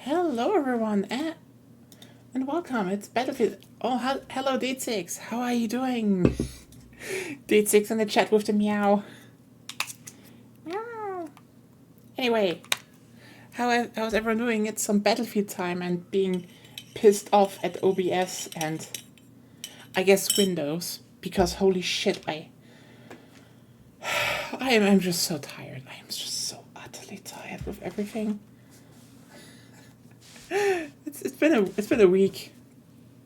Hello, everyone, and welcome. It's Battlefield. Oh, hello, D6. How are you doing? D6 in the chat with the meow. Meow. Anyway, how's everyone doing? It's some Battlefield time and being pissed off at OBS and I guess Windows because holy shit, I'm just so tired. I am just so utterly tired with everything. It's been a week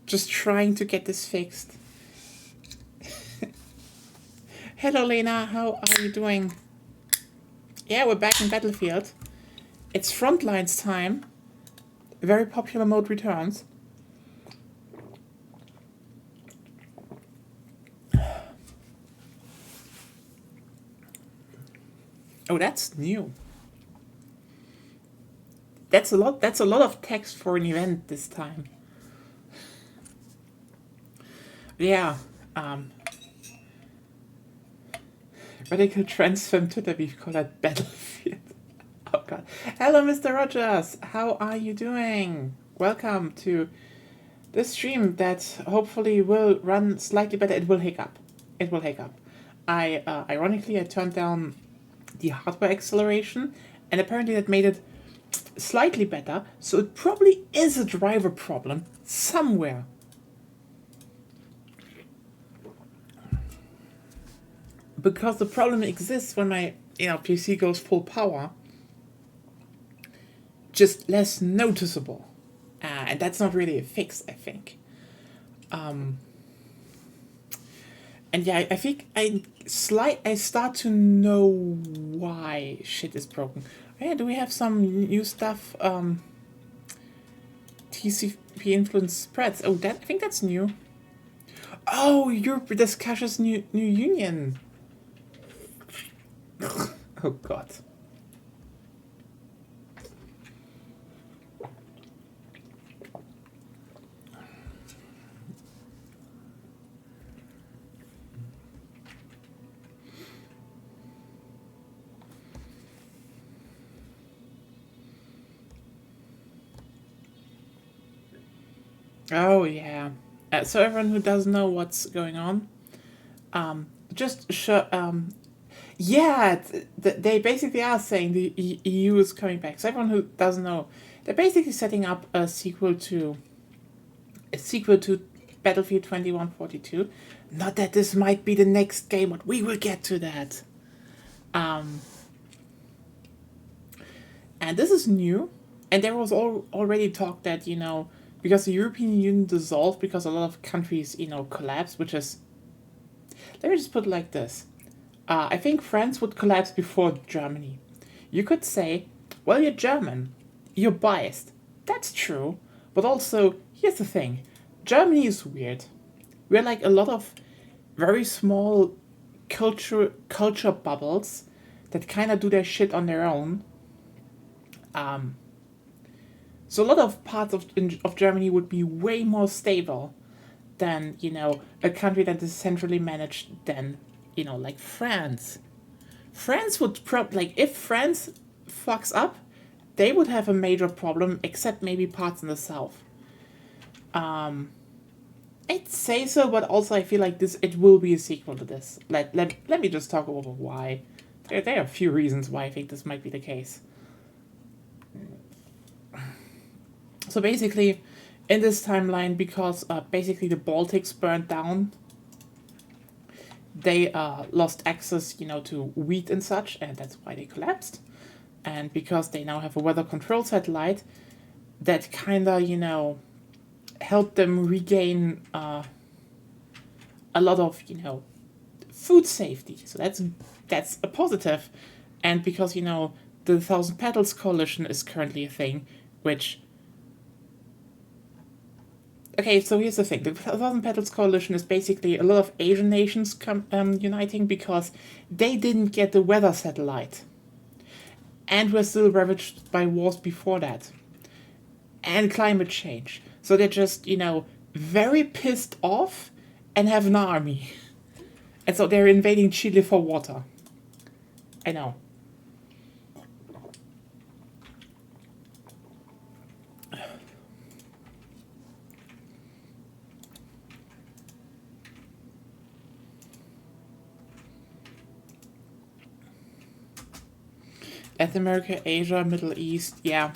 just trying to get this fixed. Hello, Lena. How are you doing? Yeah, we're back in Battlefield. It's Frontlines time. A very popular mode returns. Oh, that's new. That's a lot of text for an event this time. Yeah. Radical transform Twitter, we call that Battlefield. Oh god. Hello, Mr. Rogers. How are you doing? Welcome to this stream that hopefully will run slightly better. It will hiccup. It will hiccup. Ironically, I turned down the hardware acceleration, and apparently that made it slightly better. So it probably is a driver problem somewhere. Because the problem exists when my PC goes full power, just less noticeable, and that's not really a fix, I think. And yeah, I think I start to know why shit is broken. Oh, yeah, do we have some new stuff? TCP influence spreads. Oh, I think that's new. Oh, Europe discusses new union. Oh god. Oh yeah. So everyone who doesn't know what's going on, just show. Yeah, they basically are saying the EU is coming back. So everyone who doesn't know, they're basically setting up a sequel to Battlefield 2142. Not that this might be the next game, but we will get to that. And this is new, and there was already talk that because the European Union dissolved because a lot of countries collapsed, which is, let me just put it like this. I think France would collapse before Germany. You could say, well, you're German. You're biased. That's true. But also, here's the thing. Germany is weird. We're like a lot of very small culture bubbles that kind of do their shit on their own. So a lot of parts of Germany would be way more stable than, a country that is centrally managed than, like France. France would if France fucks up, they would have a major problem, except maybe parts in the south. I'd say so, but also I feel like it will be a sequel to this. Let me just talk over why. There are a few reasons why I think this might be the case. So basically, in this timeline, because basically the Baltics burned down, they lost access, to wheat and such, and that's why they collapsed. And because they now have a weather control satellite, that kind of, helped them regain a lot of, food safety. So that's a positive. And because, the Thousand Petals Coalition is currently a thing, which... Okay, so here's the thing. The Thousand Petals Coalition is basically a lot of Asian nations uniting because they didn't get the weather satellite. And were still ravaged by wars before that. And climate change. So they're just, very pissed off and have an army. And so they're invading Chile for water. I know. South America, Asia, Middle East, yeah.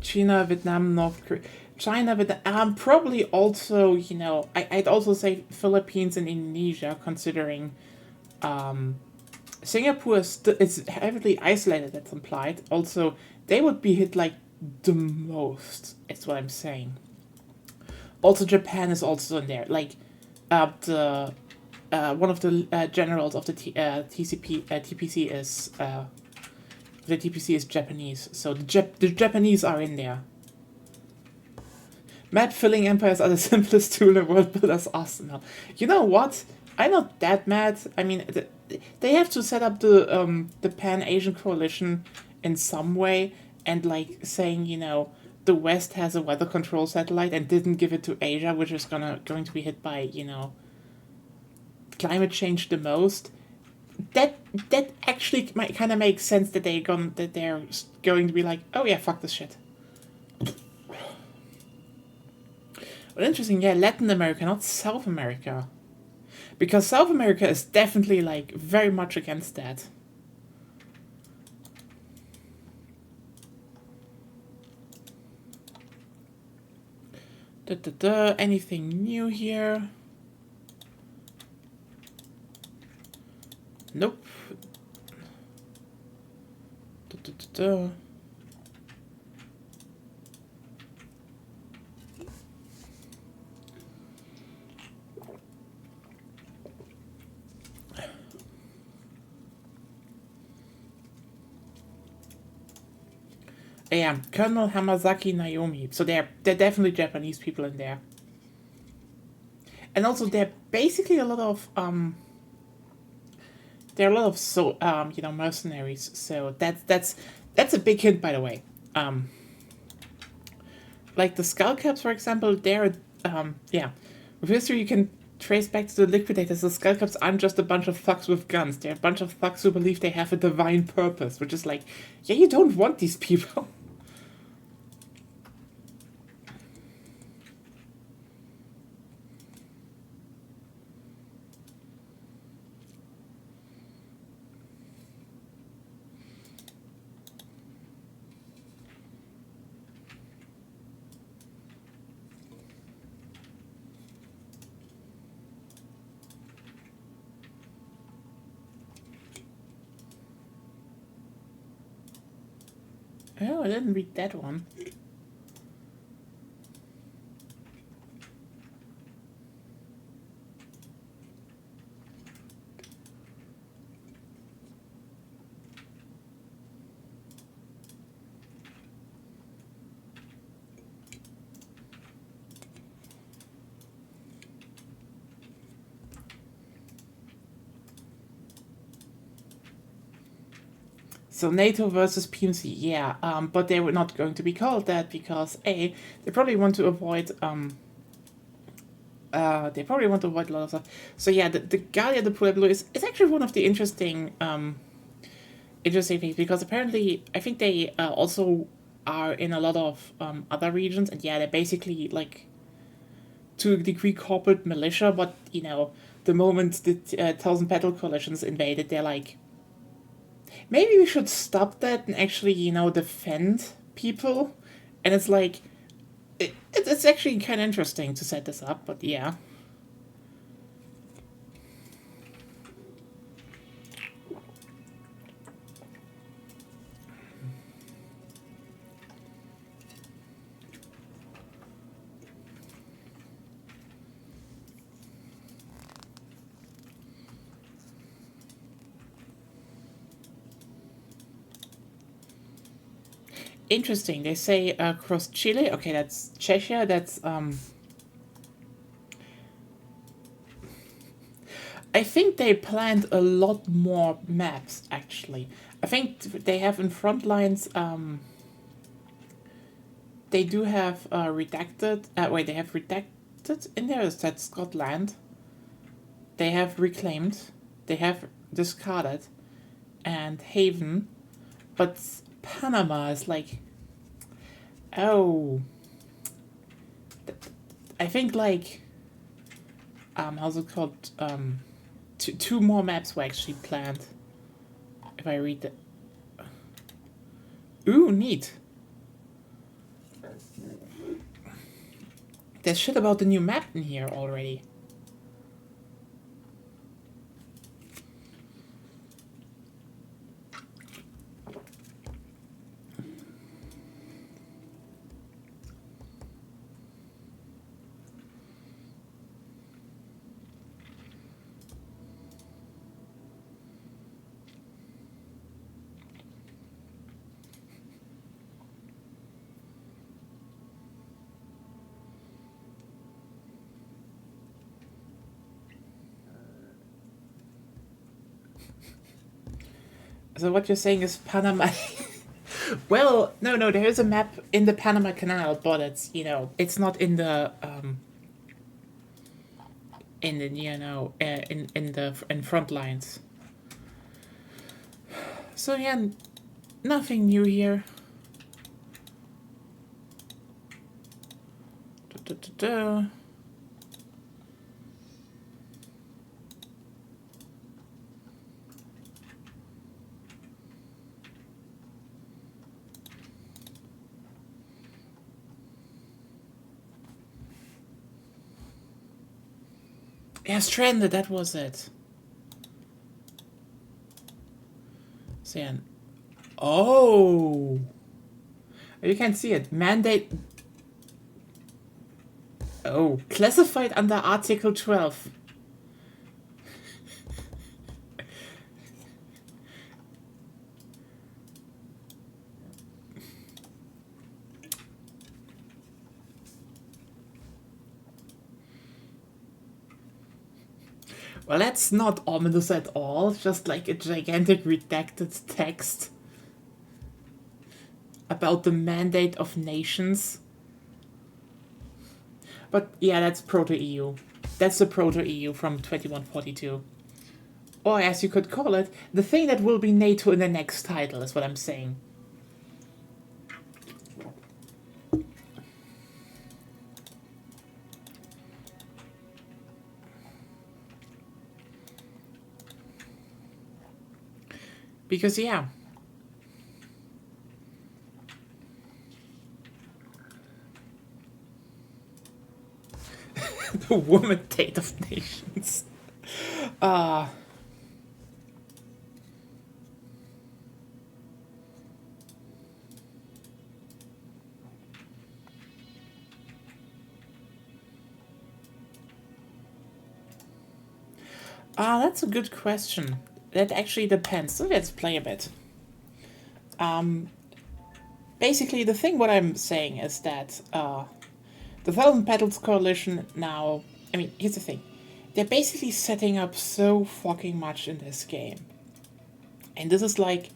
China, Vietnam, North Korea. China, Vietnam, probably also, I'd also say Philippines and Indonesia, considering Singapore is heavily isolated, that's implied. Also, they would be hit like the most, is what I'm saying. Also, Japan is also in there. Like, the one of the generals of the TPC is Japanese, so the Japanese are in there. Map filling empires are the simplest tool in the world builder's arsenal. You know what? I'm not that mad. I mean, they have to set up the Pan Asian coalition in some way, and like saying, the West has a weather control satellite and didn't give it to Asia, which is going to be hit by climate change the most. That actually might kind of make sense that they're going to be like, oh yeah, fuck this shit. But interesting, yeah, Latin America, not South America. Because South America is definitely, like, very much against that. Anything new here? Nope. Yeah, Colonel Hamazaki Naomi. So they're definitely Japanese people in there. And also they're basically a lot of mercenaries. So that's a big hint, by the way. Like the Skullcaps, for example, they're with history you can trace back to the Liquidators. The Skullcaps aren't just a bunch of thugs with guns. They're a bunch of thugs who believe they have a divine purpose, which is like, yeah, you don't want these people. Oh, I didn't read that one. So NATO versus PMC, yeah, but they were not going to be called that because they probably want to avoid a lot of stuff. So yeah, the Gallia de Pueblo is actually one of the interesting things because apparently I think they also are in a lot of other regions, and yeah, they're basically like to a degree corporate militia, but the moment the Thousand Petal Coalitions invaded, they're like, maybe we should stop that and actually, defend people. And it's like, it's actually kind of interesting to set this up, but yeah. Interesting. They say across Chile. Okay, that's Czechia. That's I think they planned a lot more maps. Actually, I think they have in front lines. They do have redacted. Wait, they have redacted in there. Is that Scotland? They have reclaimed. They have discarded, and Haven, but Panama is like, oh, I think like, how's it called? Two more maps were actually planned. If I read the... Ooh, neat. There's shit about the new map in here already. So what you're saying is Panama... Well, no, there is a map in the Panama Canal, but it's, you know, it's not in the, in front lines. So yeah, nothing new here. Yeah, Stranded, that was it. So yeah. Oh! You can't see it. Mandate... Oh, classified under Article 12. Well, that's not ominous at all, just like a gigantic redacted text about the mandate of nations. But yeah, that's Proto-EU. That's the Proto-EU from 2142. Or as you could call it, the thing that will be NATO in the next title, is what I'm saying. Because, yeah. The woman date of nations. That's a good question. That actually depends. So let's play a bit. Basically, the thing what I'm saying is that the Thousand Petals Coalition now... I mean, here's the thing. They're basically setting up so fucking much in this game. And this is like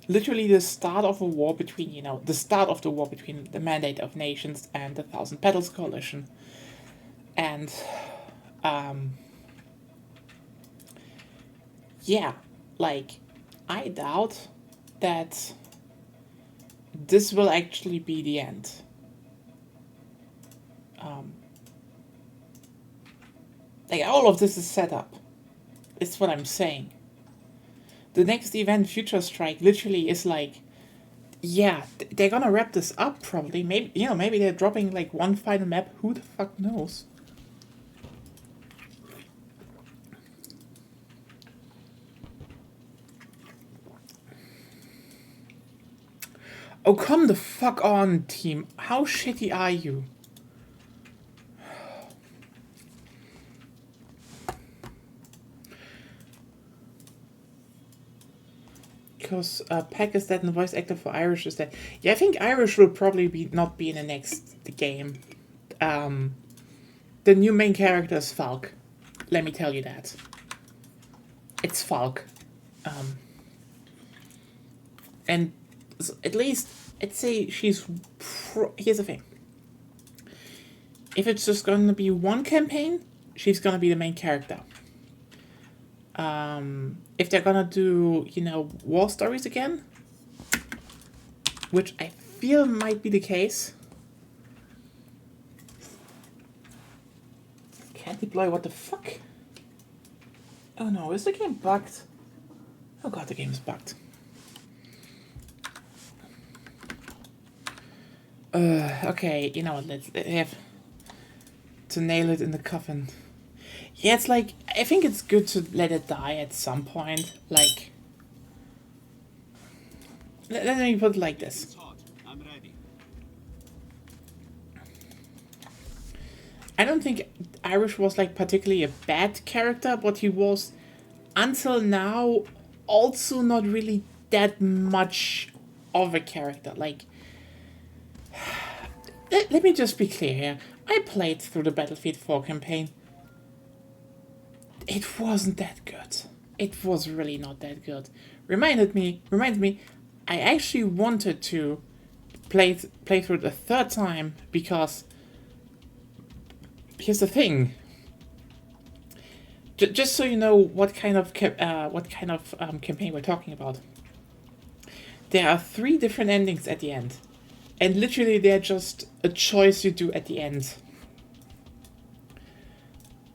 literally the start of a war between, you know, the start of the war between the Mandate of Nations and the Thousand Petals Coalition. And, yeah, like, I doubt that this will actually be the end. Like, all of this is set up. It's what I'm saying. The next event, Future Strike, literally is like, yeah, they're gonna wrap this up probably. Maybe, you know, maybe they're dropping like one final map. Who the fuck knows? Oh, come the fuck on, team. How shitty are you? Because Peck is dead and the voice actor for Irish is dead. Yeah, I think Irish will probably not be in the next game. The new main character is Falk. Let me tell you that. It's Falk. And at least, I'd say she's... Here's the thing. If it's just going to be one campaign, she's going to be the main character. If they're gonna do, you know, war stories again, which I feel might be the case. Can't deploy, what the fuck? Oh no, is the game bugged? Oh god, the game is bugged. Okay, you know what, let's have to nail it in the coffin. Yeah, it's like, I think it's good to let it die at some point. Like, let me put it like this. I don't think Irish was like particularly a bad character, but he was until now also not really that much of a character. Like, let me just be clear here. I played through the Battlefield 4 campaign. It wasn't that good. It was really not that good. Reminds me, I actually wanted to play through it a third time because here's the thing. Just so you know what kind of campaign we're talking about. There are 3 different endings at the end, and literally they're just a choice you do at the end.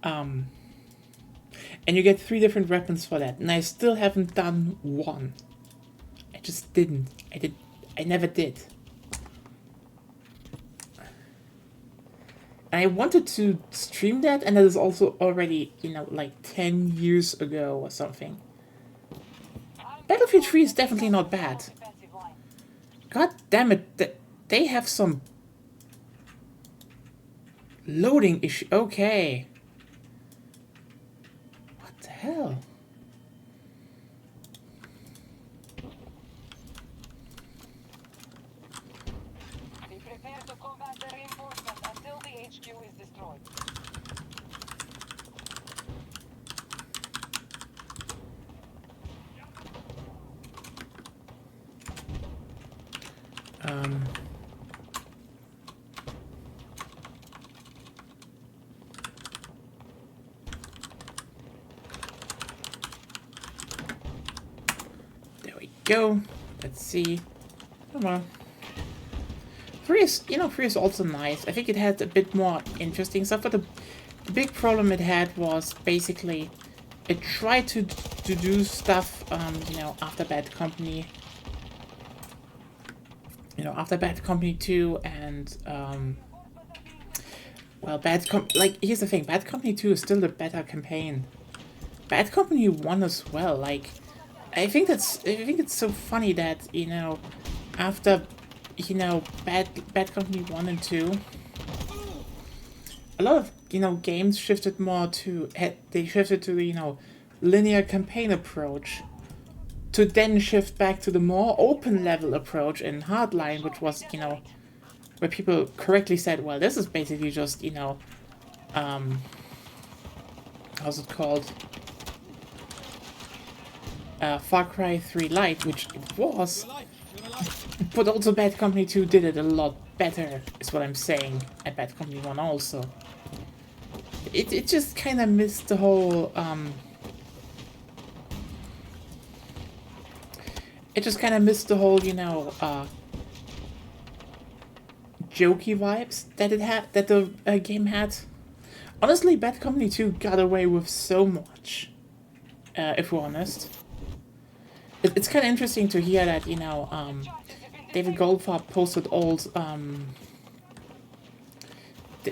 And you get 3 different weapons for that, and I still haven't done one. I just didn't. I never did. And I wanted to stream that, and that is also already, you know, like 10 years ago or something. Battlefield 3 is definitely not bad. God damn it, they have some loading issue. Okay. What the hell? Be prepared to combat the reinforcements until the HQ is destroyed. There we go. Let's see. Come on. 3 is also nice. I think it had a bit more interesting stuff, but the big problem it had was basically it tried to do stuff, you know, after Bad Company. You know, after Bad Company 2 and, well, here's the thing, Bad Company 2 is still the better campaign. Bad Company 1 as well, like, I think it's so funny that, you know, after, you know, Bad Company 1 and 2, a lot of, you know, games shifted more to, they shifted to the, you know, linear campaign approach, to then shift back to the more open level approach in Hardline, which was, you know, where people correctly said, well, this is basically just, you know, how's it called? Far Cry 3 Lite, which it was, but also Bad Company 2 did it a lot better, is what I'm saying, and Bad Company 1 also. It just kind of missed the whole, you know, jokey vibes that it had, that the game had. Honestly, Bad Company 2 got away with so much, if we're honest. It's kind of interesting to hear that, you know, David Goldfarb posted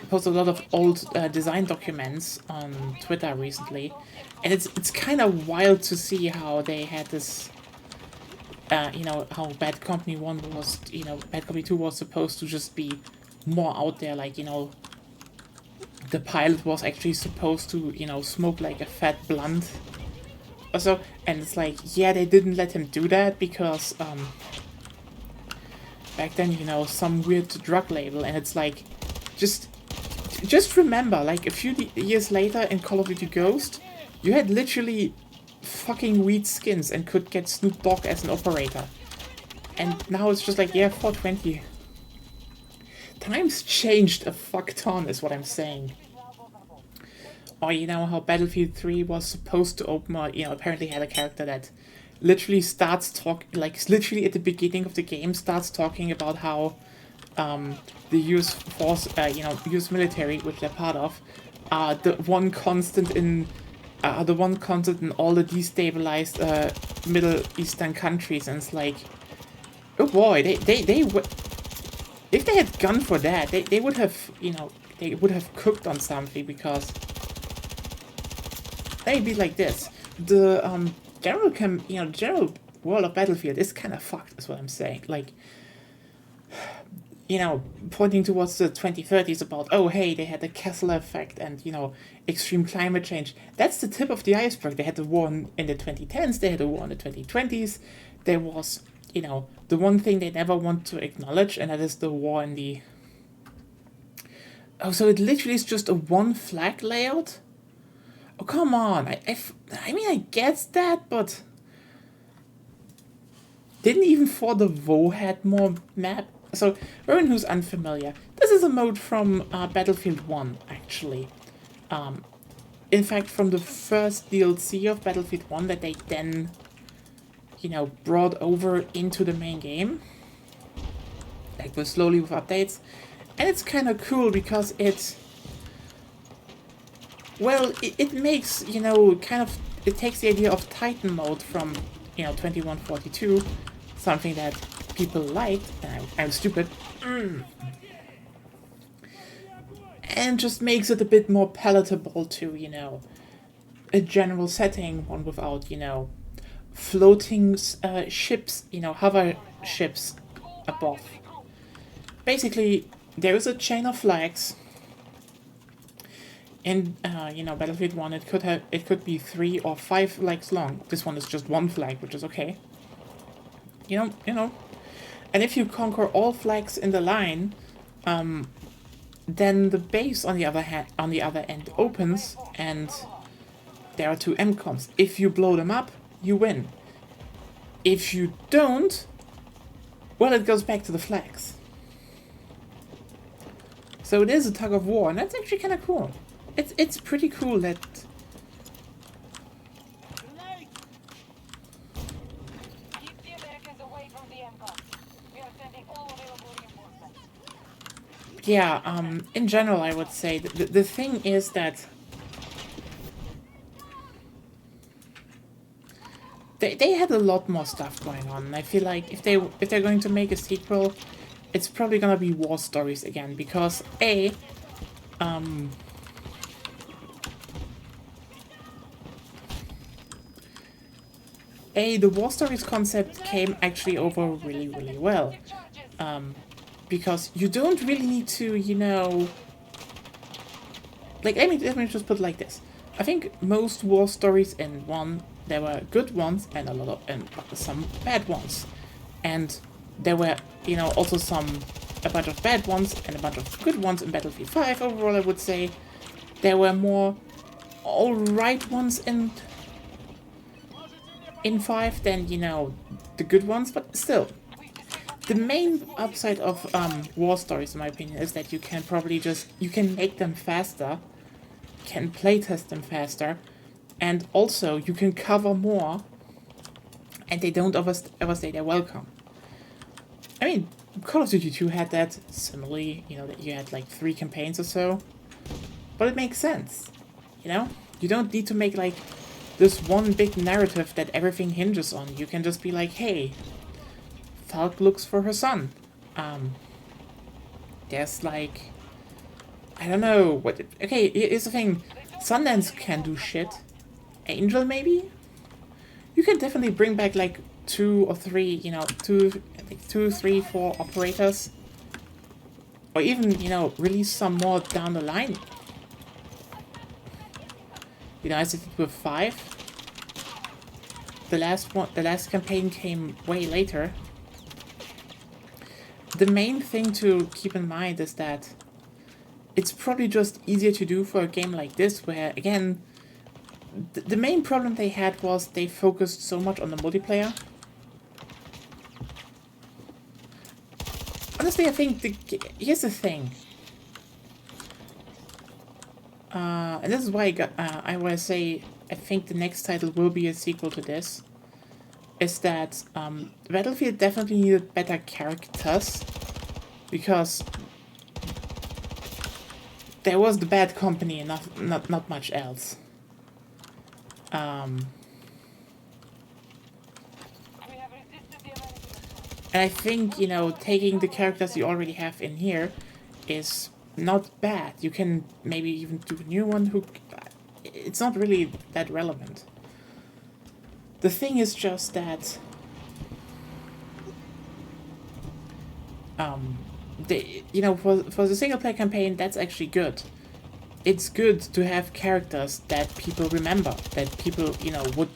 posted a lot of old design documents on Twitter recently, and it's kind of wild to see how they had this, you know, how Bad Company 1 was, you know, Bad Company 2 was supposed to just be more out there, like, you know, the pilot was actually supposed to, you know, smoke like a fat blunt. Also, and it's like, yeah, they didn't let him do that because, back then, you know, some weird drug label, and it's like, just remember, like, a few years later in Call of Duty Ghost, you had literally fucking weed skins and could get Snoop Dogg as an operator. And now it's just like, yeah, 420. Times changed a fuck ton, is what I'm saying. Or, you know, how Battlefield 3 was supposed to open, or, you know, apparently had a character that literally starts literally at the beginning of the game starts talking about how, the US force, you know, US military, which they're part of, are the one constant in all the destabilized, Middle Eastern countries, and it's like, oh boy, if they had gone for that, they would have, you know, they would have cooked on something, because they'd be like this. The general world of Battlefield is kind of fucked, is what I'm saying. Like, you know, pointing towards the 2030s about, oh, hey, they had the Kessler effect and, you know, extreme climate change. That's the tip of the iceberg. They had the war in the 2010s, they had the war in the 2020s. There was, you know, the one thing they never want to acknowledge, and that is the war in the... Oh, so it literally is just a one flag layout? Oh, come on. I mean, I guess that, but... Didn't even For the Woe had more map? So, for anyone who's unfamiliar, this is a mode from Battlefield 1, actually. In fact, from the first DLC of Battlefield 1 that they then, you know, brought over into the main game. Like, slowly with updates. And it's kind of cool because it... Well, it makes, you know, kind of... It takes the idea of Titan mode from, you know, 2142. Something that people liked, and I'm stupid. And just makes it a bit more palatable to, you know, a general setting, one without, you know, floating ships, you know, hover ships above. Basically, there is a chain of flags. In you know, Battlefield 1, it could be 3 or 5 flags long. This one is just one flag, which is okay. You know. And if you conquer all flags in the line, then the base on the other end opens, and there are 2 MCOMs. If you blow them up, you win. If you don't, well, it goes back to the flags. So it is a tug of war, and that's actually kind of cool. It's pretty cool that... Keep the Americans away from the MCOM. We are sending all available reinforcements. Yeah, in general, I would say the thing is that they had a lot more stuff going on, and I feel like if they're going to make a sequel, it's probably gonna be war stories again, because the war stories concept came actually over really, really well. Because you don't really need to, you know... Like, let me just put it like this. I think most war stories in one, there were good ones and some bad ones. And there were, you know, also a bunch of bad ones and a bunch of good ones in Battlefield 5 overall, I would say. There were more alright ones in 5 than, you know, the good ones, but still. The main upside of war stories, in my opinion, is that you can probably you can make them faster, can playtest them faster, and also you can cover more, and they don't overstay their welcome. I mean, Call of Duty 2 had that similarly, you know, that you had like 3 campaigns or so, but it makes sense, you know? You don't need to make like this one big narrative that everything hinges on. You can just be like, hey, Falk looks for her son. There's like... I don't know what... Okay, here's the thing. Sundance can do shit. Angel, maybe? You can definitely bring back like 2 or 3, you know, 2, 3, 4 operators. Or even, you know, release some more down the line. You know, as it did with 5. The last campaign came way later. The main thing to keep in mind is that it's probably just easier to do for a game like this, where, again, the main problem they had was they focused so much on the multiplayer. Honestly, I think here's the thing. And this is why I want to say I think the next title will be a sequel to this. Is that Battlefield definitely needed better characters, because there was the bad company and not much else. We have resisted the Americans. And I think, you know, taking the characters you already have in here is not bad. You can maybe even do a new one who... It's not really that relevant. The thing is just that... you know, for the single player campaign, that's actually good. It's good to have characters that people remember, that people, you know, would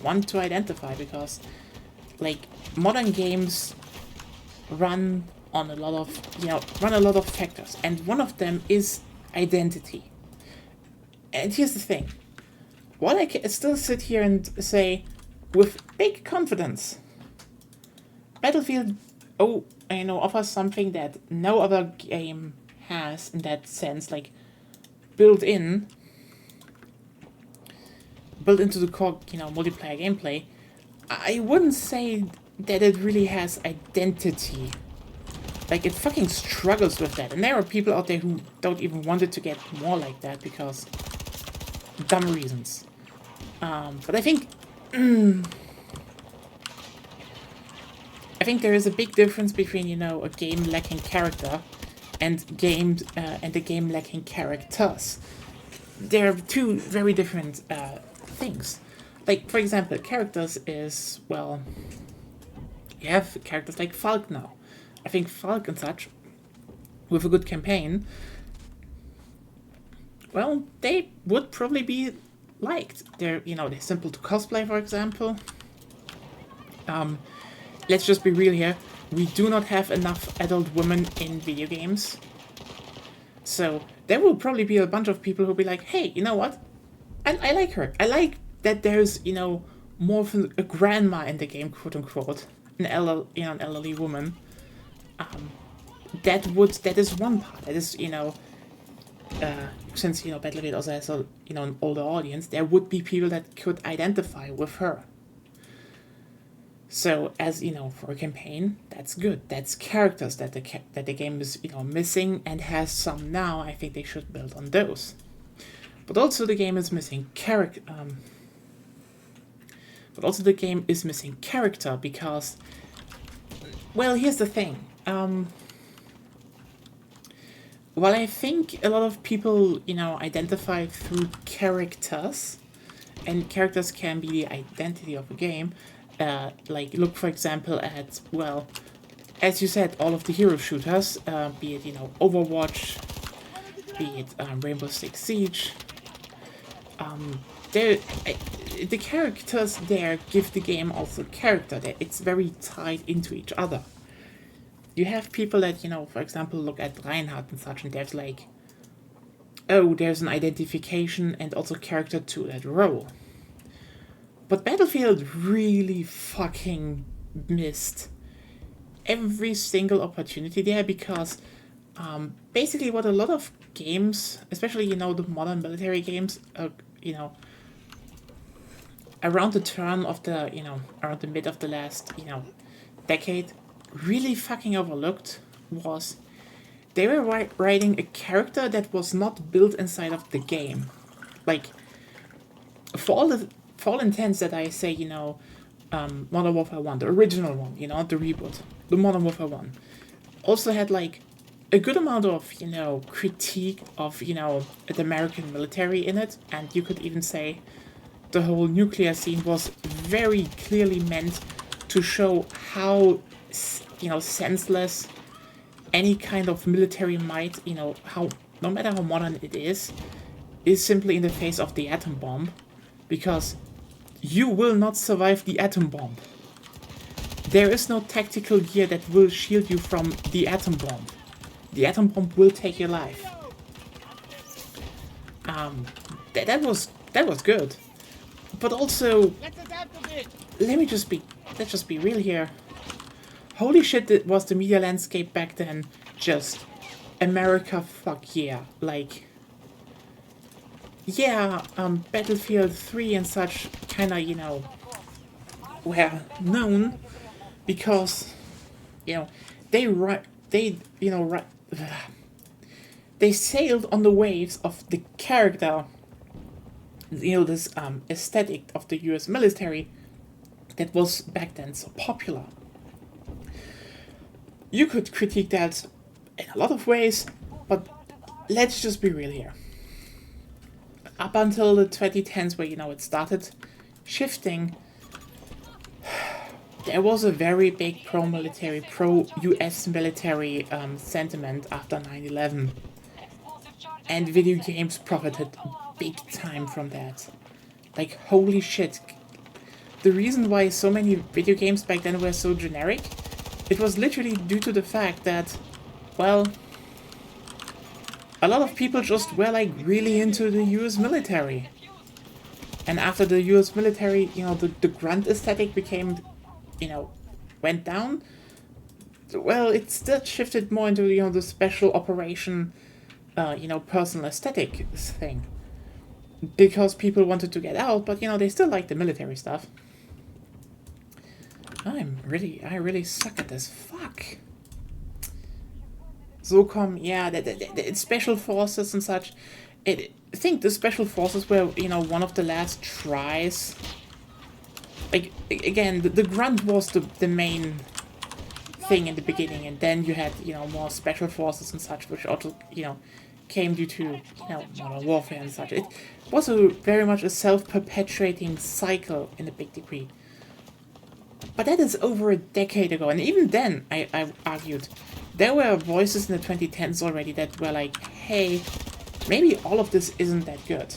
want to identify, because, like, modern games run on a lot of, you know, run a lot of factors, and one of them is identity. And here's the thing. While I can still sit here and say, with big confidence, Battlefield, you know, offers something that no other game has in that sense, like, built into the core, you know, multiplayer gameplay. I wouldn't say that it really has identity. Like, it fucking struggles with that. And there are people out there who don't even want it to get more like that because dumb reasons. But I think I think there is a big difference between, you know, a game lacking character and a game lacking characters. They're two very different things. Like, for example, characters is, well, you have characters like Falk now. I think Falk and such, with a good campaign, well, they would probably be liked. They're, you know, they're simple to cosplay, for example. Let's just be real here. We do not have enough adult women in video games. So there will probably be a bunch of people who'll be like, hey, you know what? I like her. I like that there's, you know, more of a grandma in the game, quote unquote. An elderly woman. That is one part. That is, you know, since, you know, Battlefield also has a, you know, an older audience, there would be people that could identify with her. So, as, you know, for a campaign, that's good. That's characters that the game is, you know, missing and has some now. I think they should build on those. But also the game is missing character. But also the game is missing character because, well, here's the thing. While I think a lot of people, you know, identify through characters, and characters can be the identity of a game. Like, look, for example, at, well, as you said, all of the hero shooters, be it, you know, Overwatch, be it Rainbow Six Siege. The characters there give the game also character. It's very tied into each other. You have people that, you know, for example, look at Reinhardt and such, and there's like, oh, there's an identification and also character to that role. But Battlefield really fucking missed every single opportunity there because basically what a lot of games, especially, you know, the modern military games, you know, around the turn of the, you know, around the mid of the last, you know, decade, really fucking overlooked was they were writing a character that was not built inside of the game. Like, for all intents that I say, you know, Modern Warfare 1, the original one, you know, not the reboot, the Modern Warfare 1, also had, like, a good amount of, you know, critique of, you know, the American military in it, and you could even say the whole nuclear scene was very clearly meant to show how, you know, senseless any kind of military might, you know, how, no matter how modern it is simply in the face of the atom bomb, because you will not survive the atom bomb. There is no tactical gear that will shield you from the atom bomb. The atom bomb will take your life. That was good. But also, let's just be real here. Holy shit, was the media landscape back then just America, fuck yeah. Like, yeah, Battlefield 3 and such kinda, you know, were known because, you know, they sailed on the waves of the character, you know, this aesthetic of the US military that was back then so popular. you could critique that in a lot of ways, but let's just be real here. Up until the 2010s, where it started shifting, there was a very big pro-military, pro-US military sentiment after 9/11, and video games profited big time from that. Like, holy shit. The reason why so many video games back then were so generic, it was literally due to the fact that, well, a lot of people just were like really into the US military. And after the US military, the grunt aesthetic became, went down. Well, it still shifted more into, the special operation, personal aesthetic thing. Because people wanted to get out, but, they still liked the military stuff. I really suck at this. Fuck. SOCOM, yeah, the special forces and such. I think the special forces were, one of the last tries. Like, again, the grunt was the main thing in the beginning, and then you had, more special forces and such, which also, came due to, modern warfare and such. It was very much a self-perpetuating cycle in a big degree. But that is over a decade ago, and even then, I argued, there were voices in the 2010s already that were like, hey, maybe all of this isn't that good.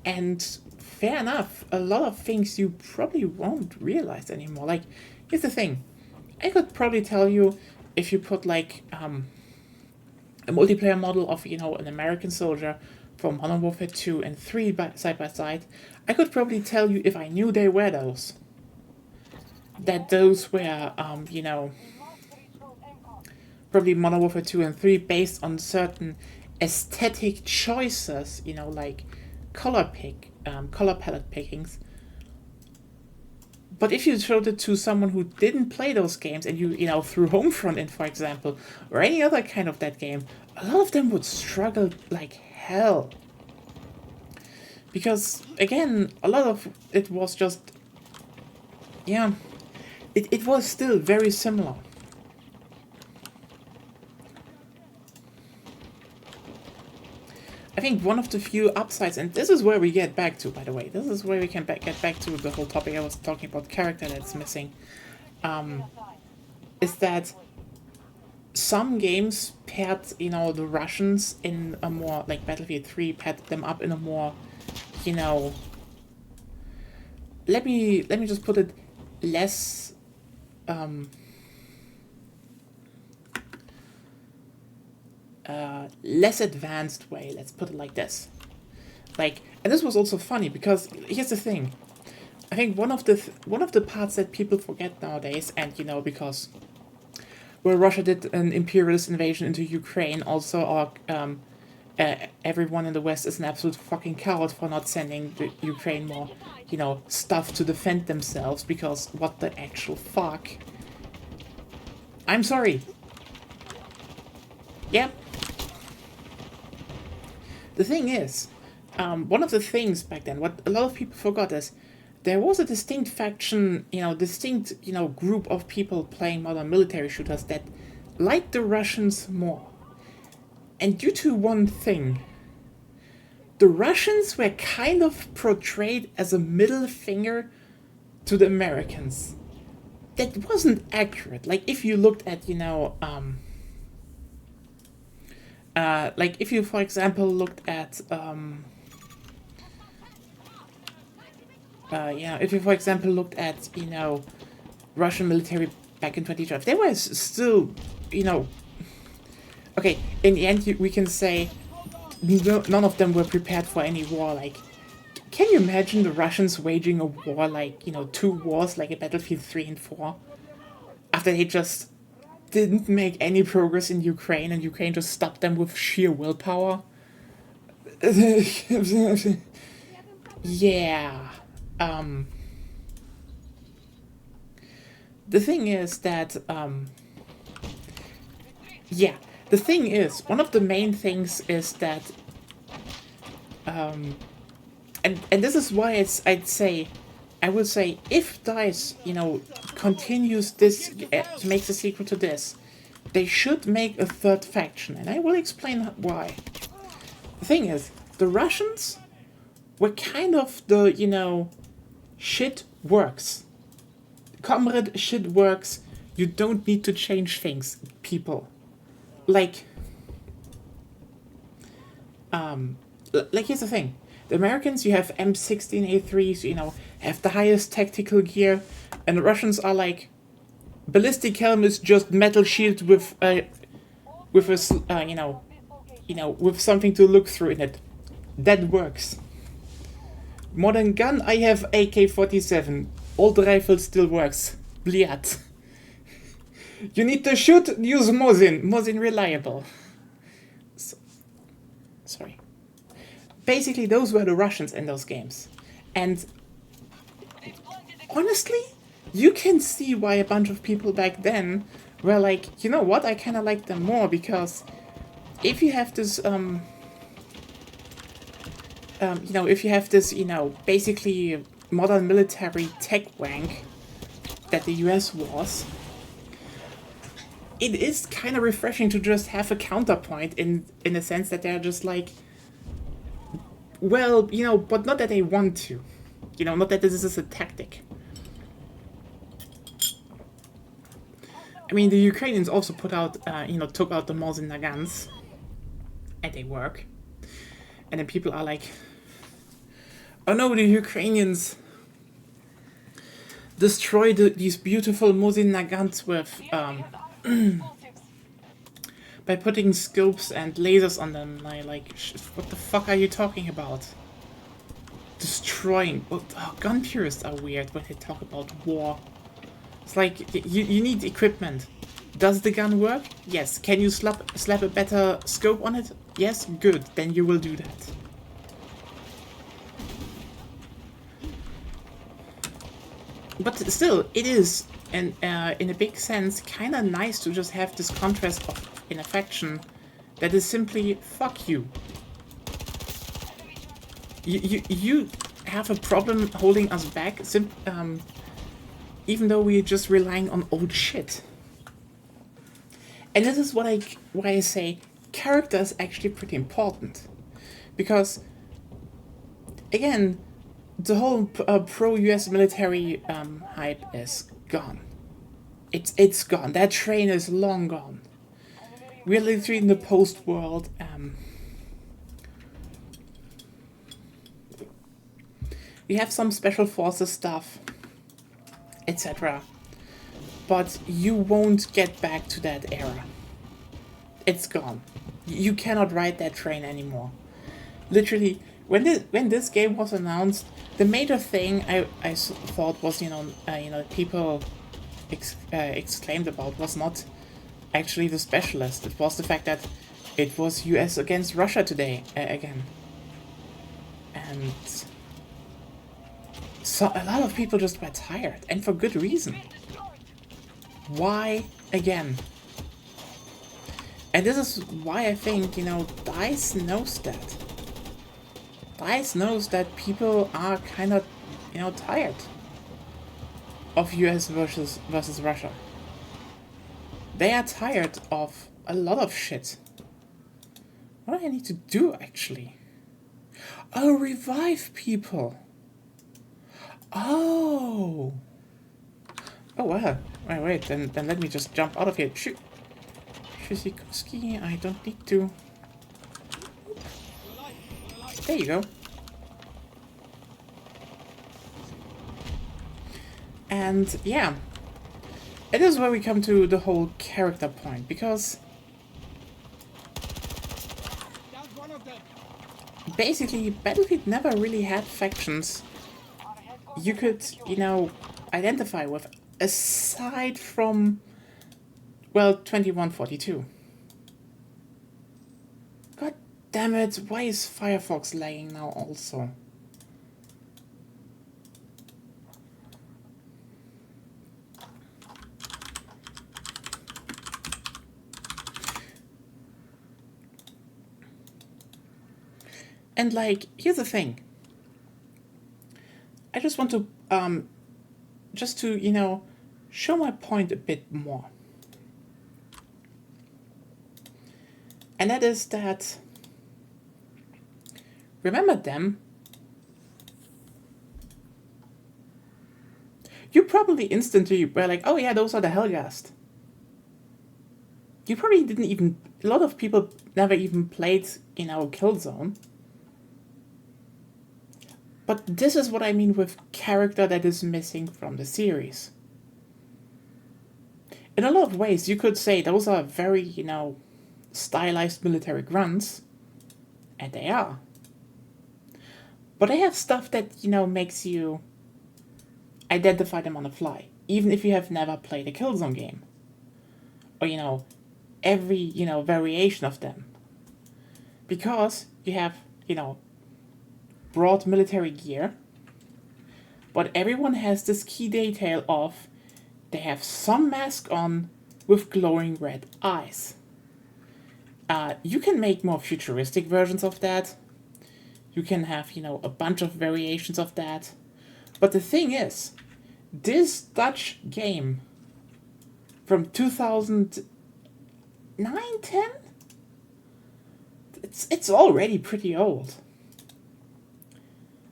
And fair enough, a lot of things you probably won't realize anymore. Like, here's the thing. I could probably tell you, if you put like a multiplayer model of, an American soldier from Modern Warfare 2 and 3 side by side, I could probably tell you if I knew they were those. That those were, probably Modern Warfare 2 and 3 based on certain aesthetic choices, like color palette pickings. But if you showed it to someone who didn't play those games and you threw Homefront in, for example, or any other kind of that game, a lot of them would struggle like hell. Because, again, a lot of it was just, it was still very similar. I think one of the few upsides, and this is where we get back to, by the way, this is where we can get back to the whole topic I was talking about, character that's missing, is that some games paired, the Russians in a more, like Battlefield 3 paired them up in a more, let me just put it, less, less advanced way, let's put it like this. Like, and this was also funny, because here's the thing. I think one of the parts that people forget nowadays, and because Russia did an imperialist invasion into Ukraine, also everyone in the West is an absolute fucking coward for not sending the Ukraine more, stuff to defend themselves, because what the actual fuck? I'm sorry. Yep. The thing is, one of the things back then, what a lot of people forgot is, there was a distinct faction, group of people playing modern military shooters that liked the Russians more. And due to one thing, the Russians were kind of portrayed as a middle finger to the Americans. That wasn't accurate. Like, if you looked at, like, if you, for example, looked at, Russian military back in 2012, they were still, okay, in the end, we can say none of them were prepared for any war. Like, can you imagine the Russians waging a war, like, 2 wars, like a Battlefield 3 and 4, after they just didn't make any progress in Ukraine, and Ukraine just stopped them with sheer willpower? Yeah. The thing is that, the thing is, one of the main things is that, and this is why I'd say, I would say if DICE, you know, continues this, makes a sequel to this, they should make a third faction, and I will explain why. The thing is, the Russians were kind of the, you know, shit works. Comrade, shit works. You don't need to change things, people. Like, here's the thing. The Americans, you have M16A3s, you know, have the highest tactical gear, and the Russians are like, ballistic helm is just metal shield with a, with something to look through in it. That works. Modern gun, I have AK-47. Old rifle still works. Bliat. You need to shoot, use Mosin. Mosin reliable. Sorry. Basically, those were the Russians in those games. And honestly, you can see why a bunch of people back then were like, you know what, I kind of like them more, because if you have this, if you have this, basically modern military tech wank that the US was, it is kind of refreshing to just have a counterpoint in the sense that they're just like, well, but not that they want to. Not that this is a tactic. I mean, the Ukrainians also took out the Mosin Nagants, and they work. And then people are like, oh no, the Ukrainians destroyed these beautiful Mosin Nagants with, by putting scopes and lasers on them. And I like, what the fuck are you talking about? Destroying. Gun purists are weird when they talk about war. It's like, you need equipment. Does the gun work? Yes. Can you slap a better scope on it? Yes? Good. Then you will do that. But still, it is, and in a big sense, kind of nice to just have this contrast in a faction that is simply, fuck you. You have a problem holding us back, even though we're just relying on old shit. And this is why I say character is actually pretty important. Because, again, the whole pro-US military hype is gone. It's gone. That train is long gone. We're literally in the post-world. We have some special forces stuff, etc. But you won't get back to that era. It's gone. You cannot ride that train anymore. Literally, when this game was announced, the major thing I thought was, people exclaimed about was not actually the specialist. It was the fact that it was US against Russia today, again. And so a lot of people just were tired, and for good reason. Why again? And this is why I think, DICE knows that. DICE knows that people are kind of, tired of US versus Russia. They are tired of a lot of shit. What do I need to do, actually? Oh, revive people. Oh. Oh, wow. Wait, then let me just jump out of here. Shusikovsky, I don't need to. There you go. And yeah, it is where we come to the whole character point, because basically Battlefield never really had factions you could, identify with, aside from, well, 2142. God damn it, why is Firefox lagging now also? And here's the thing. I just want to just to show my point a bit more, and that is that remember them. You probably instantly were like, oh yeah, those are the Helghast. You probably didn't even, a lot of people never even played, Killzone. But this is what I mean with character that is missing from the series. In a lot of ways, you could say those are very, stylized military grunts, and they are. But they have stuff that, makes you identify them on the fly, even if you have never played a Killzone game. Or, every, variation of them. Because you have, broad military gear, but everyone has this key detail of they have some mask on with glowing red eyes. You can make more futuristic versions of that. You can have, a bunch of variations of that. But the thing is, this Dutch game from 2009, 10? It's already pretty old.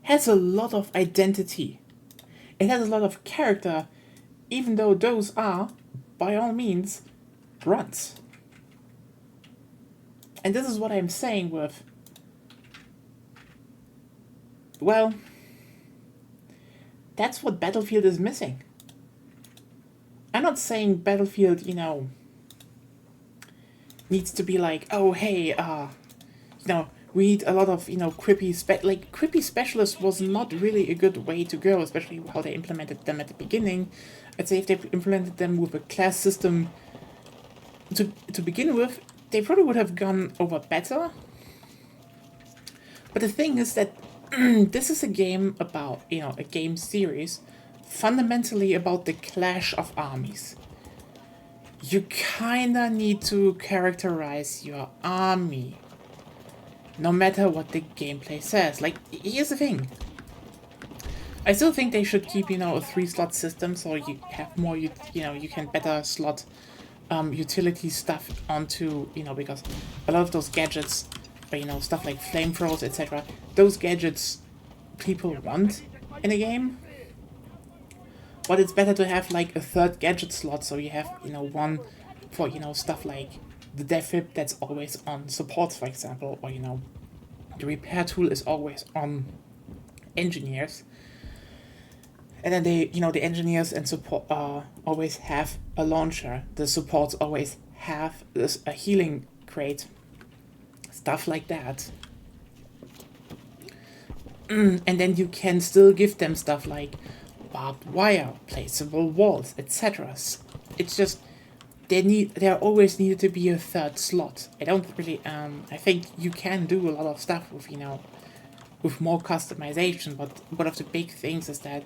Has a lot of identity. It has a lot of character, even though those are, by all means, grunts. And this is what I'm saying with, well, that's what Battlefield is missing. I'm not saying Battlefield, needs to be like, oh, hey, we need a lot of, quippy quippy specialists was not really a good way to go, especially how they implemented them at the beginning. I'd say if they implemented them with a class system to begin with, they probably would have gone over better. But the thing is that this is a game about, a game series fundamentally about the clash of armies. You kinda need to characterize your army, no matter what the gameplay says. Like, here's the thing. I still think they should keep, a 3-slot system so you have more, you can better slot utility stuff onto, because a lot of those gadgets, stuff like flamethrowers, etc., those gadgets people want in a game. But it's better to have like a third gadget slot, so you have, one for, stuff like the defib that's always on supports, for example, or, the repair tool is always on engineers. And then they, the engineers and support always have a launcher. The supports always have a healing crate. Stuff like that. And then you can still give them stuff like barbed wire, placeable walls, etc. It's just there always needed to be a third slot. I don't really I think you can do a lot of stuff with with more customization, but one of the big things is that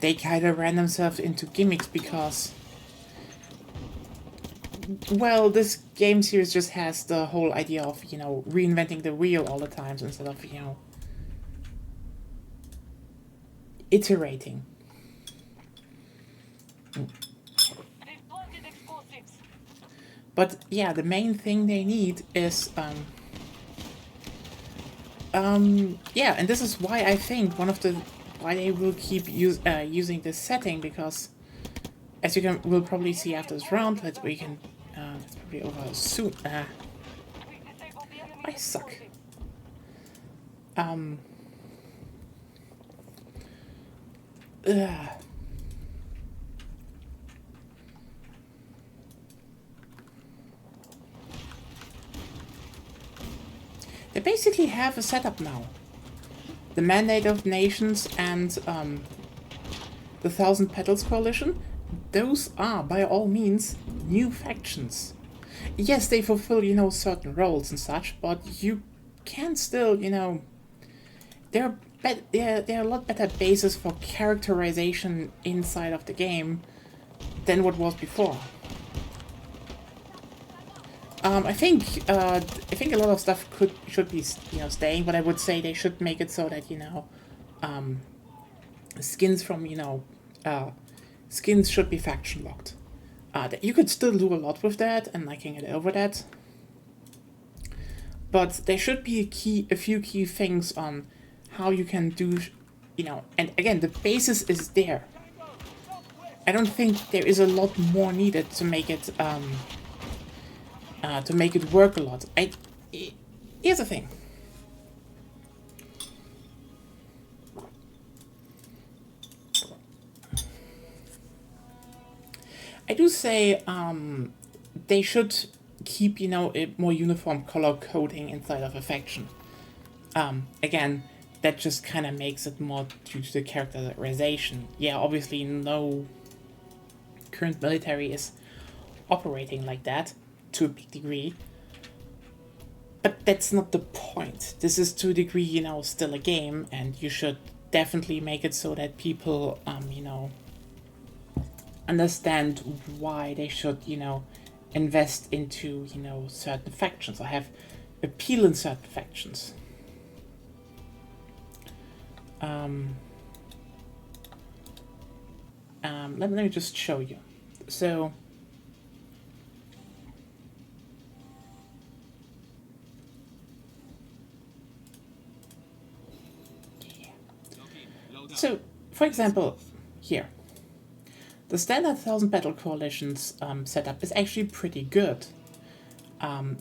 they kind of ran themselves into gimmicks because, well, this game series just has the whole idea of reinventing the wheel all the time instead of iterating. But yeah, the main thing they need is yeah, and this is why I think why they will keep using this setting, because as you will probably see after this round, it's probably over soon. I suck. They basically have a setup now. The Mandate of Nations and the Thousand Petals Coalition, those are, by all means, new factions. Yes, they fulfill, certain roles and such, but you can still, they're a lot better basis for characterization inside of the game than what was before. I think a lot of stuff should be staying, but I would say they should make it so that skins from, skins should be faction locked. You could still do a lot with that, and I can get over that. But there should be a few key things on how you can do, and again, the basis is there. I don't think there is a lot more needed to make it work a lot. Here's the thing. I do say they should keep, a more uniform color coding inside of a faction. Again, that just kind of makes it more due to the characterization. Yeah, obviously no current military is operating like that to a big degree. But that's not the point. This is to a degree, still a game, and you should definitely make it so that people, understand why they should, invest into, certain factions or have appeal in certain factions. Let me just show you. So, So, for example, here, the standard 1000 Battle Coalitions setup is actually pretty good.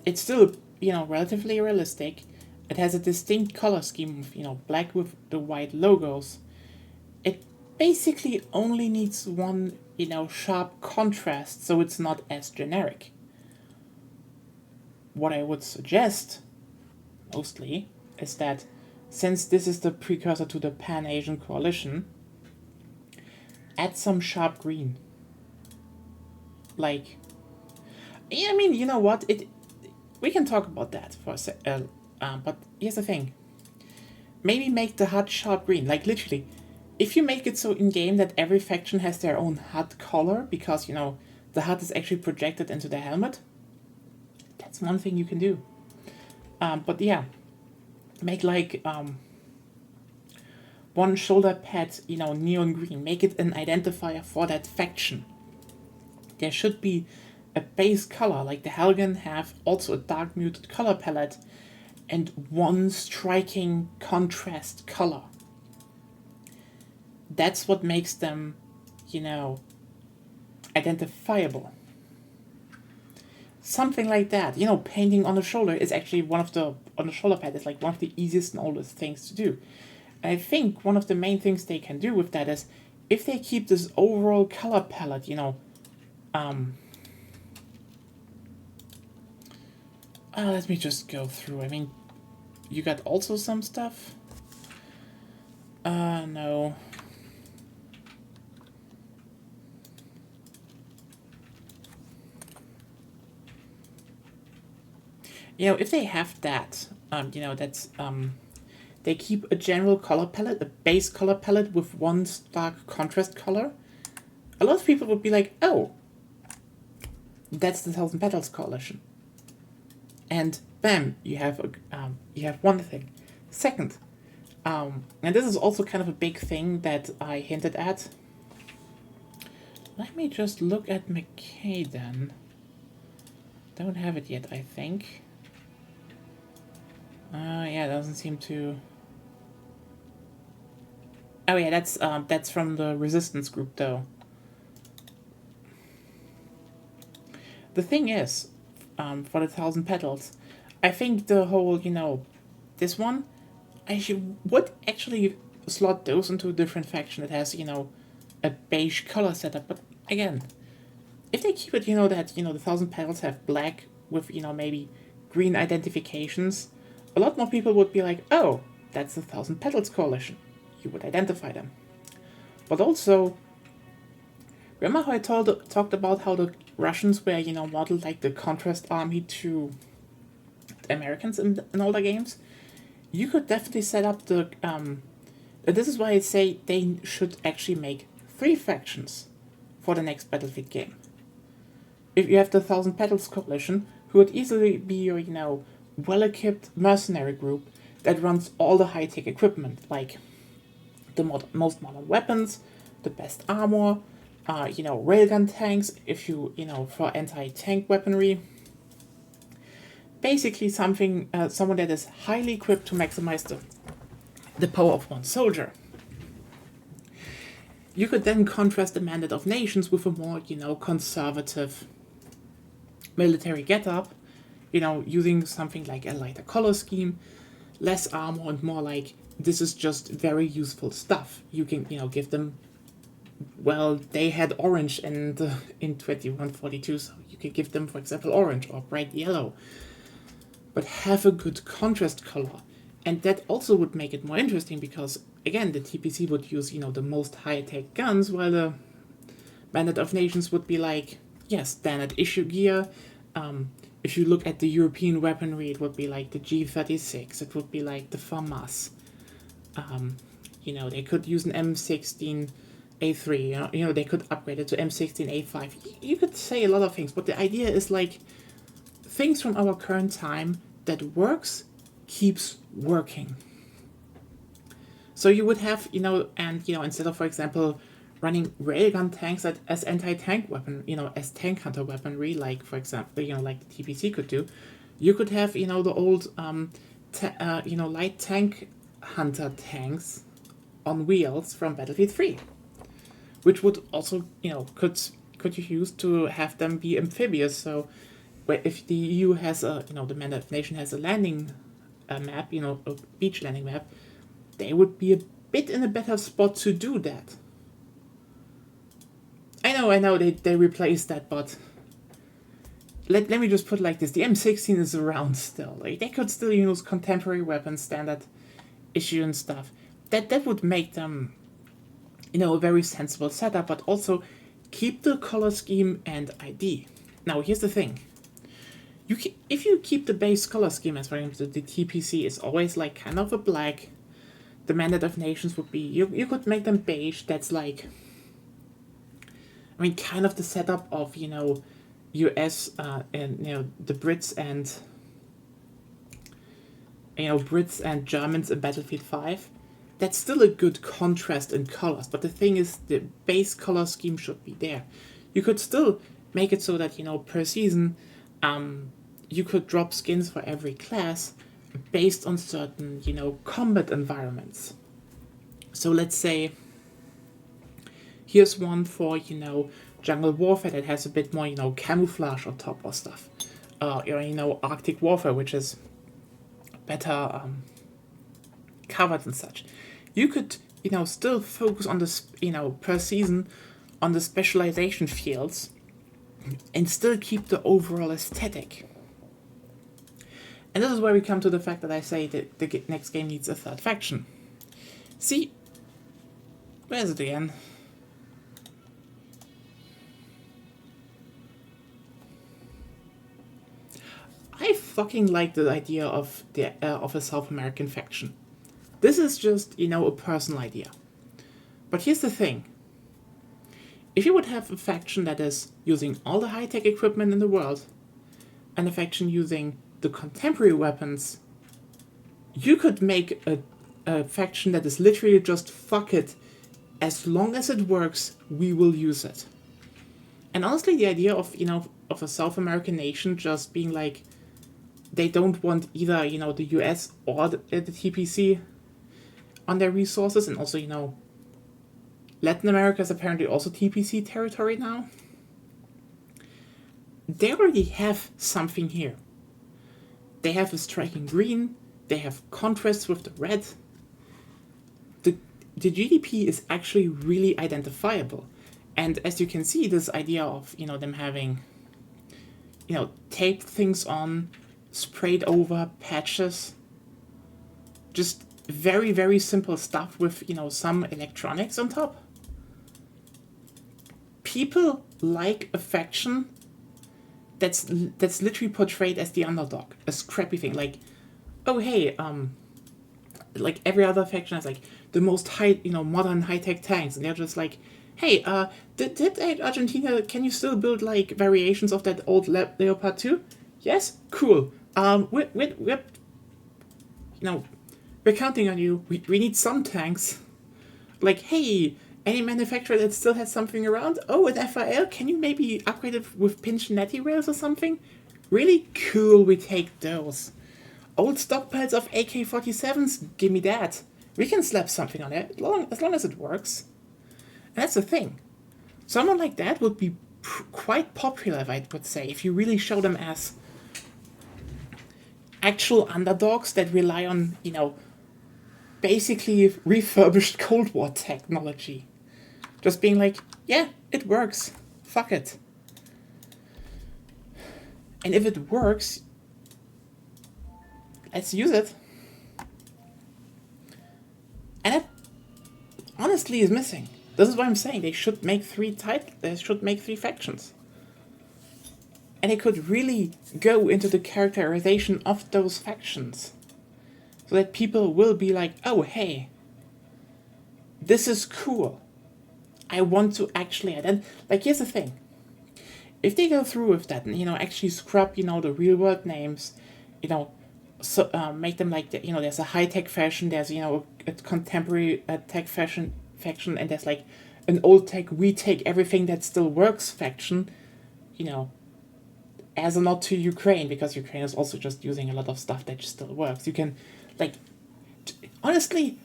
It's still, relatively realistic. It has a distinct color scheme of, black with the white logos. It basically only needs one, sharp contrast, so it's not as generic. What I would suggest, mostly, is that since this is the precursor to the Pan-Asian Coalition, add some sharp green. Like, I mean, you know what? We can talk about that for a sec. But here's the thing. Maybe make the HUD sharp green. Like, literally, if you make it so in-game that every faction has their own HUD color, because, the HUD is actually projected into the helmet, that's one thing you can do. But yeah, make like one shoulder pad, neon green. Make it an identifier for that faction. There should be a base color, like the Helgen have also a dark muted color palette, and one striking contrast color. That's what makes them, identifiable. Something like that. Painting on the shoulder is actually on the shoulder pad is like one of the easiest and oldest things to do. And I think one of the main things they can do with that is if they keep this overall color palette, let me just go through. I mean, you got also some stuff? No. If they have that, that's, they keep a general color palette, a base color palette with one stark contrast color, a lot of people would be like, oh, that's the 1000 Battles Coalition. And bam, you have one thing. Second, and this is also kind of a big thing that I hinted at. Let me just look at McKay then. Don't have it yet, I think. Yeah, it doesn't seem to. Oh yeah, that's from the resistance group though. The thing is, for the 1000 Petals, I think the whole, this one, I would actually slot those into a different faction that has, a beige color setup. But again, if they keep it, that, the 1000 Petals have black with, maybe green identifications, a lot more people would be like, oh, that's the 1000 Petals Coalition. You would identify them. But also, remember how I talked about how the Russians were, modeled like the contrast army to the Americans in older games? You could definitely set up the, this is why I say they should actually make 3 factions for the next Battlefield game. If you have the 1000 Petals Coalition, who would easily be your, well-equipped mercenary group that runs all the high-tech equipment, like the most modern weapons, the best armor, railgun tanks, if for anti-tank weaponry. Basically someone that is highly equipped to maximize the power of one soldier. You could then contrast the Mandate of Nations with a more, conservative military getup, using something like a lighter color scheme, less armor, and more like, this is just very useful stuff. You can, give them, well, they had orange in 2142, so you could give them, for example, orange or bright yellow. But have a good contrast color. And that also would make it more interesting because, again, the TPC would use, the most high-tech guns, while the Mandate of Nations would be like, yes, standard issue gear. If you look at the European weaponry, it would be like the G36, it would be like the FAMAS. They could use an M16A3, they could upgrade it to M16A5. You could say a lot of things, but the idea is like, things from our current time that works keeps working. So you would have, instead of, for example, running railgun tanks as anti-tank weapon, as tank hunter weaponry, like, for example, like the TPC could do, you could have, the old, light tank hunter tanks on wheels from Battlefield 3, which would also, could you use to have them be amphibious. So if the EU has the Mandate of Nation has a landing map, a beach landing map, they would be a bit in a better spot to do that. I know, they replaced that, but let me just put it like this. The M16 is around still. Like, they could still use contemporary weapons, standard issue and stuff. That would make them, a very sensible setup, but also keep the color scheme and ID. Now, here's the thing. If you keep the base color scheme, as for example, the TPC is always like kind of a black, the Mandate of Nations would be, you could make them beige, that's like, kind of the setup of, US and, the Brits and Germans in Battlefield 5. That's still a good contrast in colors, but the thing is, the base color scheme should be there. You could still make it so that, per season, you could drop skins for every class based on certain, combat environments. So let's say, here's one for, jungle warfare that has a bit more, camouflage on top or stuff. Arctic warfare, which is better covered and such. You could, still focus on this, per season on the specialization fields and still keep the overall aesthetic. And this is where we come to the fact that I say that the next game needs a third faction. See, where's it again? I fucking like the idea of a South American faction. This is just, a personal idea. But here's the thing. If you would have a faction that is using all the high-tech equipment in the world, and a faction using the contemporary weapons, you could make a faction that is literally just fuck it, as long as it works, we will use it. And honestly, the idea of, of a South American nation just being like, they don't want either, the US or the TPC on their resources, and also, Latin America is apparently also TPC territory now. They already have something here. They have a striking green, they have contrasts with the red. The GDP is actually really identifiable. And as you can see, this idea of, them having, taped things on, sprayed over patches, just very, very simple stuff with, some electronics on top. People like a faction that's literally portrayed as the underdog, a scrappy thing, like, oh hey, like every other faction has like the most modern high-tech tanks, and they're just like, hey, did Argentina, can you still build like variations of that old Leopard 2? Yes? Cool. We're counting on you. We need some tanks. like, hey, any manufacturer that still has something around? Oh, an FIL? Can you maybe upgrade it with Pinch Netty rails or something? Really cool, we take those. Old stockpiles of AK-47s, give me that. We can slap something on it, as long as it works. And that's the thing. Someone like that would be quite popular, I would say, if you really show them as actual underdogs that rely on, basically refurbished Cold War technology. Just being like, yeah, it works. Fuck it. And if it works, let's use it. And it honestly is missing. This is what I'm saying. They should make three factions. And they could really go into the characterization of those factions. So that people will be like, oh, hey, this is cool. I want to actually like, here's the thing. If they go through with that and, actually scrub, the real world names, so make them like, there's a high-tech fashion, there's, a contemporary tech faction, and there's like an old tech, we take everything that still works faction, as a nod to Ukraine, because Ukraine is also just using a lot of stuff that still works. You can, like, honestly,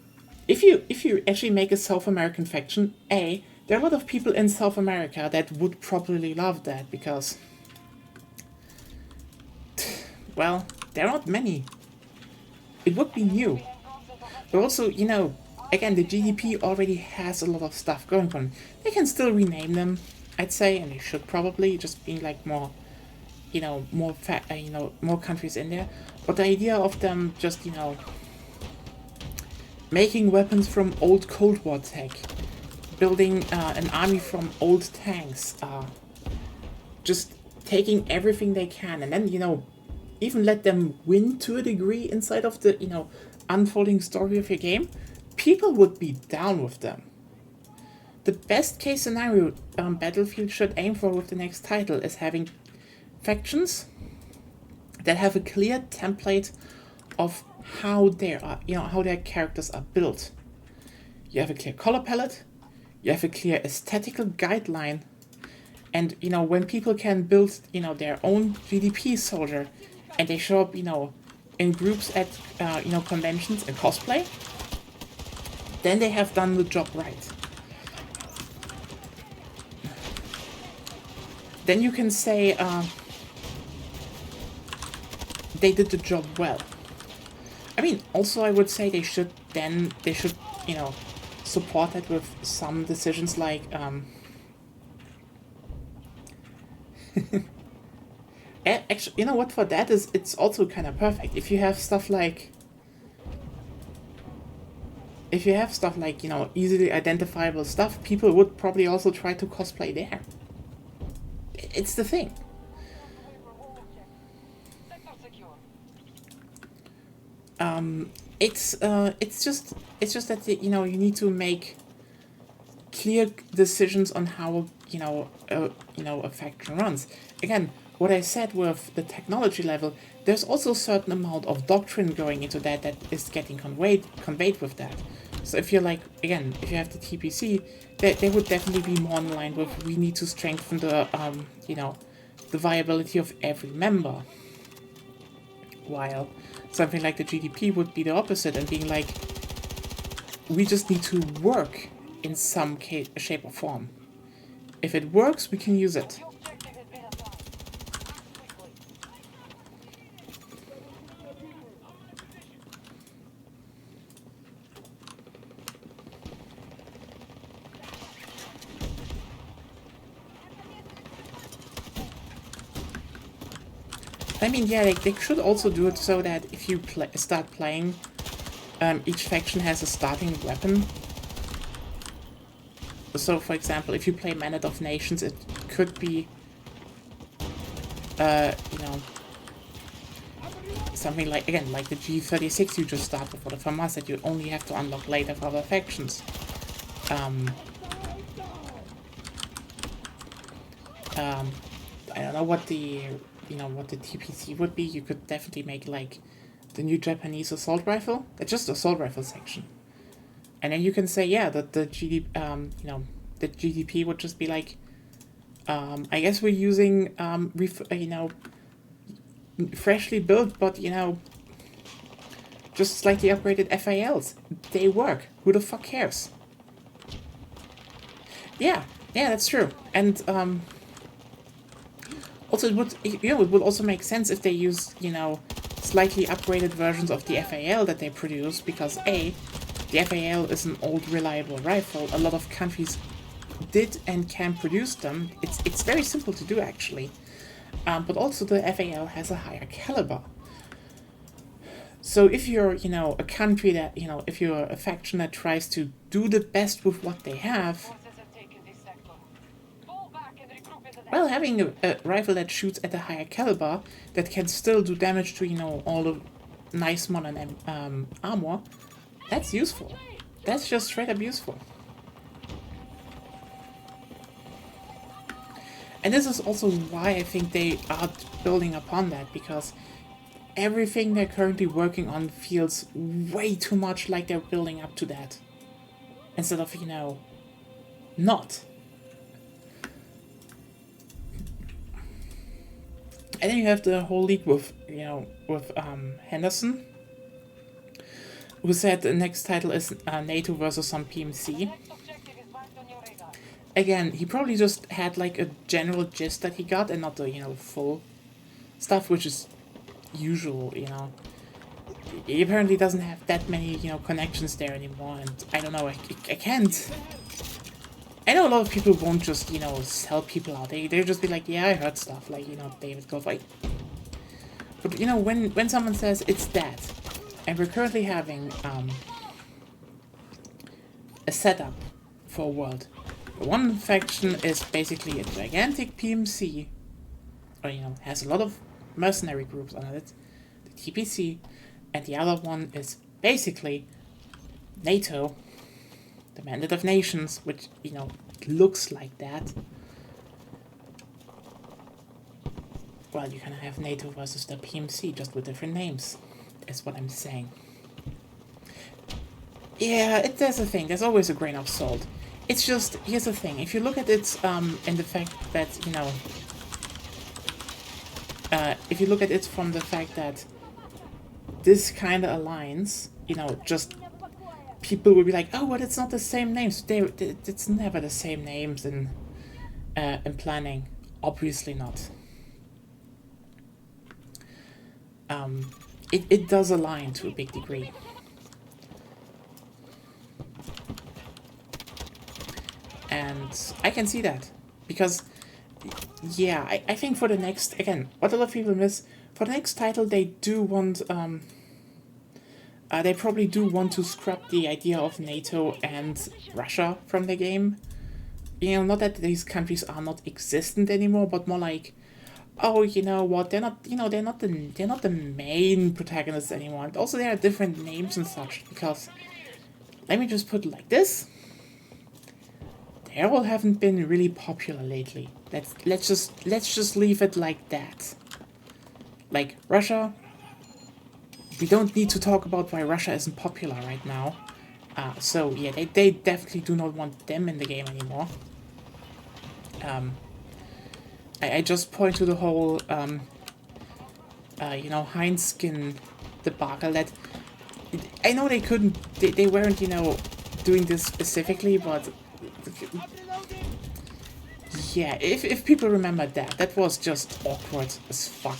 if you actually make a South American faction, there are a lot of people in South America that would probably love that, because, well, there aren't many. It would be new. But also, again, the GDP already has a lot of stuff going on. They can still rename them, I'd say, and they should probably, just being like more, more countries in there. But the idea of them just, making weapons from old Cold War tech, building an army from old tanks, just taking everything they can, and then, even let them win to a degree inside of the, unfolding story of your game, people would be down with them. The best case scenario Battlefield should aim for with the next title is having factions that have a clear template of how how their characters are built. You have a clear color palette, you have a clear aesthetical guideline, and when people can build their own GDP soldier, and they show up in groups at conventions and cosplay, then they have done the job right. Then you can say they did the job well. I mean, also I would say they should support it with some decisions like actually, you know what, for that it's also kind of perfect. If you have stuff like easily identifiable stuff, people would probably also try to cosplay there. It's the thing. It's just that you need to make clear decisions on how a faction runs. Again, what I said with the technology level, there's also a certain amount of doctrine going into that is getting conveyed with that. So if you're like, again, if you have the TPC, they would definitely be more in line with, we need to strengthen the the viability of every member. While something like the GDP would be the opposite and being like, we just need to work in some shape or form. If it works, we can use it. I mean, yeah, they should also do it so that if you start playing, each faction has a starting weapon. So, for example, if you play Man of Nations, it could be, something like, again, like the G36 you just started for the FAMAS that you only have to unlock later for other factions. I don't know what the TPC would be. You could definitely make like the new Japanese assault rifle. It's just assault rifle section. And then you can say, yeah, that the the GDP would just be like, I guess we're using, freshly built, but, just slightly upgraded FALs. They work. Who the fuck cares? Yeah, that's true. And, also, it would, it would also make sense if they use, slightly upgraded versions of the FAL that they produce, because A, the FAL is an old, reliable rifle. A lot of countries did and can produce them. It's very simple to do, actually. But also the FAL has a higher caliber. So if you're, a country that, if you're a faction that tries to do the best with what they have, Forces have taken this sector. Fall back and regroup in the next. well, having a rifle that shoots at a higher caliber, that can still do damage to, all the nice modern armor, that's useful. That's just straight up useful. And this is also why I think they are building upon that, because everything they're currently working on feels way too much like they're building up to that. Instead of, not. And then you have the whole league with, with Henderson, who said the next title is NATO versus some PMC. Next objective is marked on your radar. Again, he probably just had like a general gist that he got and not the, full stuff, which is usual, He apparently doesn't have that many, connections there anymore, and I don't know, I can't. I know a lot of people won't just, sell people out. They'll just be like, yeah, I heard stuff, like, David Goldfight. But, when someone says it's that, and we're currently having, a setup for a world. One faction is basically a gigantic PMC, or, has a lot of mercenary groups on it, the TPC, and the other one is basically NATO, the Mandate of Nations, which, looks like that. Well, you can have NATO versus the PMC, just with different names, is what I'm saying. Yeah, there's a thing, there's always a grain of salt. It's just, here's the thing, if you look at it, in the fact that, if you look at it from the fact that this kind of alliance, just people will be like, oh, but it's not the same names. It's never the same names in planning. Obviously not. It does align to a big degree. And I can see that, because, yeah, I think for the next, again, what a lot of people miss, for the next title they do want, they probably do want to scrap the idea of NATO and Russia from the game. Not that these countries are not existent anymore, but more like, oh, you know what, they're not, they're not the main protagonists anymore. And also there are different names and such, because, let me just put it like this. They all haven't been really popular lately. Let's just leave it like that. Like Russia, we don't need to talk about why Russia isn't popular right now. So yeah, they definitely do not want them in the game anymore. I just point to the whole Heinz skin debacle that I know they couldn't, they weren't, doing this specifically, but yeah, if people remember that was just awkward as fuck.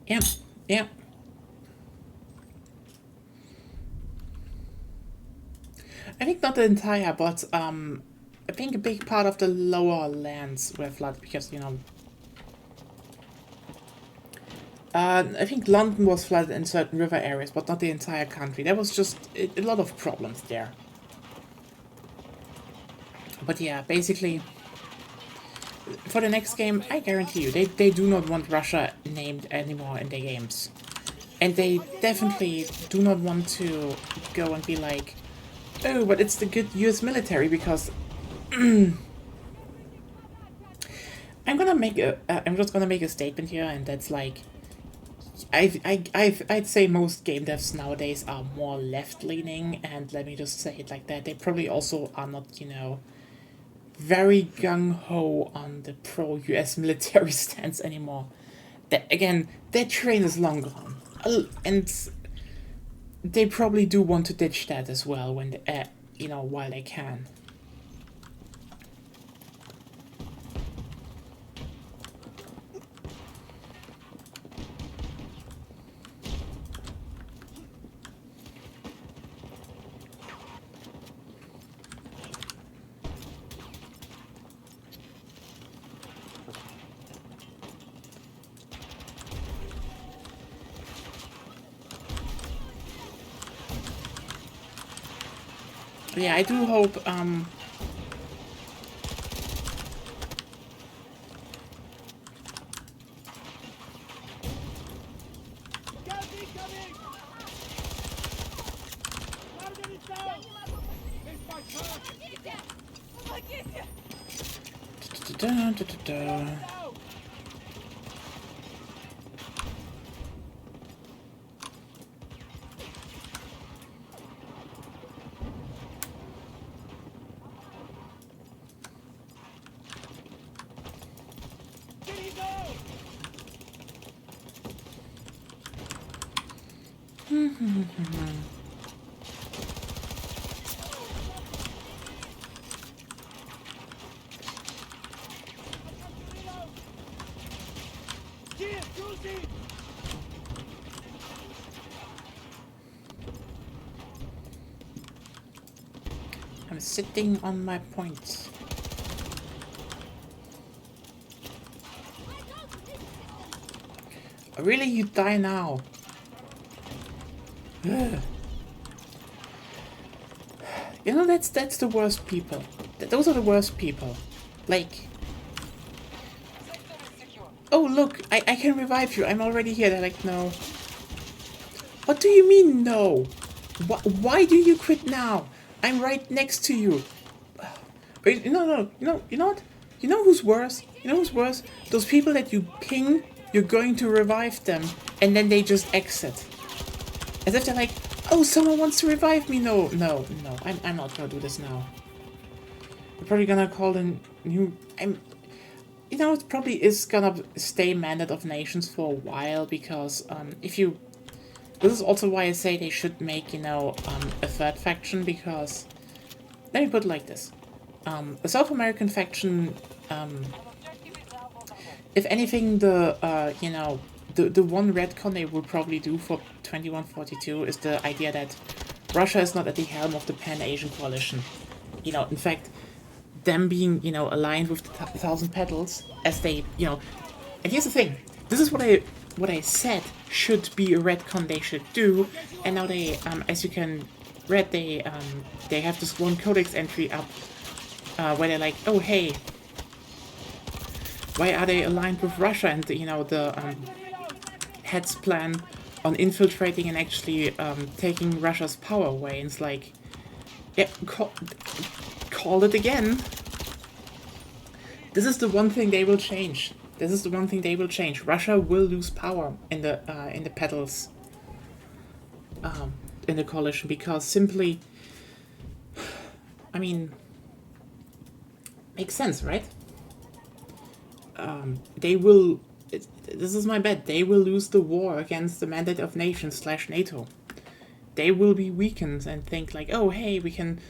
Yeah. I think not the entire, but I think a big part of the lower lands were flooded because, I think London was flooded in certain river areas, but not the entire country. There was just a lot of problems there. But yeah, basically, for the next game, I guarantee you, they do not want Russia named anymore in their games. And they definitely do not want to go and be like, oh, but it's the good US military, because I'm just gonna make a statement here, and that's like, I'd say most game devs nowadays are more left-leaning, and let me just say it like that. They probably also are not, very gung-ho on the pro-US military stance anymore. Again, that train is long gone. And they probably do want to ditch that as well when while they can. Yeah, I do hope, I'm sitting on my points. Really, you die now? Ugh. That's the worst people. Those are the worst people. Like, oh look, I can revive you. I'm already here. They're like, no. What do you mean, no? Why do you quit now? I'm right next to you. Wait, no. You know what? You know who's worse? You know who's worse? Those people that you ping, you're going to revive them, and then they just exit. As if they're like, oh, someone wants to revive me. No. I'm not gonna do this now. We're probably gonna call the new... it probably is gonna stay Mandate of Nations for a while, because this is also why I say they should make, a third faction, because... Let me put it like this. A South American faction, if anything, the one retcon they will probably do for 2142 is the idea that Russia is not at the helm of the Pan-Asian coalition. In fact, them being, aligned with the Thousand Petals, as they, and here's the thing, this is what I said should be a retcon they should do, and now they, as you can read, they have this one codex entry up, where they're like, oh hey, why are they aligned with Russia, and the head's plan on infiltrating and actually taking Russia's power away, and it's like, yeah, call it again. This is the one thing they will change. Russia will lose power in the petals, in the coalition, because simply, I mean, makes sense, right? They will. This is my bet. They will lose the war against the Mandate of Nations / NATO. They will be weakened and think like, oh hey, we can,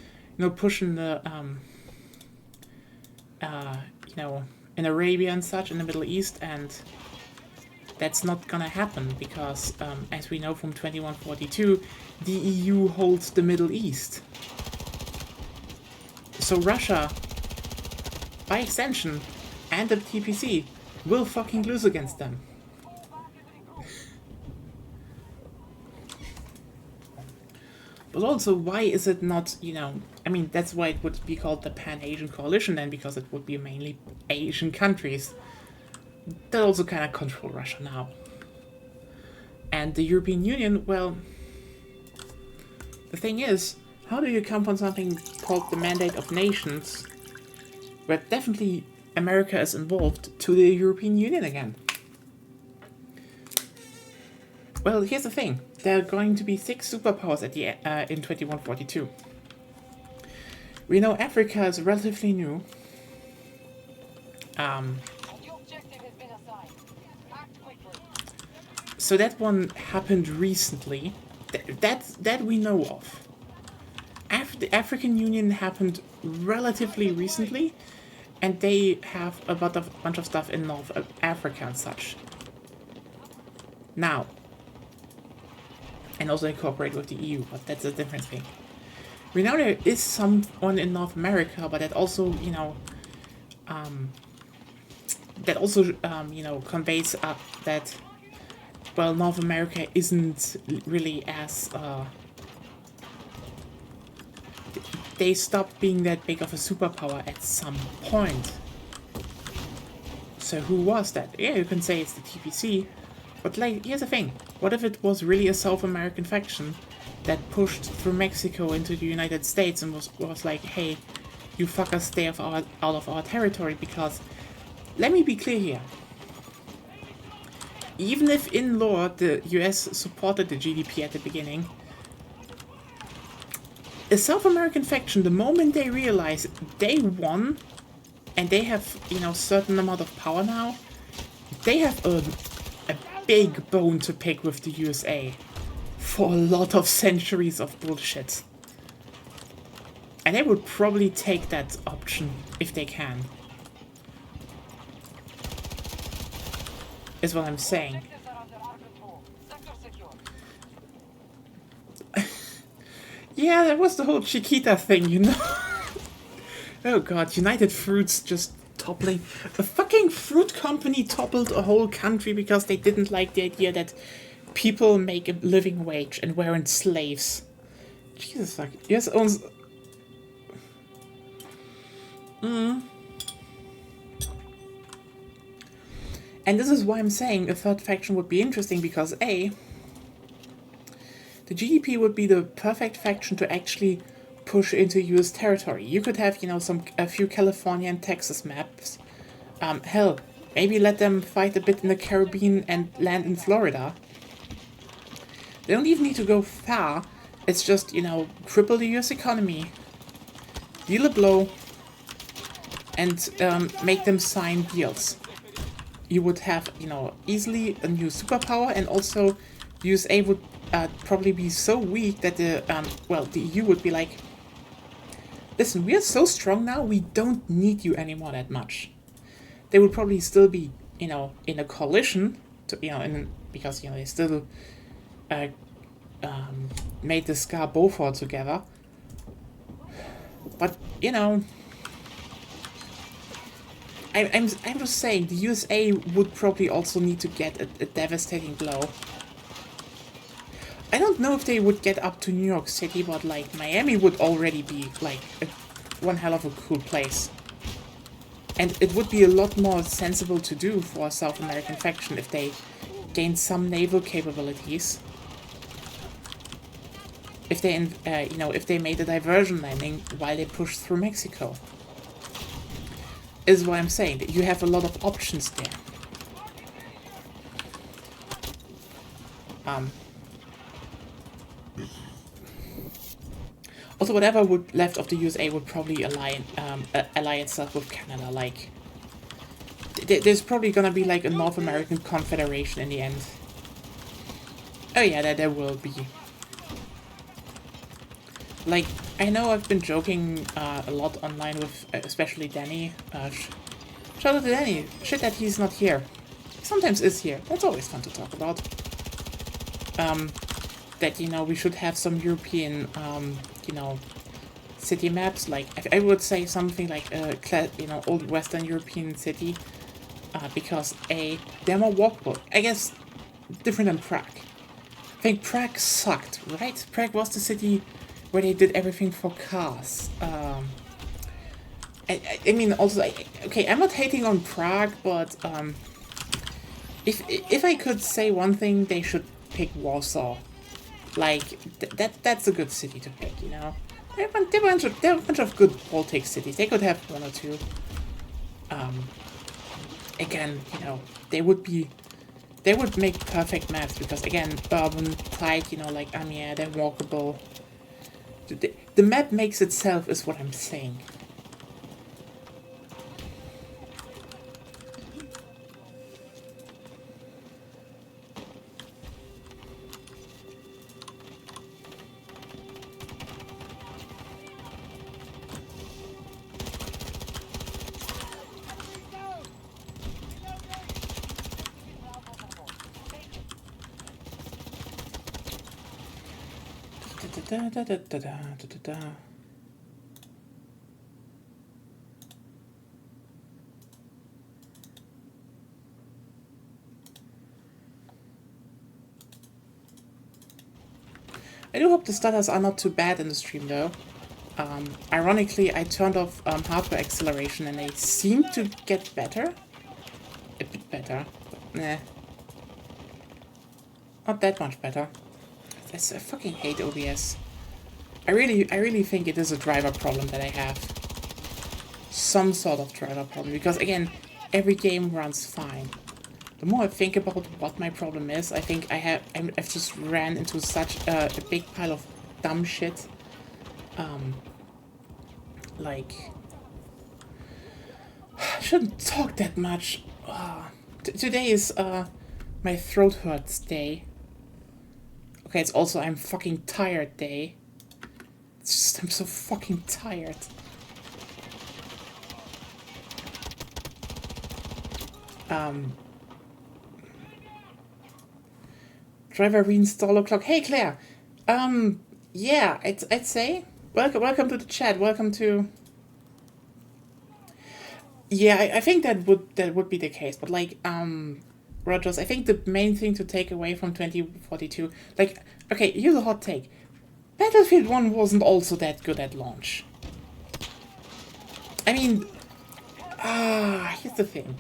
push in the in Arabia and such, in the Middle East, and that's not gonna happen because, as we know from 2142, the EU holds the Middle East. So Russia, by extension, and the TPC will fucking lose against them. But also, why is it not, that's why it would be called the Pan-Asian Coalition then, because it would be mainly Asian countries that also kind of control Russia now. And the European Union, well, the thing is, how do you come on something called the Mandate of Nations, where definitely, America is involved to the European Union again? Well, here's the thing. There are going to be 6 superpowers at the in 2142. We know Africa is relatively new. A new objective has been assigned. Act quickly. So that one happened recently. That we know of. The African Union happened relatively recently, and they have a bunch of stuff in North Africa and such. Now, and also incorporate with the EU, but that's a different thing. We know there is someone in North America, but that also, conveys that, well, North America isn't really as, they stopped being that big of a superpower at some point. So who was that? Yeah, you can say it's the TPC, but like, here's the thing. What if it was really a South American faction that pushed through Mexico into the United States and was like, hey, you fuckers stay out of our territory? Because, let me be clear here. Even if in lore the US supported the GDP at the beginning, a South American faction, the moment they realize they won and they have, certain amount of power now, they have a big bone to pick with the USA for a lot of centuries of bullshit. And they would probably take that option if they can. Is what I'm saying. Objectives are under our control. Sector secure. Yeah, that was the whole Chiquita thing, Oh god, United Fruits just toppling. A fucking fruit company toppled a whole country because they didn't like the idea that people make a living wage and weren't slaves. Jesus fuck. Yes, owns. And this is why I'm saying a third faction would be interesting, because A, the GDP would be the perfect faction to actually push into US territory. You could have, a few California and Texas maps. Hell, maybe let them fight a bit in the Caribbean and land in Florida. They don't even need to go far. It's just, cripple the US economy, deal a blow, and make them sign deals. You would have, easily a new superpower, and also USA would probably be so weak that the EU would be like, listen, we are so strong now, we don't need you anymore that much. They would probably still be, in a coalition, because, they still made the Scar Beaufort together. But, I'm just saying, the USA would probably also need to get a devastating blow. I don't know if they would get up to New York City, but, like, Miami would already be, like, one hell of a cool place. And it would be a lot more sensible to do for a South American faction if they gained some naval capabilities. If they, if they made a diversion landing while they pushed through Mexico. Is what I'm saying. You have a lot of options there. Also, whatever would left of the USA would probably ally itself with Canada. Like, there's probably gonna be like a North American confederation in the end. Oh yeah, there will be. Like, I know I've been joking a lot online with especially Danny. Shout out to Danny. Shit that he's not here. He sometimes is here. That's always fun to talk about. That, we should have some European, city maps. Like, I would say something like old Western European city. Because they're more walkable. I guess different than Prague. I think Prague sucked, right? Prague was the city where they did everything for cars. I mean, also, okay, I'm not hating on Prague, but if I could say one thing, they should pick Warsaw. Like, that's a good city to pick, There are a bunch of good Baltic cities. They could have one or two. Again, you know, they would make perfect maps because again, urban, tight, you know, like yeah, they're walkable. The map makes itself is what I'm saying. Da, da, da, da, da, da, da, da. I do hope the stutters are not too bad in the stream though. Ironically, I turned off hardware acceleration and they seem to get better. A bit better, but nah. Not that much better. I fucking hate OBS. I really think it is a driver problem that I have. Some sort of driver problem, because again, every game runs fine. The more I think about what my problem is, I think I've just ran into such a big pile of dumb shit. Like, I shouldn't talk that much. Today is my throat hurts day. Okay, it's also I'm fucking tired day. It's just I'm so fucking tired. Driver reinstall o'clock. Hey Claire. Yeah, I'd say welcome to the chat. Welcome to. Yeah, I think that would be the case. But like Rogers, I think the main thing to take away from 2042, like, okay, here's a hot take. Battlefield 1 wasn't also that good at launch. I mean, here's the thing.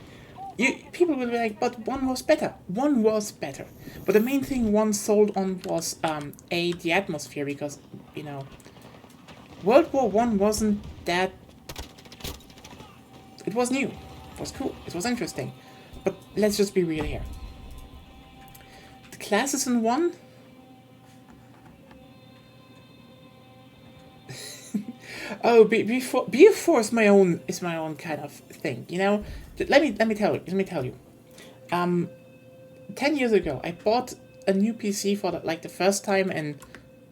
People will be like, but 1 was better. 1 was better. But the main thing 1 sold on was, the atmosphere, because, you know, World War 1 wasn't that... It was new. It was cool. It was interesting. But let's just be real here. The classes in 1... Oh, BF4 is my own kind of thing, you know. Let me tell you. 10 years ago, I bought a new PC for the first time in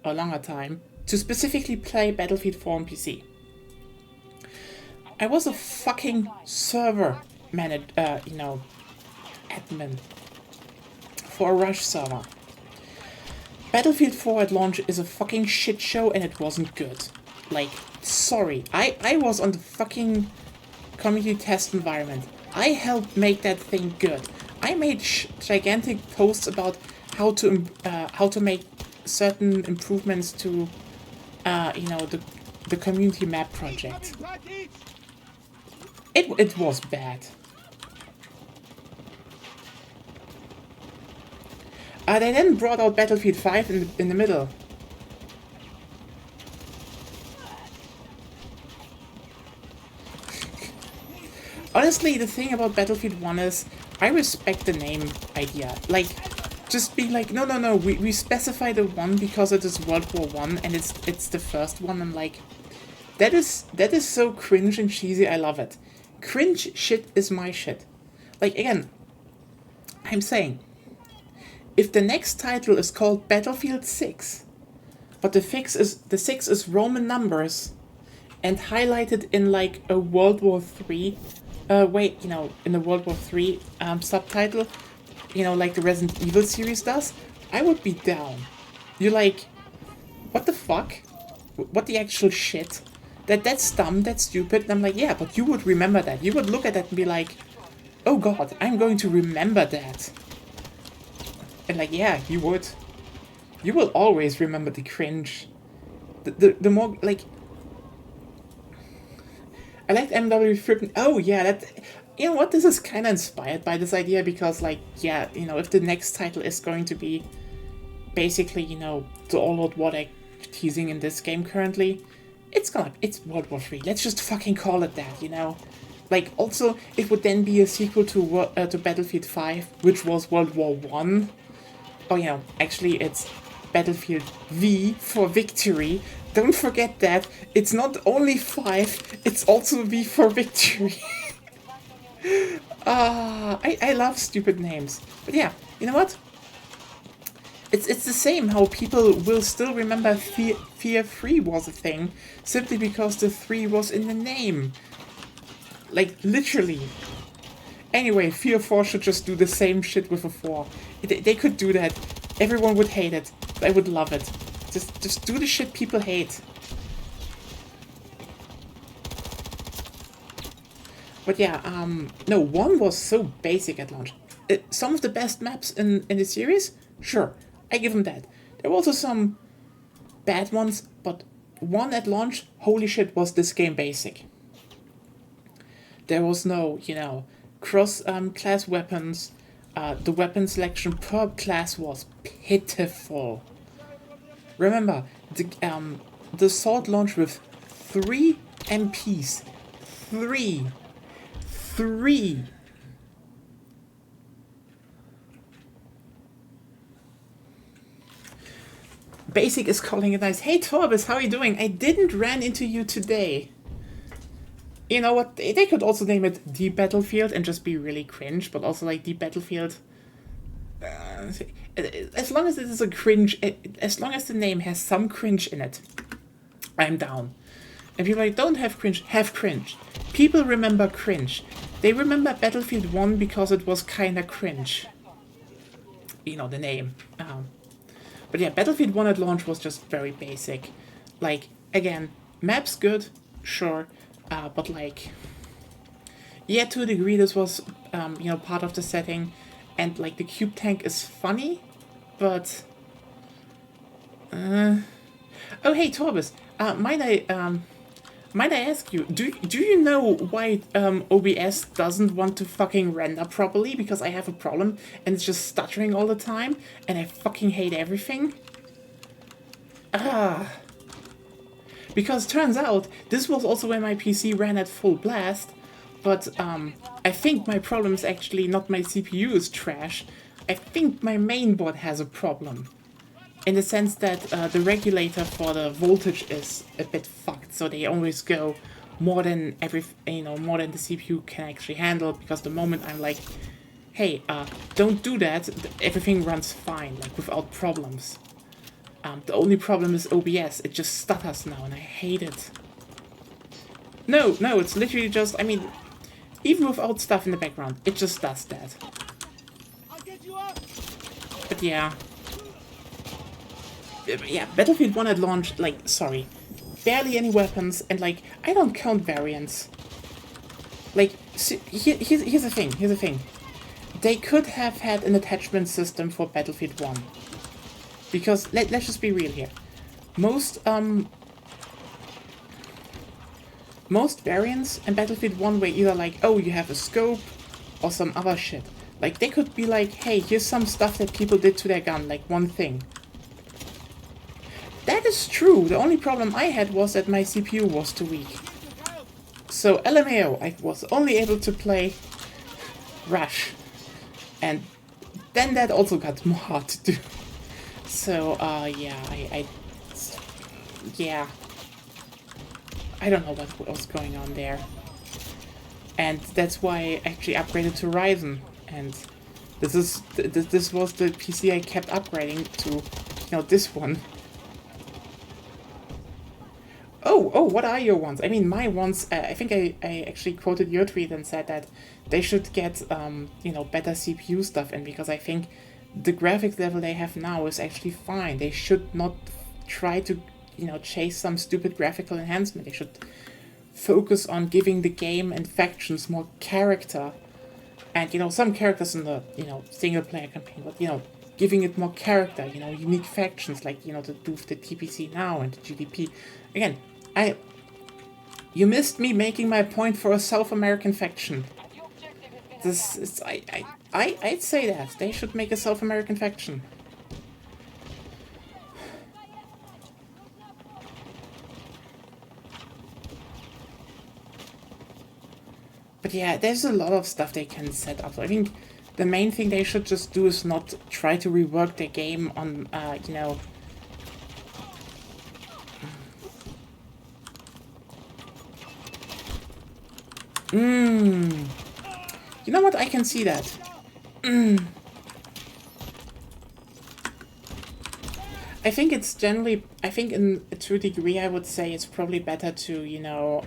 a longer time to specifically play Battlefield 4 on PC. I was a fucking server admin for a Rush server. Battlefield 4 at launch is a fucking shit show and it wasn't good. Like, sorry, I was on the fucking community test environment. I helped make that thing good. I made gigantic posts about how to make certain improvements to, the community map project. It was bad. They then brought out Battlefield 5 in the middle. Honestly, the thing about Battlefield 1 is, I respect the name idea. Like, just be like, no, we specify the 1 because it is World War 1 and it's the first one, and like, that is so cringe and cheesy, I love it. Cringe shit is my shit. Like, again, I'm saying, if the next title is called Battlefield 6, but the 6 is Roman numbers, and highlighted in like a World War 3, in the World War 3 subtitle, like the Resident Evil series does, I would be down. You're like, what the fuck? What the actual shit? That's dumb, that's stupid. And I'm like, yeah, but you would remember that. You would look at that and be like, oh god, I'm going to remember that. And like, yeah, you would. You will always remember the cringe. The more, like... I liked MW Frippen. Oh, yeah, that... You know what? This is kind of inspired by this idea because, like, yeah, if the next title is going to be basically, the all-out what I'm teasing in this game currently, it's World War 3. Let's just fucking call it that, Like, also, it would then be a sequel to Battlefield 5, which was World War One. Oh, yeah, actually, it's Battlefield V for victory. Don't forget that. It's not only 5, it's also V for victory. I love stupid names. But yeah, you know what? It's the same how people will still remember Fear 3 was a thing, simply because the 3 was in the name. Like, literally. Anyway, Fear 4 should just do the same shit with a 4. They could do that. Everyone would hate it. I would love it. Just do the shit people hate. But yeah, no, 1 was so basic at launch. Some of the best maps in the series? Sure, I give them that. There were also some bad ones, but 1 at launch, holy shit, was this game basic. There was no, cross class weapons. The weapon selection per class was pitiful. Remember, the assault launched with 3 MPs. 3. Basic is calling it nice. Hey Torbis, how are you doing? I didn't run into you today. You know what? They could also name it The Battlefield and just be really cringe, but also like The Battlefield. As long as it is a cringe, as long as the name has some cringe in it, I'm down. And people like, don't have cringe. People remember cringe. They remember Battlefield 1 because it was kinda cringe. You know, the name. But yeah, Battlefield 1 at launch was just very basic. Like, again, maps good, sure, but like, yeah, to a degree this was, part of the setting, and like the cube tank is funny, but, oh hey Torbis, might I ask you, do you know why OBS doesn't want to fucking render properly? Because I have a problem and it's just stuttering all the time and I fucking hate everything. Because turns out this was also when my PC ran at full blast, but I think my problem is actually not my CPU is trash. I think my mainboard has a problem. In the sense that the regulator for the voltage is a bit fucked, so they always go more than more than the CPU can actually handle. Because the moment I'm like, hey, don't do that, everything runs fine, like without problems. The only problem is OBS. It just stutters now, and I hate it. No, it's literally just. I mean, even without stuff in the background, it just does that. But yeah. Yeah, Battlefield 1 at launch, like, sorry, barely any weapons, and, like, I don't count variants. Like, here's the thing. They could have had an attachment system for Battlefield 1. Because, let's just be real here. Most variants in Battlefield 1 were either like, oh, you have a scope, or some other shit. Like, they could be like, hey, here's some stuff that people did to their gun, like one thing. That is true. The only problem I had was that my CPU was too weak. So LMAO, I was only able to play Rush. And then that also got more hard to do. So, yeah, yeah. I don't know what was going on there. And that's why I actually upgraded to Ryzen. And this was the PC I kept upgrading to, this one. Oh, what are your ones? I mean, my ones, I think I actually quoted your tweet and said that they should get, better CPU stuff in, because I think the graphics level they have now is actually fine. They should not try to, chase some stupid graphical enhancement. They should focus on giving the game and factions more character. And, some characters in the, single-player campaign, but, giving it more character, unique factions, like, the do with the TPC now and the GDP. Again, you missed me making my point for a South American faction. This is, I'd say that. They should make a South American faction. But yeah, there's a lot of stuff they can set up. I think the main thing they should just do is not try to rework their game on, you know... You know what? I can see that. I think it's generally... I think to a degree I would say it's probably better to, you know...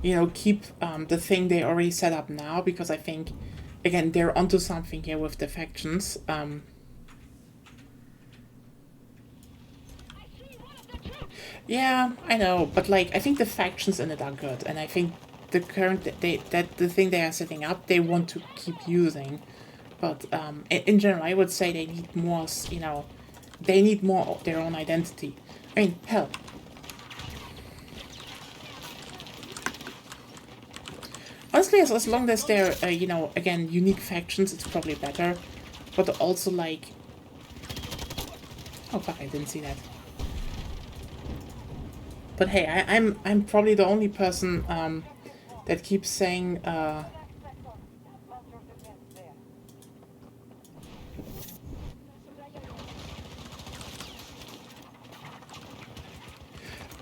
you know, keep the thing they already set up now, because I think, again, they're onto something here with the factions. Yeah, I know, but like, I think the factions in it are good, and I think the the thing they are setting up, they want to keep using. But in general, I would say they need more, you know, they need more of their own identity. I mean, hell. Honestly, as long as they're, you know, again, unique factions, it's probably better. But also, like... Oh, fuck, I didn't see that. But hey, I'm probably the only person that keeps saying...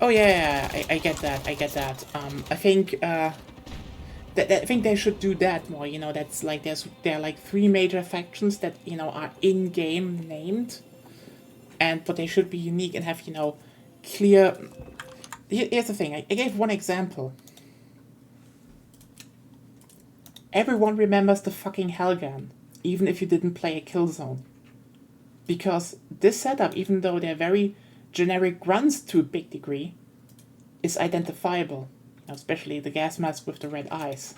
Oh yeah, I get that, I get that. I think... I think they should do that more, you know, that's like, there are like 3 major factions that, you know, are in-game named, but they should be unique and have, you know, clear... Here's the thing, I gave one example. Everyone remembers the fucking Helghan, even if you didn't play a Killzone. Because this setup, even though they're very generic runs to a big degree, is identifiable. Especially the gas mask with the red eyes.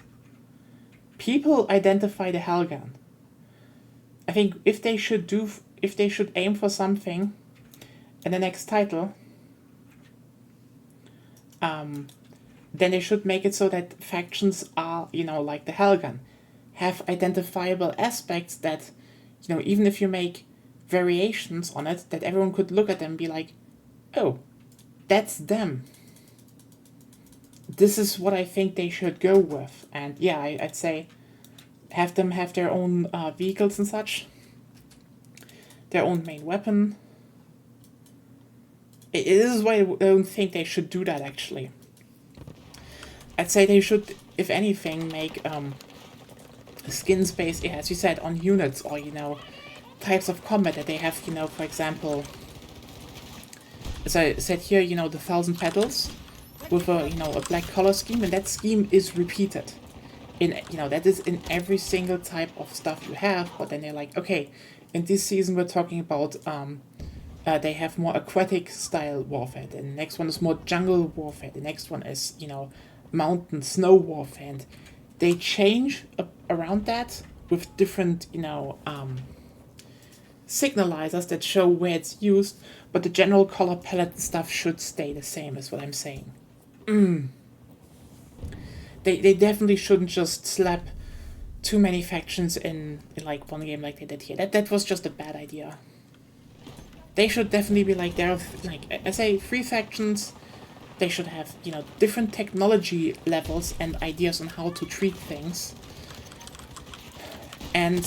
People identify the Helghan. I think if they should aim for something in the next title, then they should make it so that factions are, you know, like the Helghan, have identifiable aspects that, you know, even if you make variations on it, that everyone could look at them and be like, oh, that's them. This is what I think they should go with. And yeah, I'd say have them have their own vehicles and such. Their own main weapon. It is why I don't think they should do that, actually. I'd say they should, if anything, make skins based, yeah, as you said, on units or, you know, types of combat that they have, you know, for example, as I said here, you know, the 1,000 petals with a, you know, a black color scheme, and that scheme is repeated in, you know, that is in every single type of stuff you have. But then they're like, okay, in this season we're talking about they have more aquatic style warfare, the next one is more jungle warfare, the next one is, you know, mountain snow warfare, and they change around that with different, you know, signalizers that show where it's used, but the general color palette and stuff should stay the same, is what I'm saying. They definitely shouldn't just slap too many factions in like one game like they did here. That was just a bad idea. They should definitely be like, there are, like, I say, 3 factions. They should have, you know, different technology levels and ideas on how to treat things. And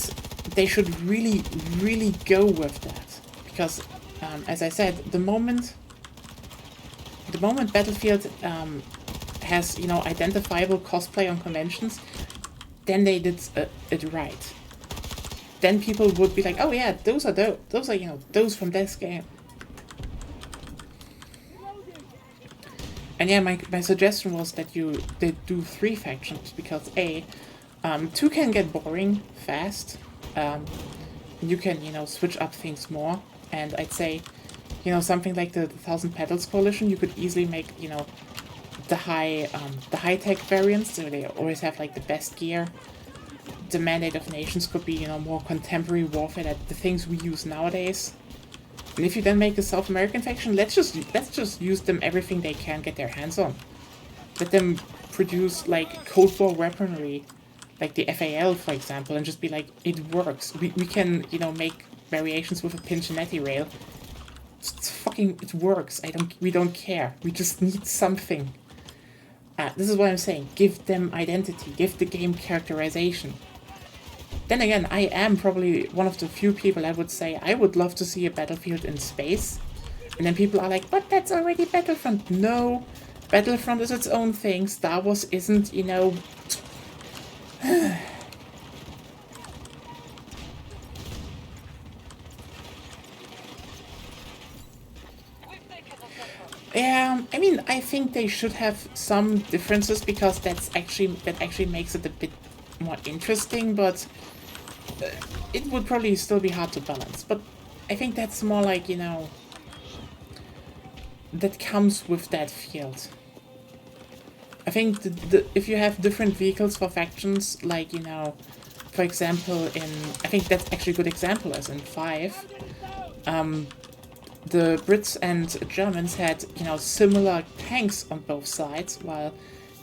they should really, really go with that. Because, as I said, the moment Battlefield has, you know, identifiable cosplay on conventions, then they did it right. Then people would be like, oh yeah, those are you know, those from this game. And yeah, my suggestion was that they do 3 factions, because 2 can get boring fast. You can, you know, switch up things more, and I'd say, you know, something like the 1,000 Petals Coalition, you could easily make, you know, the high-tech variants, so they always have, like, the best gear. The Mandate of Nations could be, you know, more contemporary warfare, that the things we use nowadays. And if you then make a South American faction, let's just use them everything they can get their hands on. Let them produce, like, Cold War weaponry, like the FAL, for example, and just be like, it works. We can, you know, make variations with a Pincinnetti rail. It's fucking it works. We don't care. We just need something. This is what I'm saying. Give them identity. Give the game characterization. Then again, I am probably one of the few people that would say I would love to see a Battlefield in space. And then people are like, but that's already Battlefront. No, Battlefront is its own thing. Star Wars isn't, you know... Yeah, I mean, I think they should have some differences because that actually makes it a bit more interesting, but it would probably still be hard to balance. But I think that's more like, you know, that comes with that field. I think if you have different vehicles for factions, like, you know, for example, I think that's actually a good example, as in 5, the Brits and Germans had, you know, similar tanks on both sides, while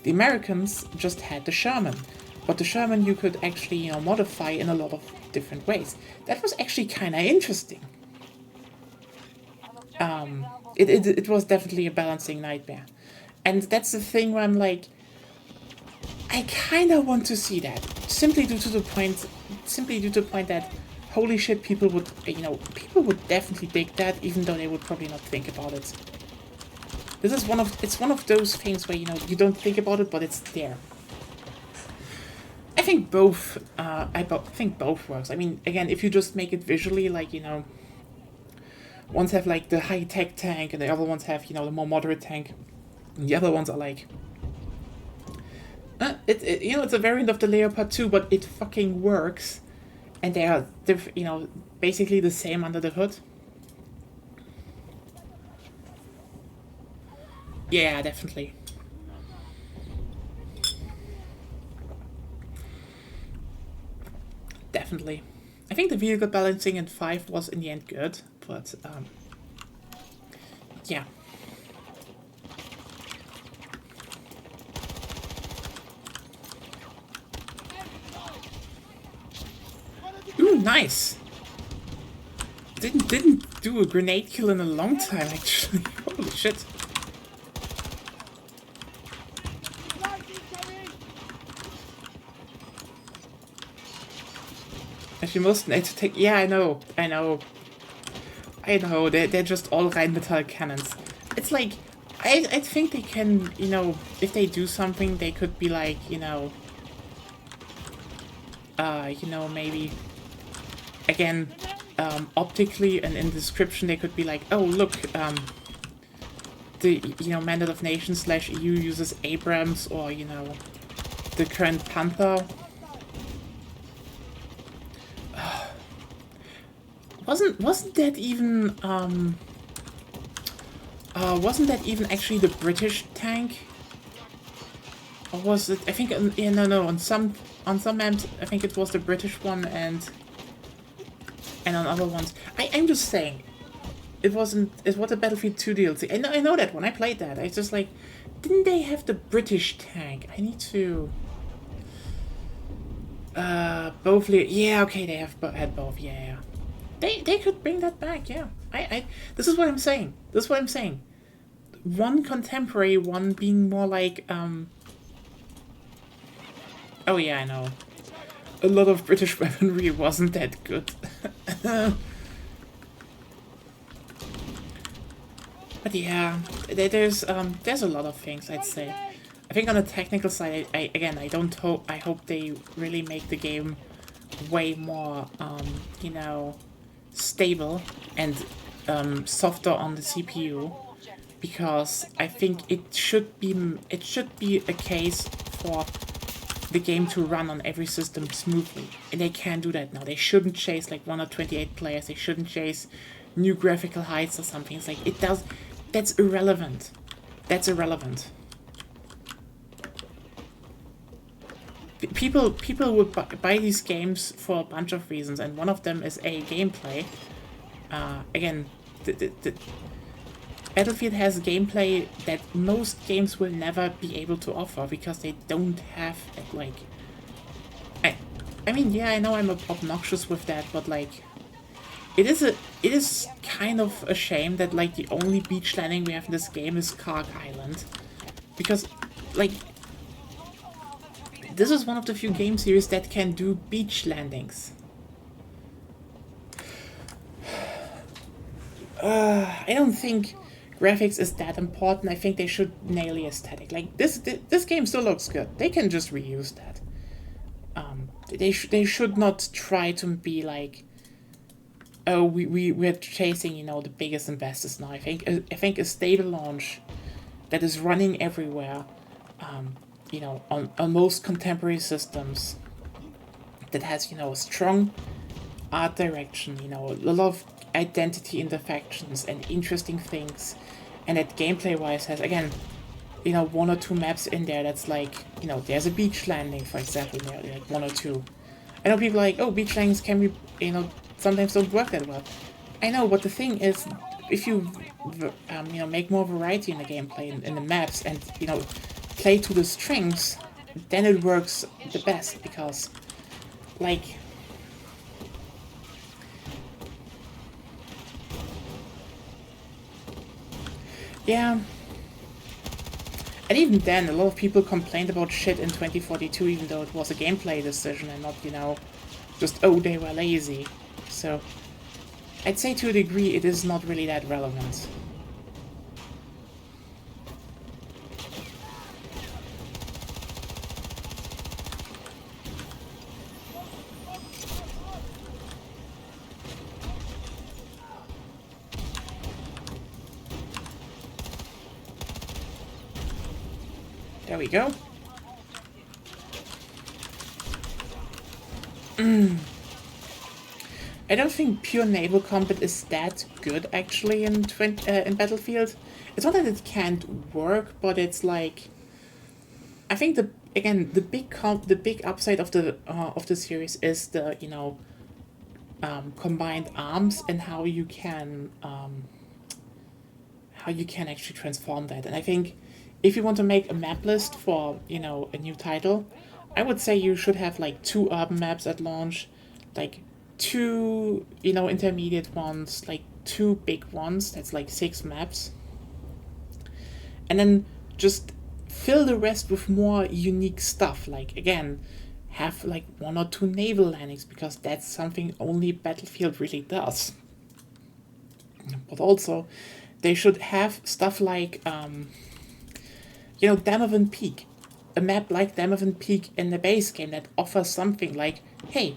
the Americans just had the Sherman. But the Sherman you could actually, you know, modify in a lot of different ways. That was actually kind of interesting. It was definitely a balancing nightmare. And that's the thing where I'm like, I kind of want to see that. Simply due to the point that, holy shit, people would definitely dig that, even though they would probably not think about it. It's one of those things where, you know, you don't think about it, but it's there. I think both works. I mean, again, if you just make it visually, like, you know, ones have like the high-tech tank, and the other ones have, you know, the more moderate tank. And the other ones are like, you know, it's a variant of the Leopard 2, but it fucking works. And they are, you know, basically the same under the hood. Yeah, definitely. Definitely. I think the vehicle balancing in 5 was in the end good, but, yeah. Ooh, nice! Didn't do a grenade kill in a long time, actually. Holy shit. Actually, most need to take... Yeah, I know. They're just all Rheinmetall cannons. It's like, I think they can, you know, if they do something, they could be like, you know, maybe, again, optically and in the description they could be like, oh look, the, you know, Mandate of Nations / EU uses Abrams, or, you know, the current Panther. Wasn't that even actually the British tank? Or was it, I think, yeah, no, on some maps I think it was the British one, and on other ones. I'm just saying, it was a Battlefield 2 DLC. I know that when I played that, I was just like, didn't they have the British tank? I need to... both... Yeah, okay, they had both, yeah. They could bring that back, yeah. This is what I'm saying. One contemporary, one being more like, oh yeah, I know. A lot of British weaponry wasn't that good. But yeah, there's a lot of things, I'd say. I think on the technical side, I hope they really make the game way more, you know, stable and softer on the CPU, because I think it should be a case for the game to run on every system smoothly, and they can't do that now. They shouldn't chase like 128 players. They shouldn't chase new graphical heights or something. It's like, that's irrelevant. People would buy these games for a bunch of reasons, and one of them is gameplay. Again, the Battlefield has gameplay that most games will never be able to offer, because they don't have, like... I mean, yeah, I know I'm obnoxious with that, but, like... it is kind of a shame that like the only beach landing we have in this game is Kark Island, because like this is one of the few game series that can do beach landings. I don't think graphics is that important. I think they should nail the aesthetic. Like this game still looks good. They can just reuse that. They should not try to be like, oh, we're chasing, you know, the biggest and bestest now. I think a stable launch that is running everywhere, you know, on most contemporary systems, that has, you know, a strong art direction, you know, a lot of identity in the factions and interesting things, and that gameplay wise has, again, you know, one or two maps in there that's like, you know, there's a beach landing, for example, you know, like one or two. I know people are like, oh, beach landings can be, you know, sometimes don't work that well. I know, but the thing is, if you, you know, make more variety in the gameplay, in the maps, and, you know, play to the strengths, then it works the best, because, like, yeah. And even then, a lot of people complained about shit in 2042, even though it was a gameplay decision and not, you know, just, oh, they were lazy. So, I'd say to a degree it is not really that relevant. There we go. I don't think pure naval combat is that good, actually, in Battlefield. It's not that it can't work, but it's like, I think the big upside of the series is the, you know, combined arms and how you can actually transform that. And I think if you want to make a map list for, you know, a new title, I would say you should have like 2 urban maps at launch, like 2, you know, intermediate ones, like 2 big ones, that's like 6 maps. And then just fill the rest with more unique stuff, like, again, have like 1 or 2 naval landings, because that's something only Battlefield really does. But also, they should have stuff like, you know, Damavin Peak. A map like Damavin Peak in the base game that offers something like, hey,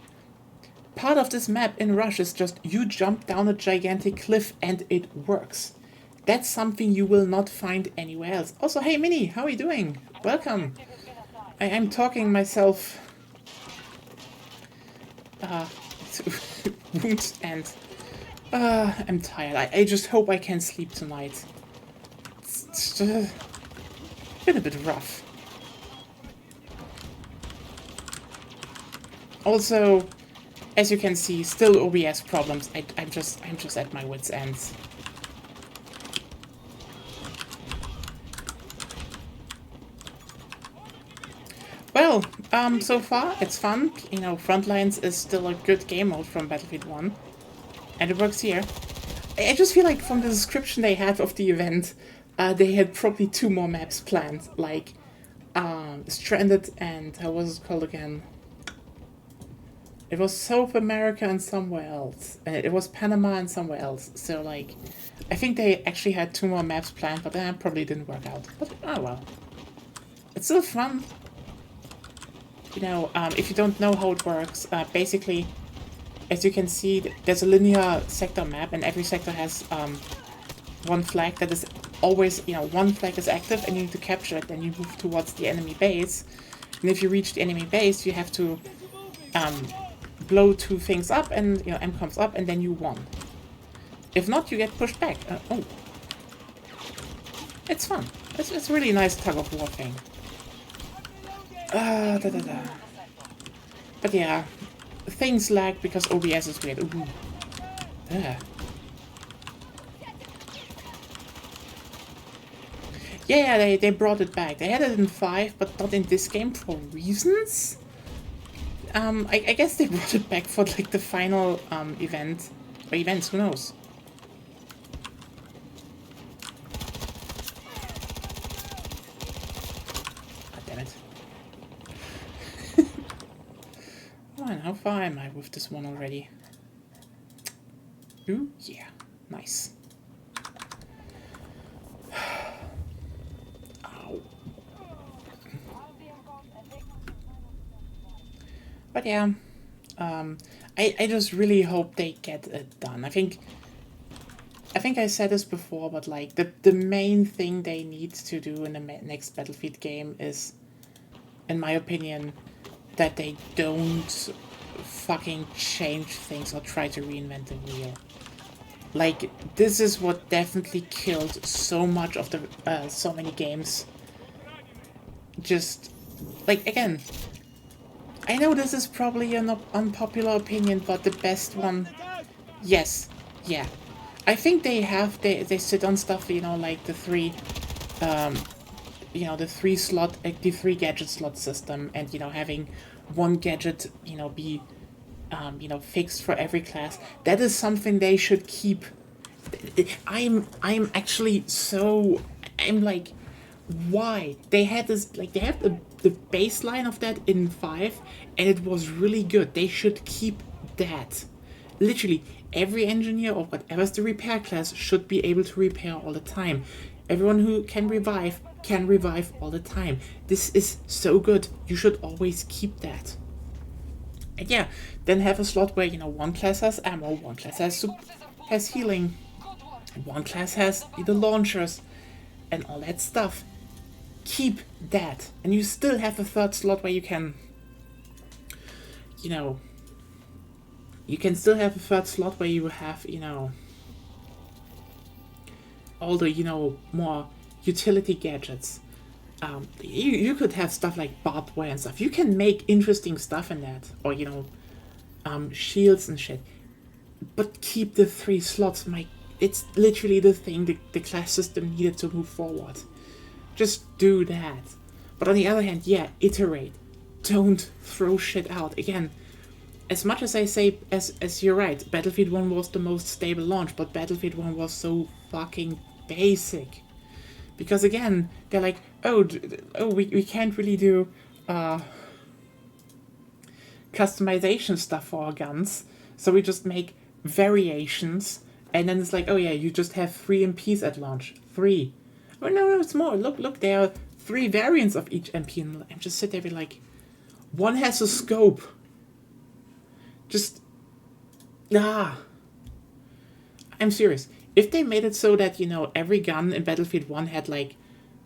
part of this map in Rush is just you jump down a gigantic cliff and it works. That's something you will not find anywhere else. Also, hey Minnie, how are you doing? Welcome. I'm talking myself to wounds, and I'm tired. I just hope I can sleep tonight. It's been a bit rough. Also, as you can see, still OBS problems. I'm just at my wits' ends. Well, so far it's fun. You know, Frontlines is still a good game mode from Battlefield 1, and it works here. I just feel like from the description they had of the event, they had probably 2 more maps planned, like Stranded and how was it called again? It was South America and somewhere else. It was Panama and somewhere else. So, like, I think they actually had 2 more maps planned, but that probably didn't work out. But, oh well. It's still fun. You know, if you don't know how it works, basically, as you can see, there's a linear sector map, and every sector has one flag that is always, you know, one flag is active, and you need to capture it, then you move towards the enemy base. And if you reach the enemy base, you have to blow 2 things up, and, you know, M comes up, and then you won. If not, you get pushed back. Oh. It's fun. It's a really nice tug-of-war thing. But yeah, things lag because OBS is weird. Ooh. Yeah, they brought it back. They had it in 5, but not in this game for reasons. I guess they brought it back for like the final event, Or events, who knows? God damn it. Come on, how far am I with this one already? Ooh, yeah, nice. Ow. But yeah, I just really hope they get it done. I think I said this before, but like the main thing they need to do in the next Battlefield game is, in my opinion, that they don't fucking change things or try to reinvent the wheel. Like, this is what definitely killed so much of the so many games. Just like, again, I know this is probably an unpopular opinion, but the best one, yes, yeah. I think they sit on stuff, you know, like the three the three gadget slot system, and you know, having one gadget, you know, be fixed for every class. That is something they should keep. I'm actually so, I'm like, why they had this, like, they have the baseline of that in 5, and it was really good. They should keep that. Literally every engineer or whatever's the repair class should be able to repair all the time. Everyone who can revive all the time. This is so good. You should always keep that. And yeah, then have a slot where, you know, one class has ammo, one class has healing, one class has the launchers, and all that stuff. Keep that. And you still have a third slot where you can, you know, you can still have a third slot where you have, you know, all the, you know, more utility gadgets. You could have stuff like barbed wire and stuff. You can make interesting stuff in that. Or, you know, shields and shit. But keep the 3 slots. It's literally the thing the class system needed to move forward. Just do that. But on the other hand, yeah, iterate. Don't throw shit out. Again, as much as I say, as you're right, Battlefield 1 was the most stable launch, but Battlefield 1 was so fucking basic. Because again, they're like, we can't really do customization stuff for our guns, so we just make variations, and then it's like, oh yeah, you just have 3 MPs at launch. 3. Oh no, it's more. Look, there are 3 variants of each MP, and I'm just sit there be like, one has a scope. Just, I'm serious. If they made it so that, you know, every gun in Battlefield 1 had, like,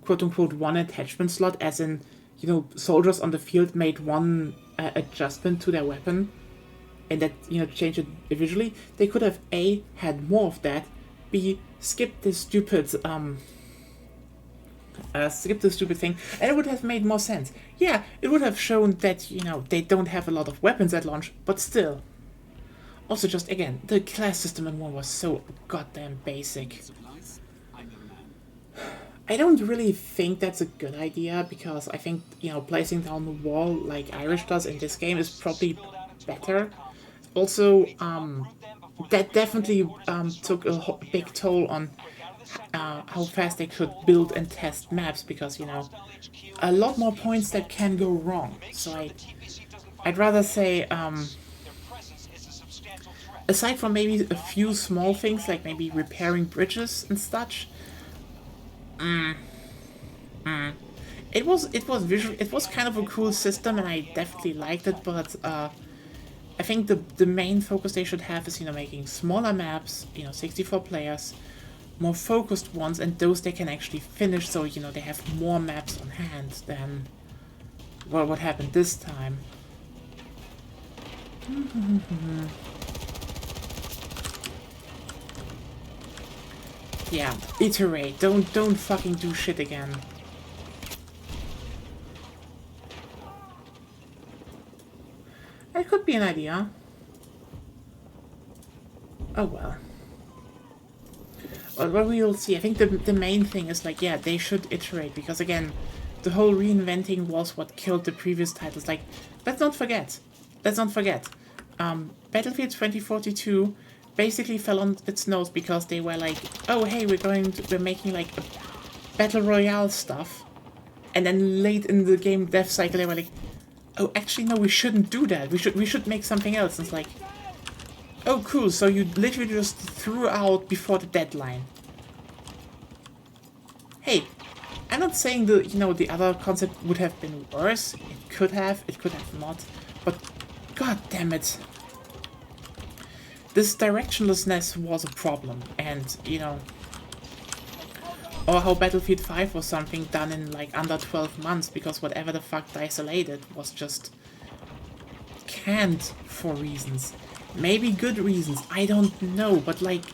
quote-unquote, one attachment slot, as in, you know, soldiers on the field made one adjustment to their weapon, and that, you know, changed it visually, they could have, A, had more of that, B, skipped the stupid thing, and it would have made more sense. Yeah, it would have shown that, you know, they don't have a lot of weapons at launch, but still. Also, just, again, the class system in 1 was so goddamn basic. I don't really think that's a good idea, because I think, you know, placing down the wall like Irish does in this game is probably better. Also, that definitely took a big toll on how fast they could build and test maps, because, you know, a lot more points that can go wrong. So I'd rather say, aside from maybe a few small things, like maybe repairing bridges and such, it was kind of a cool system, and I definitely liked it, but I think the main focus they should have is, you know, making smaller maps, you know, 64 players, more focused ones, and those they can actually finish, so, you know, they have more maps on hand than, well, what happened this time. Yeah, iterate. Don't fucking do shit again. That could be an idea. Oh well. Well, we will see. I think the main thing is, like, yeah, they should iterate, because again, the whole reinventing was what killed the previous titles. Like, let's not forget. Battlefield 2042 basically fell on its nose because they were like, oh hey, we're making like a battle royale stuff, and then late in the game dev cycle they were like, oh actually no, we shouldn't do that. We should make something else. And it's like, oh cool, so you literally just threw out before the deadline. Hey, I'm not saying the other concept would have been worse. It could have not, but god damn it. This directionlessness was a problem, and or how Battlefield 5 was something done in like under 12 months because whatever the fuck DICE did was just canned for reasons. Maybe good reasons, I don't know, but like,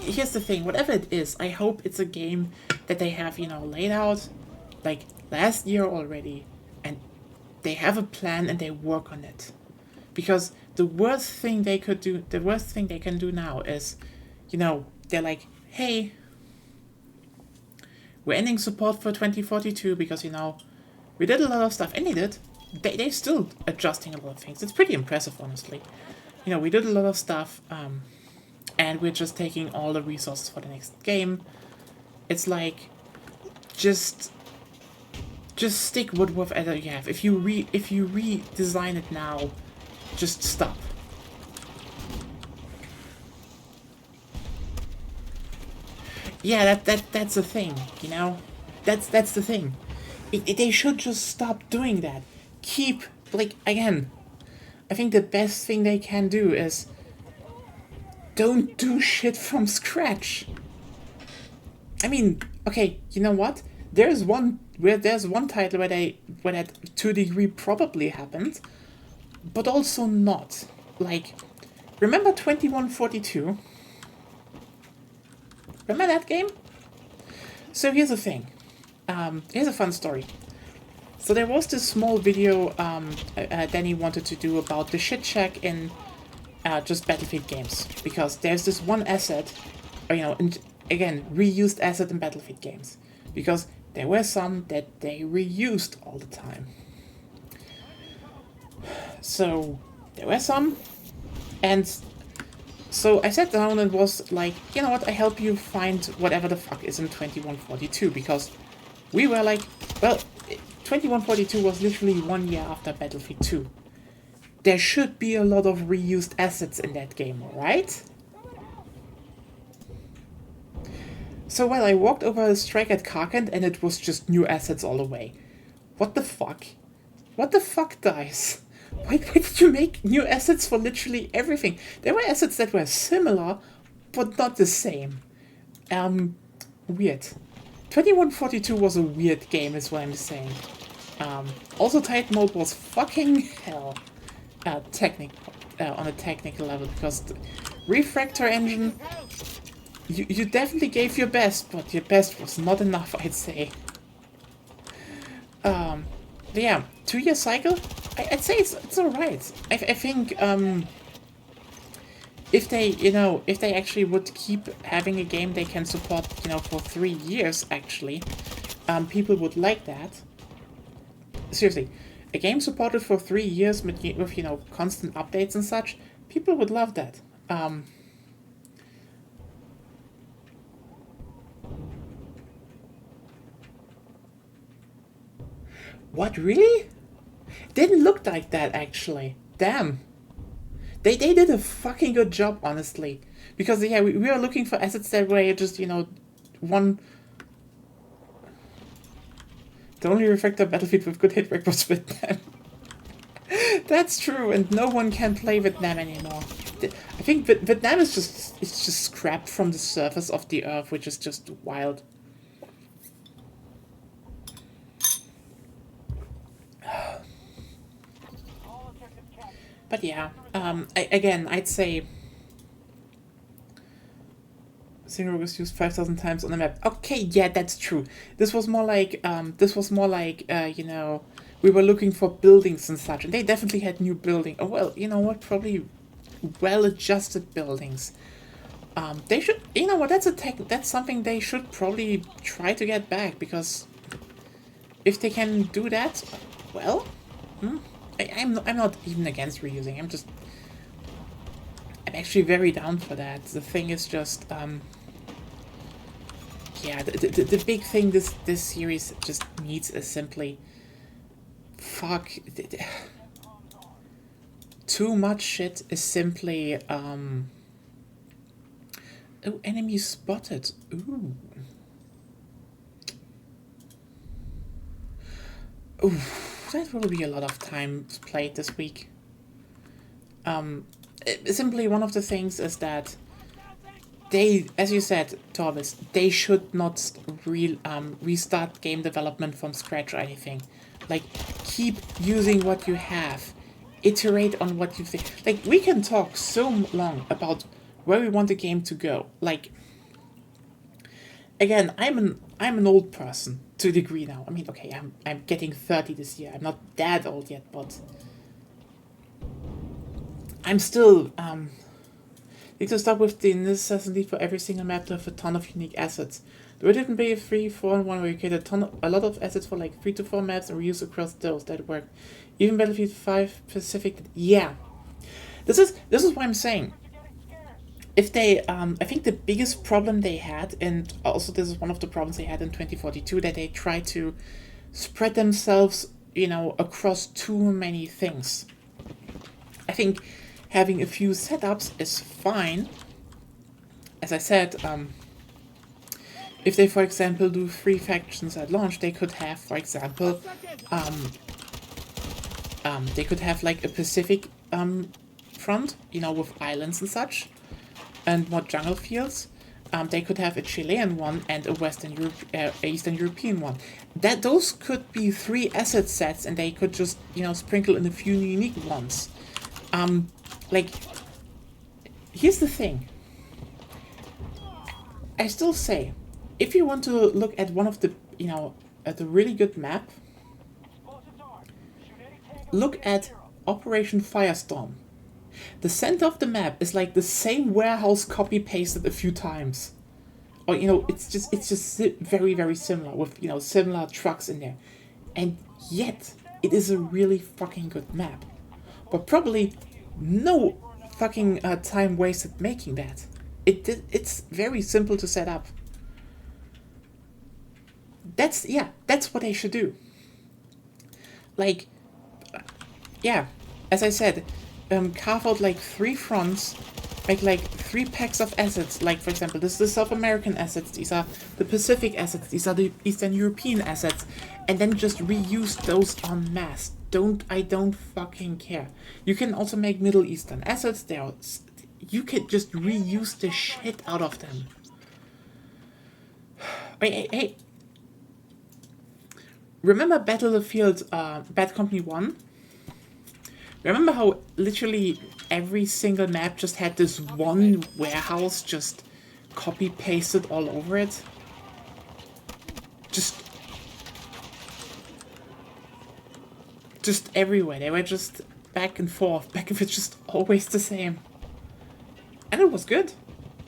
here's the thing, whatever it is, I hope it's a game that they have, laid out like last year already, and they have a plan and they work on it. Because the worst thing they can do now is, they're like, hey, we're ending support for 2042 because, we did a lot of stuff, and they did. They're still adjusting a lot of things. It's pretty impressive, honestly. We did a lot of stuff, and we're just taking all the resources for the next game. It's like, just stick with whatever you have. If you redesign it now, just stop. Yeah, that's the thing, That's the thing. They should just stop doing that. Keep, like, again, I think the best thing they can do is don't do shit from scratch. I mean, okay, you know what? There's one title where that to a degree probably happened, but also not. Like, remember 2142? Remember that game? So here's the thing. Here's a fun story. So there was this small video Danny wanted to do about the shit shack in just Battlefield games. Because there's this one asset, and again, reused asset in Battlefield games. Because there were some that they reused all the time. So there were some, and so I sat down and was like, you know what, I help you find whatever the fuck is in 2142, because we were like, well, 2142 was literally 1 year after Battlefield 2. There should be a lot of reused assets in that game, right? So well, I walked over a strike at Karkand and it was just new assets all the way. What the fuck? What the fuck, DICE? Why did you make new assets for literally everything? There were assets that were similar, but not the same. Weird. 2142 was a weird game, is what I'm saying. Also, Titan Mode was fucking hell. On a technical level, because the Refractor engine, you definitely gave your best, but your best was not enough, I'd say. But yeah, 2-year cycle, I'd say it's alright. I think, if they actually would keep having a game they can support, for 3 years, actually, people would like that. Seriously, a game supported for 3 years with constant updates and such, people would love that. What, really? Didn't look like that, actually. Damn. They did a fucking good job, honestly. Because, yeah, we were looking for assets that were just, one... The only Refractor Battlefield with good hit rate was Vietnam. That's true, and no one can play Vietnam anymore. I think Vietnam is just scrapped from the surface of the earth, which is just wild. But yeah, I'd say Single was used 5,000 times on the map. Okay, yeah, that's true. This was more like we were looking for buildings and such, and they definitely had new building. Oh well, you know what? Probably well-adjusted buildings. They should, that's something they should probably try to get back, because if they can do that, well, I I'm not even against reusing. I'm actually very down for that. The thing is just yeah, the big thing this series just needs is simply fuck. Too much shit is simply oh, enemy spotted. Ooh. Ooh, that will be a lot of time played this week. Simply one of the things is that they, as you said, Torvis, they should not restart game development from scratch or anything. Like, keep using what you have. Iterate on what you think. Like, we can talk so long about where we want the game to go. Like, again, I'm an old person to a degree now. I mean, okay, I'm getting 30 this year. I'm not that old yet, but I'm still need to start with the necessity for every single map to have a ton of unique assets. There didn't be a 3-4-1 where you create a lot of assets for like 3 to 4 maps and reuse across those. That work. Even Battlefield 5 Pacific, yeah. This is what I'm saying. If they, I think the biggest problem they had, and also this is one of the problems they had in 2042, that they tried to spread themselves, you know, across too many things. I think having a few setups is fine. As I said, if they, for example, do 3 factions at launch, they could have, for example, they could have like a Pacific front, you know, with islands and such, and more jungle fields. They could have a Chilean one and a Eastern European one. Those could be 3 asset sets, and they could just, you know, sprinkle in a few unique ones. Like, here's the thing. I still say, if you want to look at one of the, you know, at a really good map, look at Operation Firestorm. The center of the map is like the same warehouse copy-pasted a few times. Or, you know, it's just very, very similar with, you know, similar trucks in there. And yet, it is a really fucking good map. But probably no fucking time wasted making that. It's very simple to set up. That's what they should do. Like, yeah, as I said, carve out like 3 fronts, make like 3 packs of assets. Like, for example, this is the South American assets, these are the Pacific assets, these are the Eastern European assets, and then just reuse those en masse. I don't fucking care. You can also make Middle Eastern assets. You could just reuse the shit out of them. Hey. Remember Battlefield Bad Company 1? Remember how literally every single map just had this one warehouse just copy-pasted all over it? Just everywhere. They were just back and forth, just always the same. And it was good.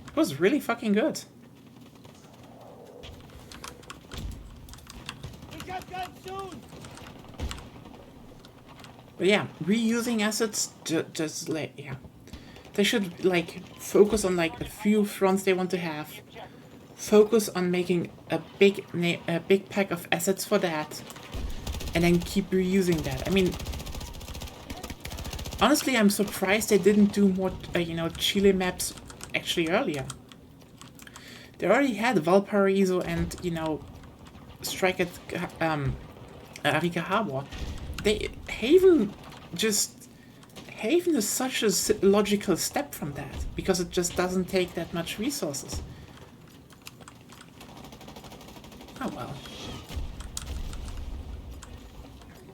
It was really fucking good. But yeah, reusing assets, just like, yeah. They should, like, focus on, like, a few fronts they want to have. Focus on making a big pack of assets for that. And then keep reusing that. I mean, honestly, I'm surprised they didn't do more, you know, Chile maps actually earlier. They already had Valparaiso and, you know, Strike at Arica Harbor. Haven is such a logical step from that, because it just doesn't take that much resources. Oh well.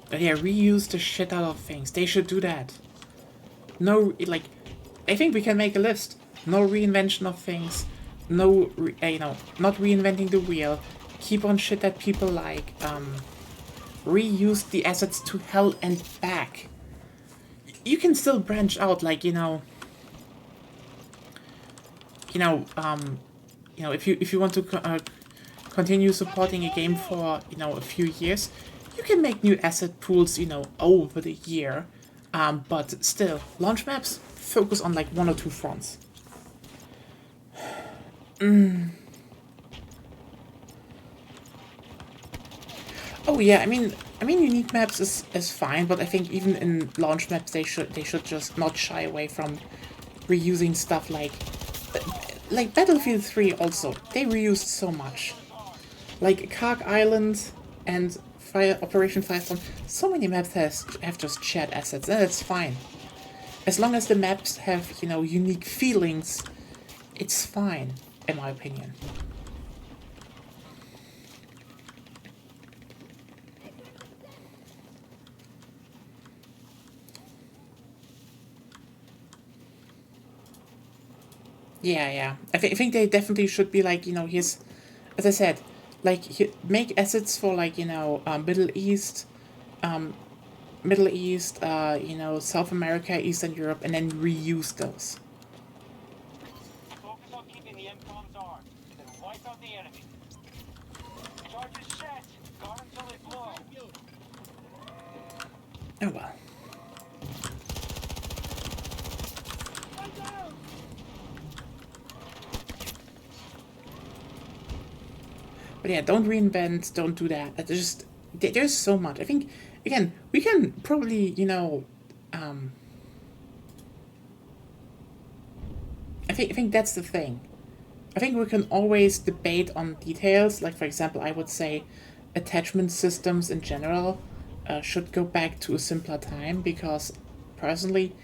But yeah, reuse the shit out of things. They should do that. No, like, I think we can make a list. No reinvention of things. No, you know, not reinventing the wheel. Keep on shit that people like. Reuse the assets to hell and back. You can still branch out, like, you know, if you want to continue supporting a game for, you know, a few years, you can make new asset pools, you know, over the year. But still, launch maps focus on like one or two fronts. Oh yeah, I mean, unique maps is fine, but I think even in launch maps they should just not shy away from reusing stuff like Battlefield 3 also. They reused so much. Like Kark Island and Fire Operation Firestorm, so many maps have just shared assets, and that's fine. As long as the maps have, unique feelings, it's fine, in my opinion. Yeah. I think they definitely should be like, here's, as I said, like, make assets for like, Middle East, South America, Eastern Europe, and then reuse those. Focus on keeping the MCOMs armed, and then wipe out the enemy. Charges set. Guard until they blow. Oh well. But yeah, don't reinvent, don't do that. There's so much. I think, again, we can probably, I think that's the thing. I think we can always debate on details. Like, for example, I would say attachment systems in general should go back to a simpler time because, personally,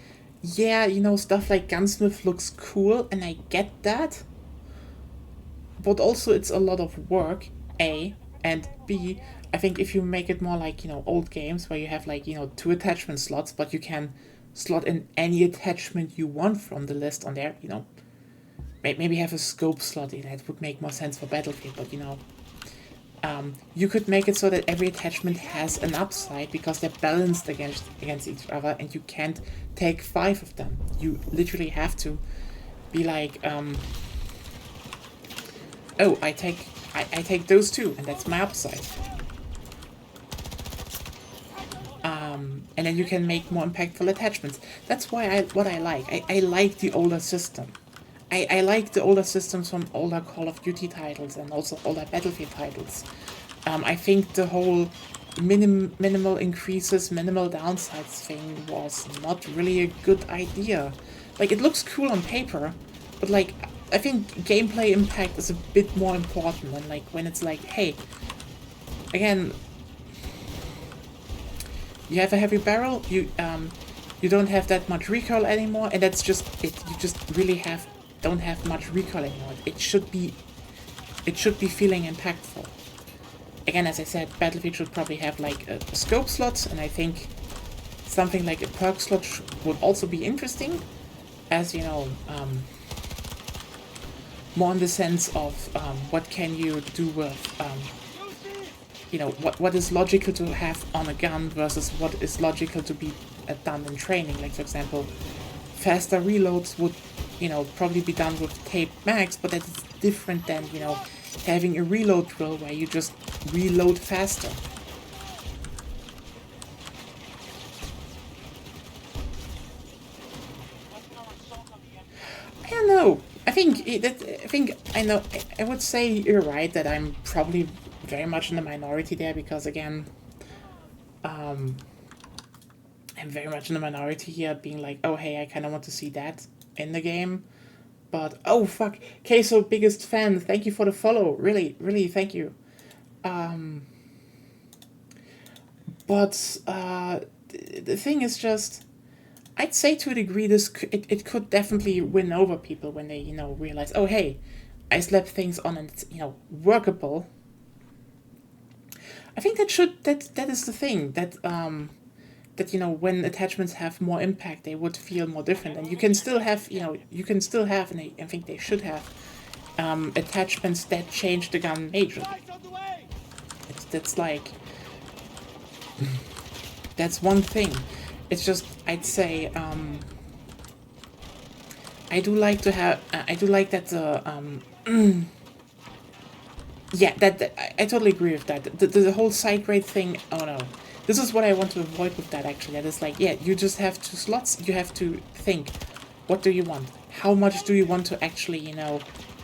yeah, stuff like Gunsmith looks cool, and I get that. But also, it's a lot of work, A, and B, I think if you make it more like, old games where you have like, 2 attachment slots, but you can slot in any attachment you want from the list on there, maybe have a scope slot in it would make more sense for Battlefield, but you could make it so that every attachment has an upside because they're balanced against each other, and you can't take 5 of them. You literally have to be like, oh, I take those 2, and that's my upside. And then you can make more impactful attachments. That's what I like. I like the older system. I like the older systems from older Call of Duty titles and also older Battlefield titles. I think the whole minimal increases, minimal downsides thing was not really a good idea. Like, it looks cool on paper, but like, I think gameplay impact is a bit more important than like when it's like, hey, again, you have a heavy barrel, you don't have that much recoil anymore, and that's just it. You just really don't have much recoil anymore. It should be feeling impactful. Again, as I said, Battlefield should probably have like a scope slot, and I think something like a perk slot would also be interesting, as more in the sense of what can you do with what is logical to have on a gun versus what is logical to be done in training. Like, for example, faster reloads would probably be done with taped mags, but that's different than having a reload drill where you just reload faster. I don't know. I would say you're right that I'm probably very much in the minority there because, again, I'm very much in the minority here, being like, oh hey, I kind of want to see that in the game. But oh fuck, Queso, biggest fan. Thank you for the follow. Really, really, thank you. But the thing is just, I'd say to a degree it could definitely win over people when they realize, oh hey, I slap things on and it's workable. I think that is the thing that when attachments have more impact, they would feel more different, and you can still have and I think they should have attachments that change the gun majorly. That's like that's one thing. It's just, I'd say I do like that the yeah, that I totally agree with that. The whole side grade thing, oh no. this is what I want to avoid with that, actually. That is like, yeah, you just have 2 slots. You have to think, what do you want? How much do you want to actually, you know,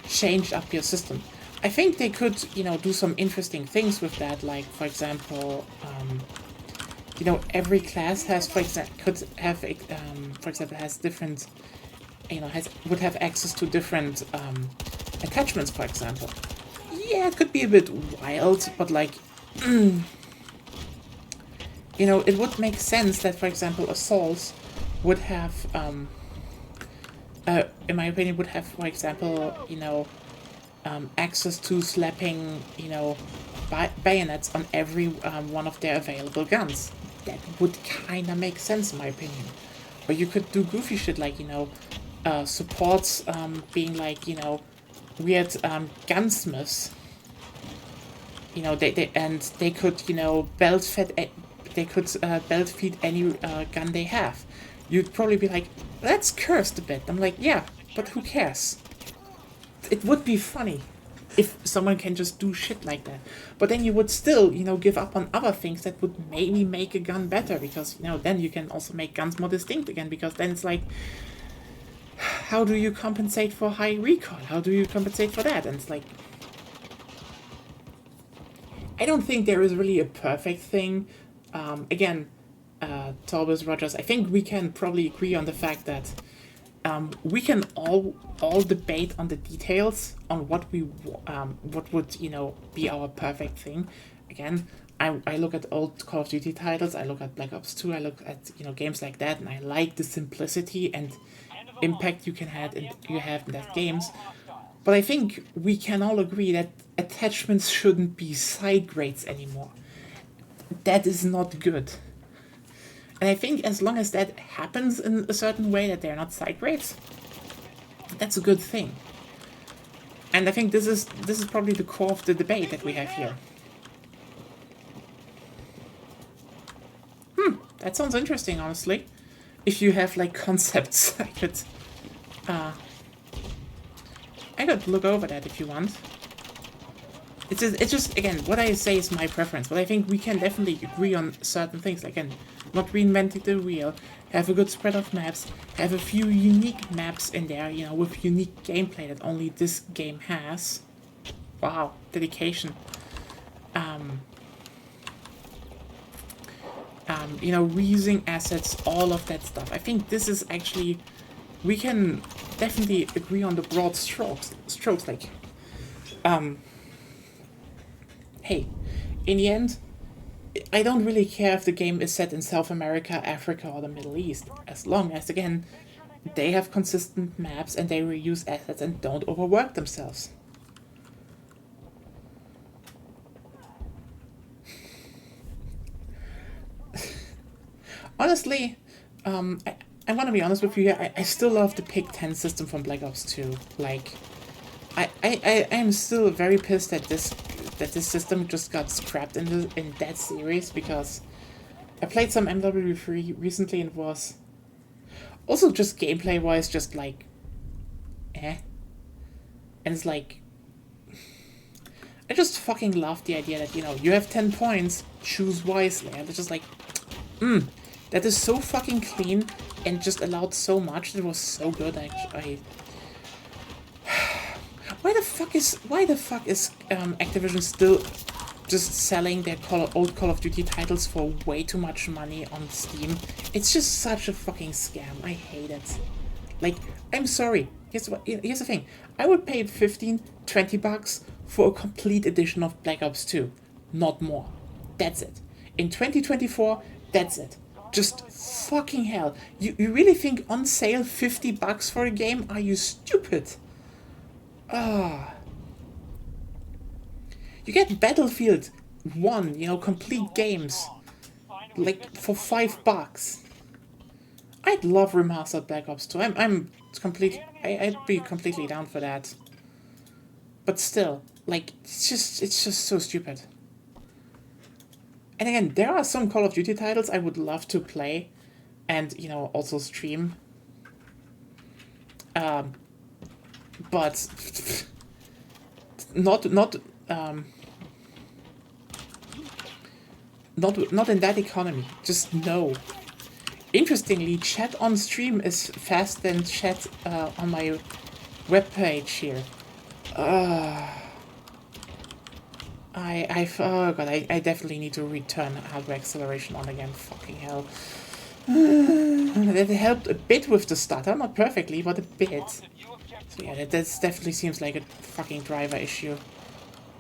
change up your system? I think they could, you know, do some interesting things with that. Like, for example, you know, every class has, for example, could have, for example, has different, you know, would have access to different attachments, for example. Yeah, it could be a bit wild, but like, you know, it would make sense that, for example, assaults would have, in my opinion, would have, for example, you know, access to slapping, you know, bayonets on every one of their available guns. That would kind of make sense, in my opinion. Or you could do goofy shit like, you know, supports being like, you know, weird gunsmiths. You know, they could, you know, belt feed any gun they have. You'd probably be like, that's cursed a bit. I'm like, yeah, but who cares? It would be funny if someone can just do shit like that. But then you would still, you know, give up on other things that would maybe make a gun better, because, you know, then you can also make guns more distinct again, because then it's like, how do you compensate for high recoil? How do you compensate for that? And it's like, I don't think there is really a perfect thing. Again, Torbis, Rogers, I think we can probably agree on the fact that we can all debate on the details on what would, you know, be our perfect thing. Again, I look at old Call of Duty titles, I look at Black Ops 2, I look at, you know, games like that, and I like the simplicity and impact you have in that games. But I think we can all agree that attachments shouldn't be side grades anymore. That is not good. And I think as long as that happens in a certain way, that they're not side grades, that's a good thing. And I think this is probably the core of the debate that we have here. That sounds interesting, honestly. If you have like concepts, I could look over that if you want. It's just again, what I say is my preference, but I think we can definitely agree on certain things. Again, not reinventing the wheel, have a good spread of maps, have a few unique maps in there, you know, with unique gameplay that only this game has. Wow, dedication. You know, reusing assets, all of that stuff. I think this is actually, we can definitely agree on the broad strokes. Like, hey, in the end, I don't really care if the game is set in South America, Africa, or the Middle East, as long as, again, they have consistent maps and they reuse assets and don't overwork themselves. Honestly, I want to be honest with you here, I still love the Pick 10 system from Black Ops 2. Like, I am still very pissed that this system just got scrapped in that series, because I played some MW3 recently and was also just gameplay wise just like and it's like, I just fucking love the idea that, you know, you have 10 points, choose wisely, and it's just like, that is so fucking clean and just allowed so much. It was so good. Why the fuck is Activision still just selling their old Call of Duty titles for way too much money on Steam? It's just such a fucking scam. I hate it. Like, I'm sorry. Here's the thing. I would pay 15, 20 bucks for a complete edition of Black Ops 2. Not more. That's it. In 2024, that's it. Just fucking hell. You really think on sale 50 bucks for a game? Are you stupid? You get Battlefield 1, you know, complete games, like, for 5 bucks. I'd love remastered Black Ops 2. I'd be completely down for that. But still, like, it's just so stupid. And again, there are some Call of Duty titles I would love to play and, you know, also stream. But Not in that economy. Just no. Interestingly, chat on stream is faster than chat on my webpage here. Oh god, I definitely need to return hardware acceleration on again. Fucking hell. That helped a bit with the stutter, not perfectly, but a bit. So yeah, that definitely seems like a fucking driver issue.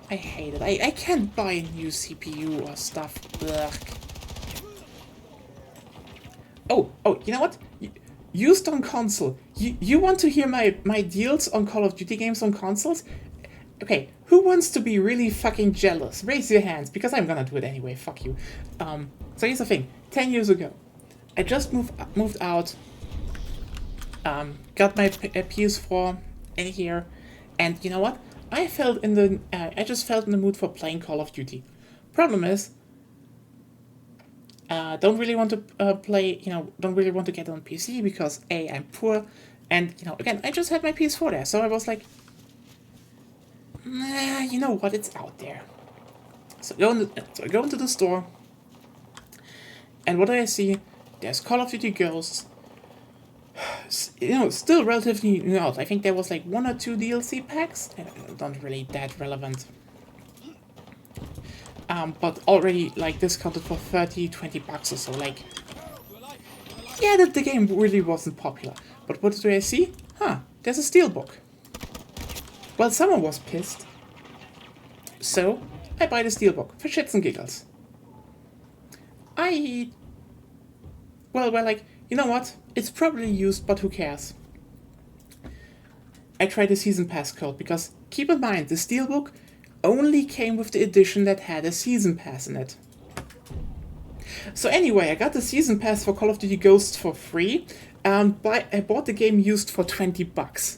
I hate it. I can't buy a new CPU or stuff. Ugh. Oh, you know what? Used on console. You want to hear my deals on Call of Duty games on consoles? Okay, who wants to be really fucking jealous? Raise your hands, because I'm gonna do it anyway, fuck you. So here's the thing. 10 years ago, I just moved out, got my PS4 in here, and you know what? I just felt in the mood for playing Call of Duty. Problem is, don't really want to don't really want to get on PC because A, I'm poor, and again, I just had my PS4 there, so I was like, nah, you know what, it's out there. So I go into the store, and what do I see? There's Call of Duty Ghosts. Still relatively new out. I think there was like 1 or 2 DLC packs. Not really that relevant. But already like discounted for 30-20 bucks or so. Like, yeah, the game really wasn't popular. But what do I see? There's a steelbook. Well, someone was pissed. So I buy the steelbook for shits and giggles. Well, like, you know what? It's probably used, but who cares? I tried the Season Pass code, because keep in mind, the Steelbook only came with the edition that had a Season Pass in it. So anyway, I got the Season Pass for Call of Duty Ghosts for free, but I bought the game used for 20 bucks.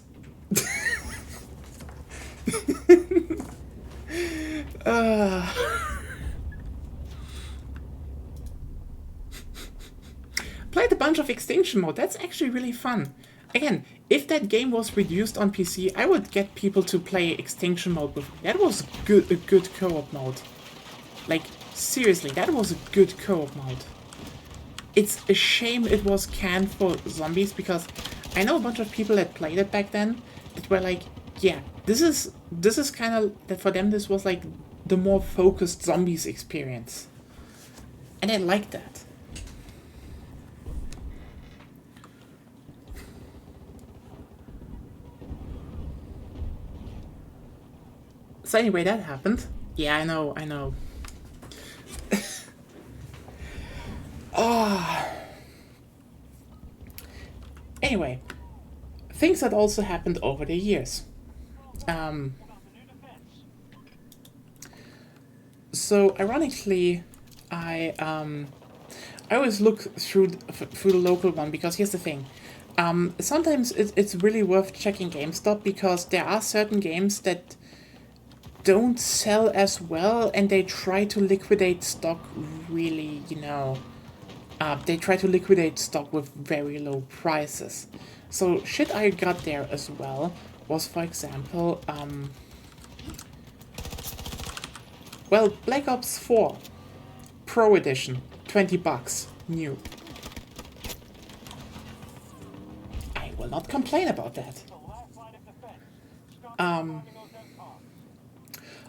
Played a bunch of Extinction Mode. That's actually really fun. Again, if that game was reduced on PC, I would get people to play Extinction Mode with me. That was a good co-op mode. Like, seriously, that was a good co-op mode. It's a shame it was canned for zombies, because I know a bunch of people that played it back then that were like, yeah, this is kind of, that for them this was like the more focused zombies experience. And I like that. So anyway, that happened. Yeah, I know. Anyway, things that also happened over the years. So ironically, I always look through the local one, because here's the thing. Sometimes it's really worth checking GameStop, because there are certain games that don't sell as well, and they try to liquidate stock really, they try to liquidate stock with very low prices. So shit I got there as well was, for example, well, Black Ops 4 Pro Edition, 20 bucks, new. I will not complain about that.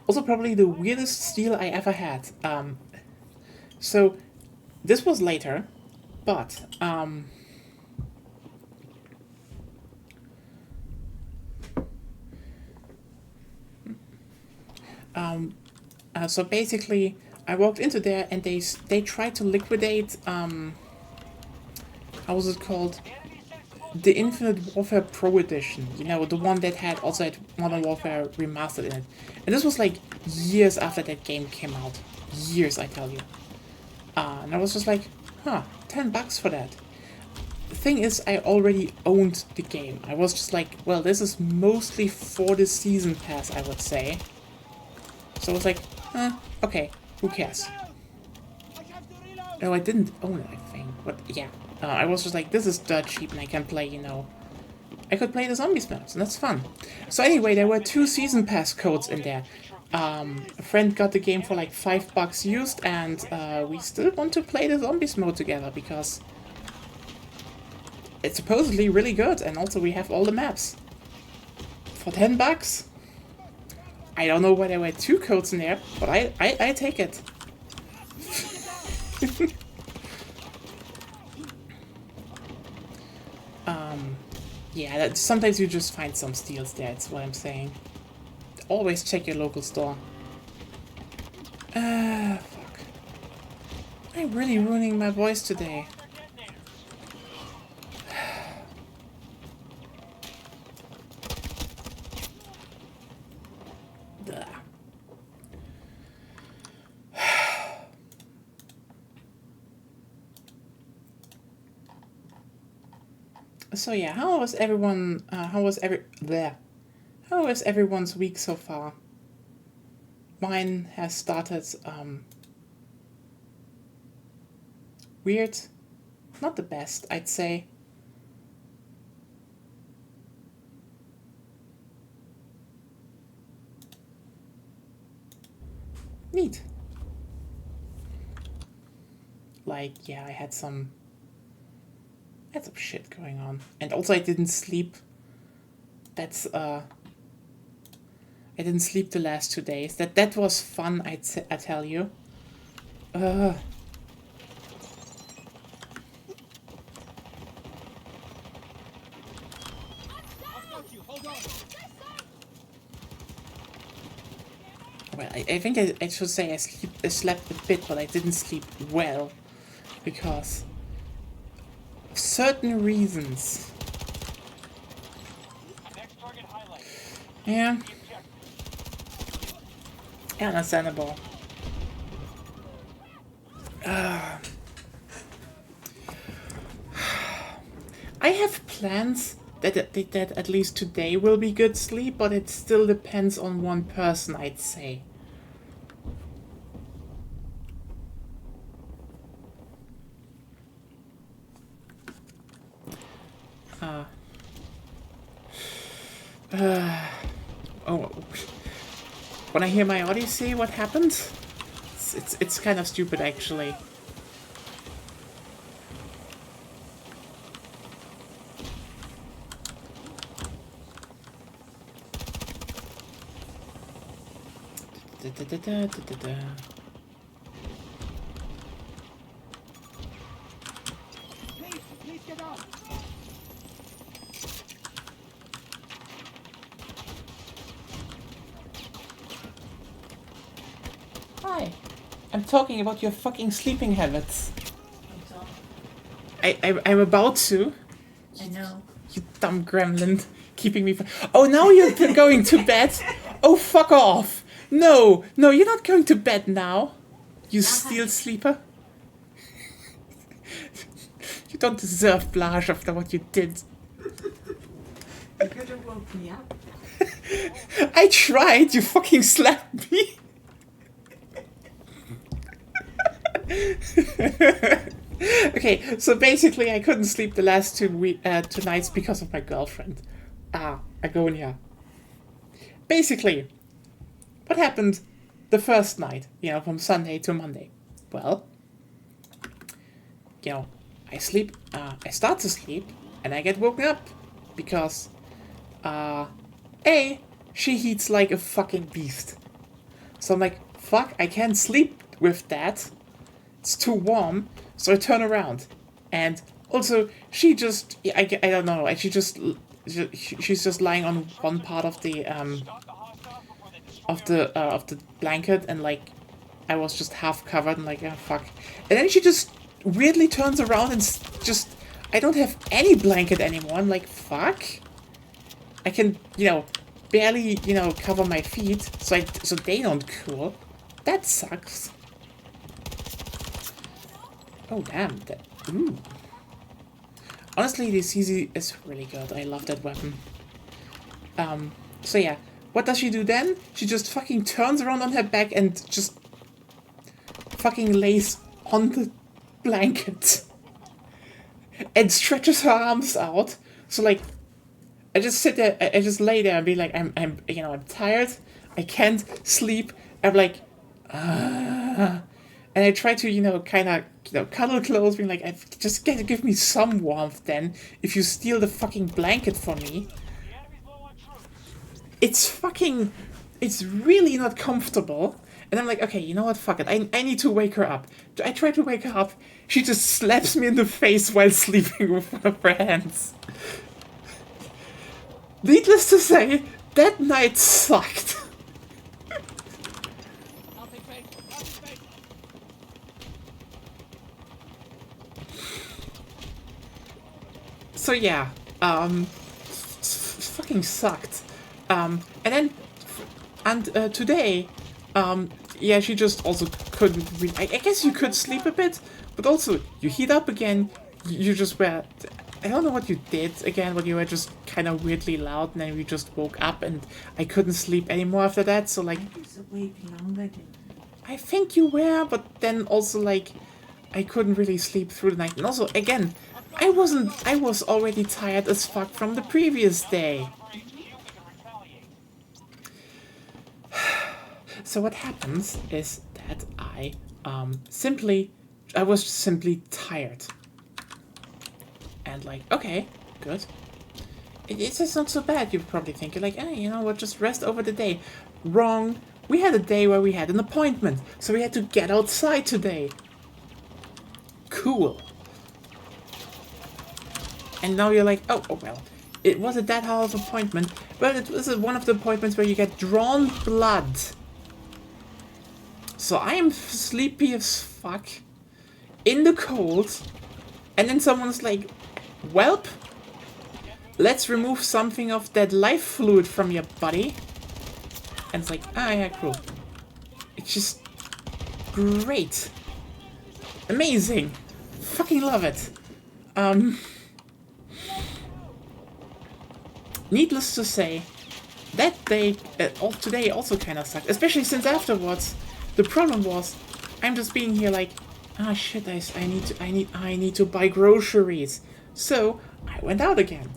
Also, probably the weirdest steal I ever had. So, this was later, but, so basically, I walked into there and they tried to liquidate, how was it called? The Infinite Warfare Pro Edition, the one that also had Modern Warfare Remastered in it. And this was like years after that game came out. Years, I tell you. And I was just like, 10 bucks for that. The thing is, I already owned the game. I was just like, well, this is mostly for the Season Pass, I would say. So I was like, okay, who cares? No, I didn't own it, I think. But yeah. I was just like, this is dirt cheap, and I can play, I could play the Zombies maps, and that's fun. So anyway, there were 2 Season Pass codes in there. A friend got the game for like $5 used, and we still want to play the zombies mode together because it's supposedly really good, and also we have all the maps for $10. I don't know why there were 2 codes in there, but I take it. Yeah, sometimes you just find some steals there, that's what I'm saying. Always check your local store. Fuck. I'm really ruining my voice today. So yeah, how was everyone's week so far? Mine has started weird, not the best, I'd say. Neat. Like, yeah, I had some shit going on. And also I didn't sleep. I didn't sleep the last 2 days. That was fun, I tell you. Well, I think I should say I slept a bit, but I didn't sleep well. Because of certain reasons. Next target highlight. Yeah. Understandable. I have plans that at least today will be good sleep, but it still depends on one person, I'd say. Oh, when I hear my Odyssey, what happens? It's kind of stupid, actually. Please get up. Hi. I'm talking about your fucking sleeping habits. I'm about to. I know. You dumb gremlin. Keeping me... Oh, now you're going to bed? Oh, fuck off. No, you're not going to bed now. You steel sleeper. You don't deserve Blanche after what you did. You could have woke me up. I tried. You fucking slapped me. Okay, so basically I couldn't sleep the last 2 nights because of my girlfriend. Agonia. Basically, what happened the first night, from Sunday to Monday? Well, I start to sleep, and I get woken up, because, she heats like a fucking beast. So I'm like, fuck, I can't sleep with that. It's too warm. So I turn around, and also she just, I don't know, she's just lying on one part of the of the blanket, and like I was just half covered, and like, oh, fuck. And then she just weirdly turns around and just, I don't have any blanket anymore. I'm like, fuck. I can, barely, cover my feet, so they don't cool. That sucks. Oh, damn. Ooh. Honestly, the CZ is really good. I love that weapon. So yeah. What does she do then? She just fucking turns around on her back and just fucking lays on the blanket. And stretches her arms out. So like, I just sit there, I just lay there and be like, I'm tired. I can't sleep. I'm like, and I try to, kind of, cuddle close, being like, just give me some warmth then. If you steal the fucking blanket from me. The enemy's low on troops. It's really not comfortable. And I'm like, okay, you know what, fuck it. I need to wake her up. I try to wake her up. She just slaps me in the face while sleeping with one of her hands. Needless to say, that night sucked. So yeah, fucking sucked. Today, yeah, she just also couldn't really, I guess you could sleep a bit, but also, you heat up again, you just were, I don't know what you did again, but you were just kind of weirdly loud, and then we just woke up, and I couldn't sleep anymore after that, so like, I was awake longer than I think you were, but then also like, I couldn't really sleep through the night, and also, again, I was already tired as fuck from the previous day. For HQ, we can retaliate. So what happens is that I was simply tired. And like, okay, good. It's just not so bad, you probably think. You're like, you know what, just rest over the day. Wrong. We had a day where we had an appointment, so we had to get outside today. Cool. And now you're like, oh well, it wasn't that hard of an appointment, but it was one of the appointments where you get drawn blood. So I am sleepy as fuck, in the cold, and then someone's like, welp, let's remove something of that life fluid from your body. And it's like, yeah, cool. It's just great. Amazing. Fucking love it. Needless to say, that day, today also kind of sucked, especially since afterwards, the problem was, I'm just being here like, shit, I need to buy groceries. So, I went out again.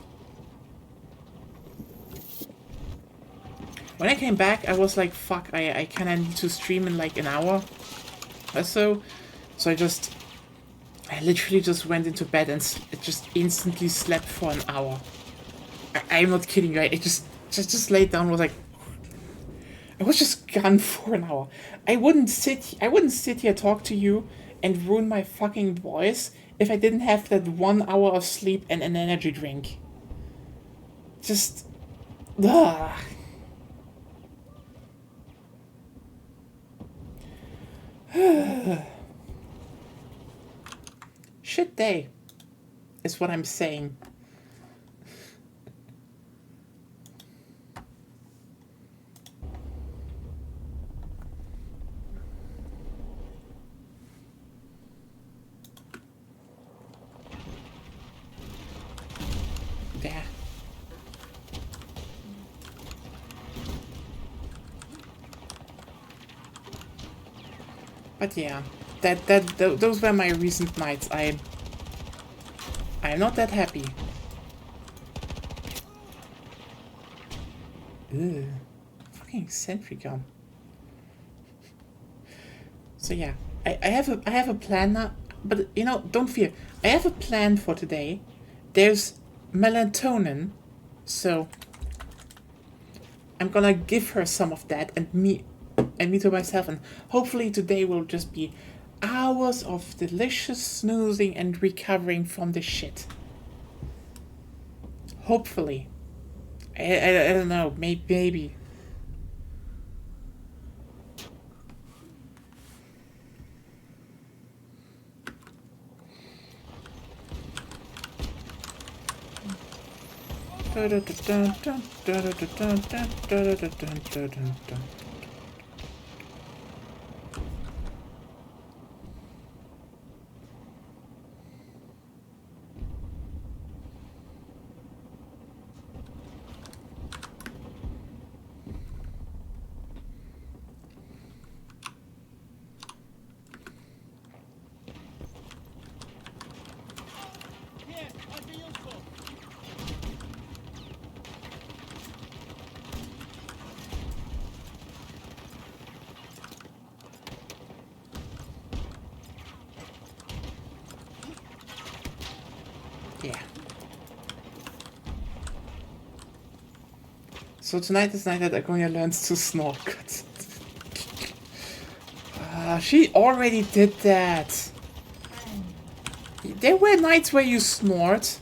When I came back, I was like, fuck, I kinda need to stream in like an hour or so. So I literally just went into bed and just instantly slept for an hour. I'm not kidding you. I just laid down. Was like, I was just gone for an hour. I wouldn't sit here talk to you and ruin my fucking voice if I didn't have that 1 hour of sleep and an energy drink. Just, ugh. Shit day, is what I'm saying. There. But yeah, those were my recent nights. I'm not that happy. Ugh. Fucking sentry gun. So yeah, I have a plan now, but you know, don't fear. I have a plan for today. There's melatonin, so I'm gonna give her some of that and me to myself, and hopefully today will just be hours of delicious snoozing and recovering from the shit. Hopefully. I don't know, maybe. Yeah. So tonight is the night that Agonia learns to snort. She already did that. There were nights where you snort.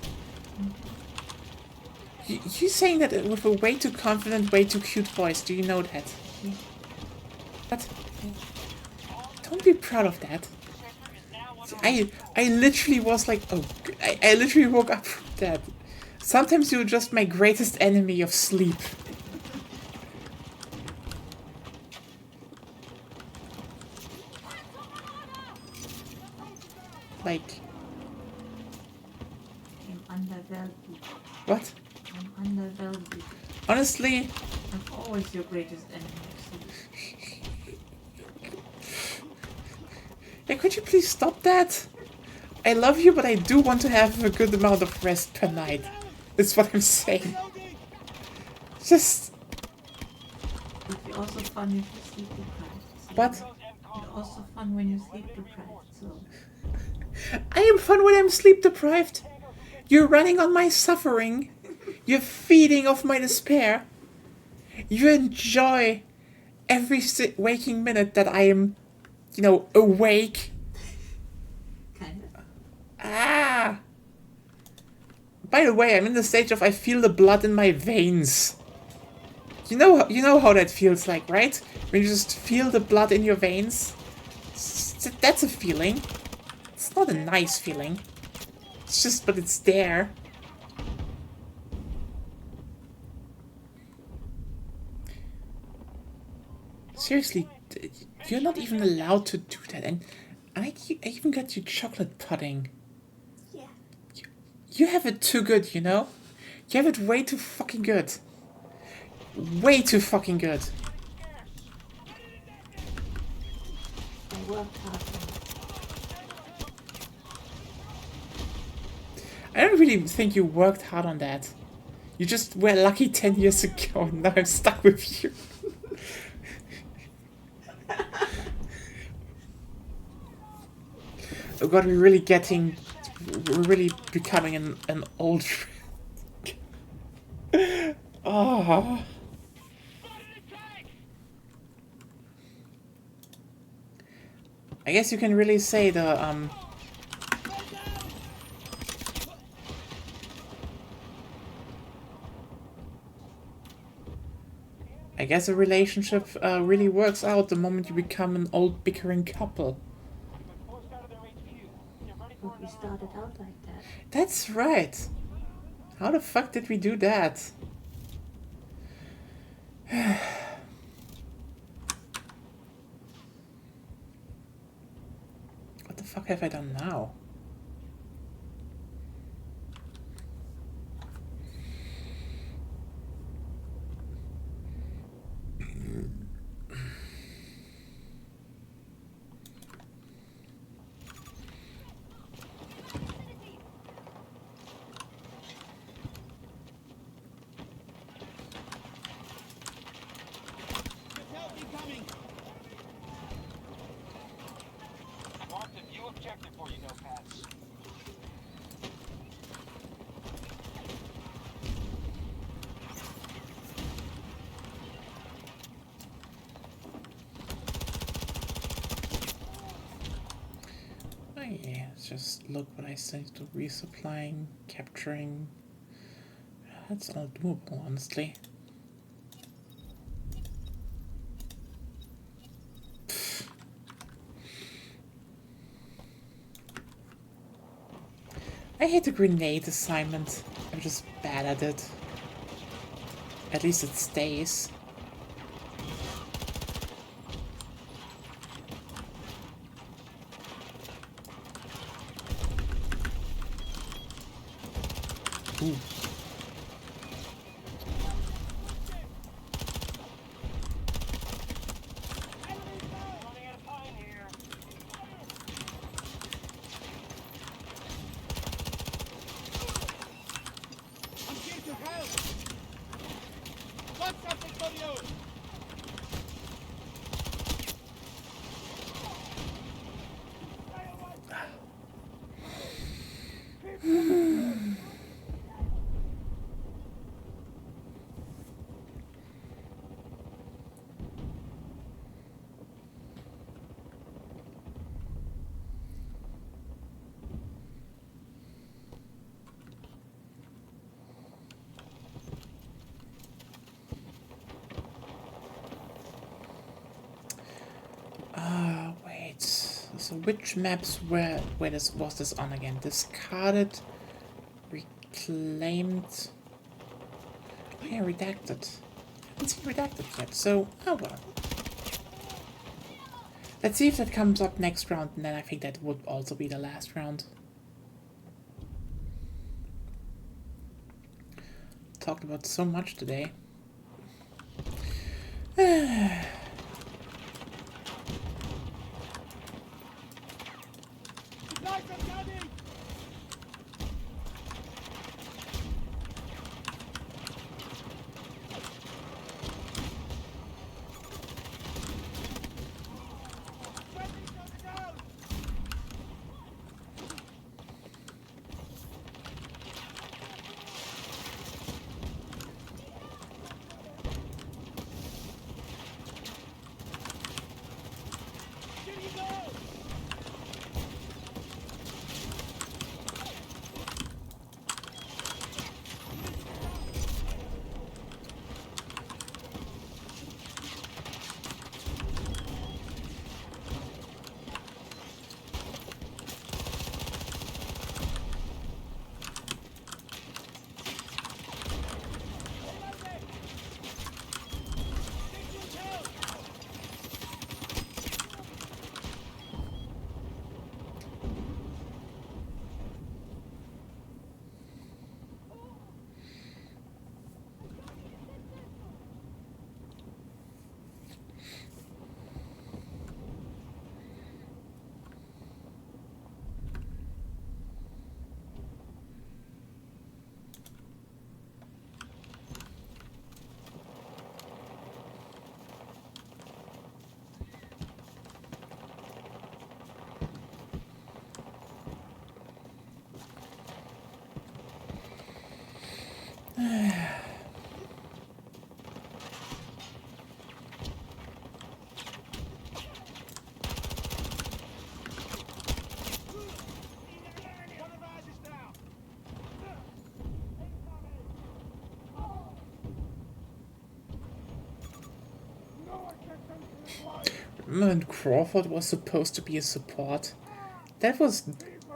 You saying that with a way too confident, way too cute voice. Do you know that? What? Don't be proud of that. I literally was like, oh, I literally woke up from that. Sometimes you're just my greatest enemy of sleep. Like, I'm undervalued. what? I'm undervalued. Honestly, I'm always your greatest enemy. yeah, could you please stop that? I love you, but I do want to have a good amount of rest per night. That's what I'm saying. Just... It's also fun if you sleep deprived. So What? It's also fun when you sleep deprived. So I am fun when I'm sleep deprived. You're running on my suffering. You're feeding off my despair. You enjoy every waking minute that I am, you know, awake. kind of. Ah! By the way, I'm in the stage of I feel the blood in my veins. You know how that feels like, right? When you just feel the blood in your veins. That's a feeling. It's not a nice feeling. It's just, but it's there. Seriously, you're not even allowed to do that. And I even got you chocolate pudding. Yeah. You have it too good, you know? You have it way too fucking good. Way too fucking good. I worked hard on it. I don't really think you worked hard on that. You just were lucky 10 years ago and now I'm stuck with you. Oh god, we're really becoming an old... Oh. I guess you can really say the, I guess a relationship really works out the moment you become an old bickering couple. But we started out like that. That's right. How the fuck did we do that? What the fuck have I done now? Marked a new objective for you, no-pats. Oh yeah, just look what I said to resupplying, capturing. That's all doable, honestly. I hate the grenade assignment. I'm just bad at it. At least it stays. Ooh. Running out of time here. I'm here to help! Got something for you! So which maps where this was this on again? Discarded, reclaimed. Oh yeah, redacted. I haven't seen redacted yet, so oh well. Let's see if that comes up next round, and then I think that would also be the last round. Talked about so much today. Supplies are coming! Friendly's on the ground! Here you go! One of ours is down! Remember when Crawford was supposed to be a support? That was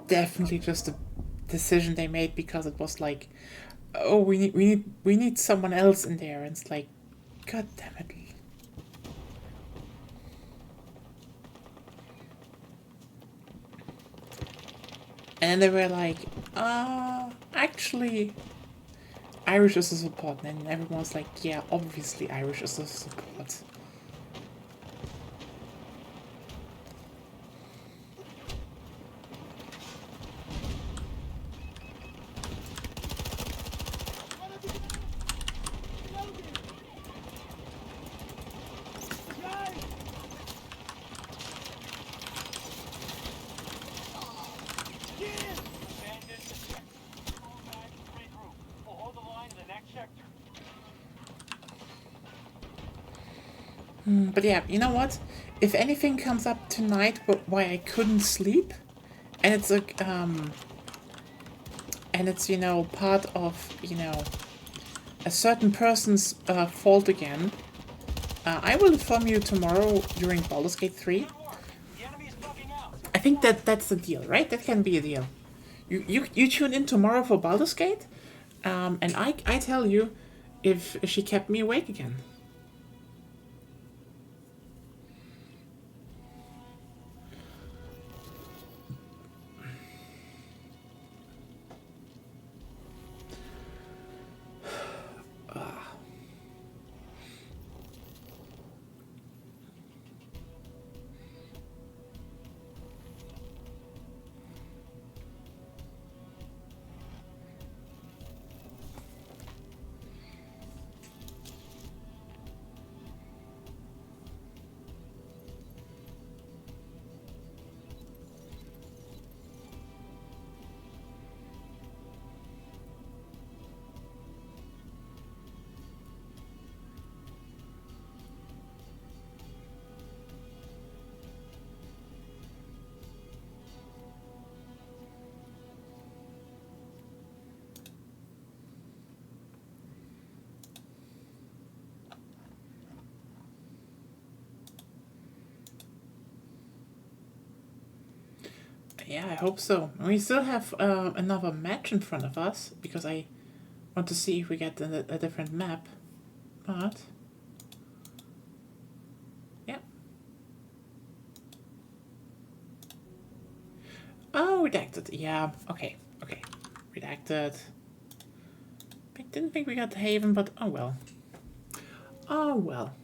definitely just a decision they made because it was like, oh, we need someone else in there, and it's like, god damn it. And they were like, actually, Irish is a support. And everyone was like, yeah, obviously Irish is a support. Abandon the sector. Fall back and regroup. We'll hold the line in the next sector. But yeah, you know what? If anything comes up tonight why I couldn't sleep, and it's like, and it's, you know, part of, you know, a certain person's fault again, I will inform you tomorrow during Baldur's Gate 3. Good work. The enemy is bugging out. I think that's the deal, right? That can be a deal. You tune in tomorrow for Baldur's Gate, and I tell you if she kept me awake again. Yeah, I hope so. We still have another match in front of us because I want to see if we get a different map. But yeah. Oh, redacted. Yeah. Okay. Okay. Redacted. I didn't think we got Haven, but oh well. Oh well.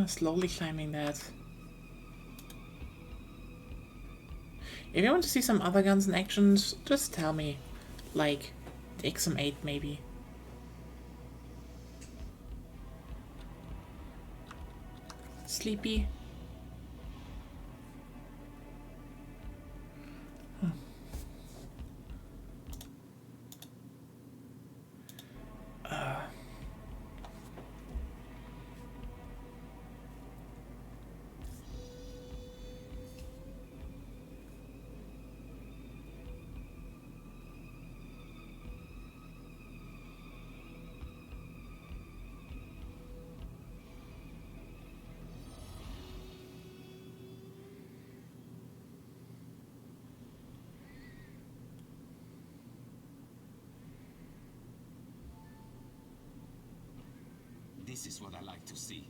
Slowly climbing that. If you want to see some other guns in action, just tell me. Like, the XM8 maybe. Sleepy. This is what I like to see.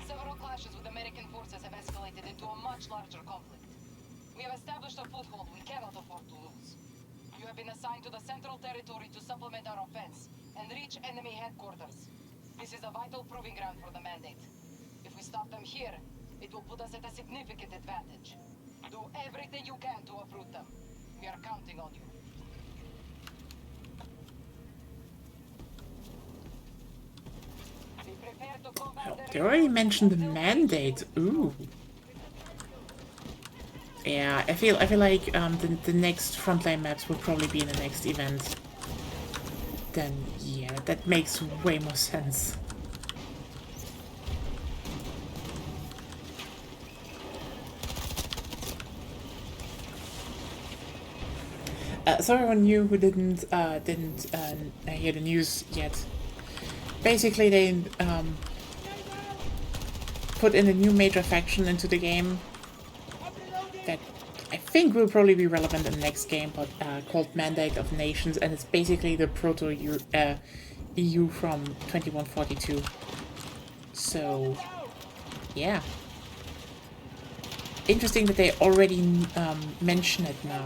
Several clashes with American forces have escalated into a much larger conflict. We have established a foothold we cannot afford to lose. You have been assigned to the Central Territory to supplement our offense and reach enemy headquarters. This is a vital proving ground for the Mandate. If we stop them here, it will put us at a significant advantage. Do everything you can to uproot them. We are counting on you. Be prepared to combat They already mentioned the Mandate. Ooh. Yeah, I feel like the next frontline maps will probably be in the next event. Then yeah, that makes way more sense. So everyone new who didn't hear the news yet. Basically, they put in a new major faction into the game that I think will probably be relevant in the next game, but called Mandate of Nations, and it's basically the proto-EU from 2142. So, yeah. Interesting that they already mention it now.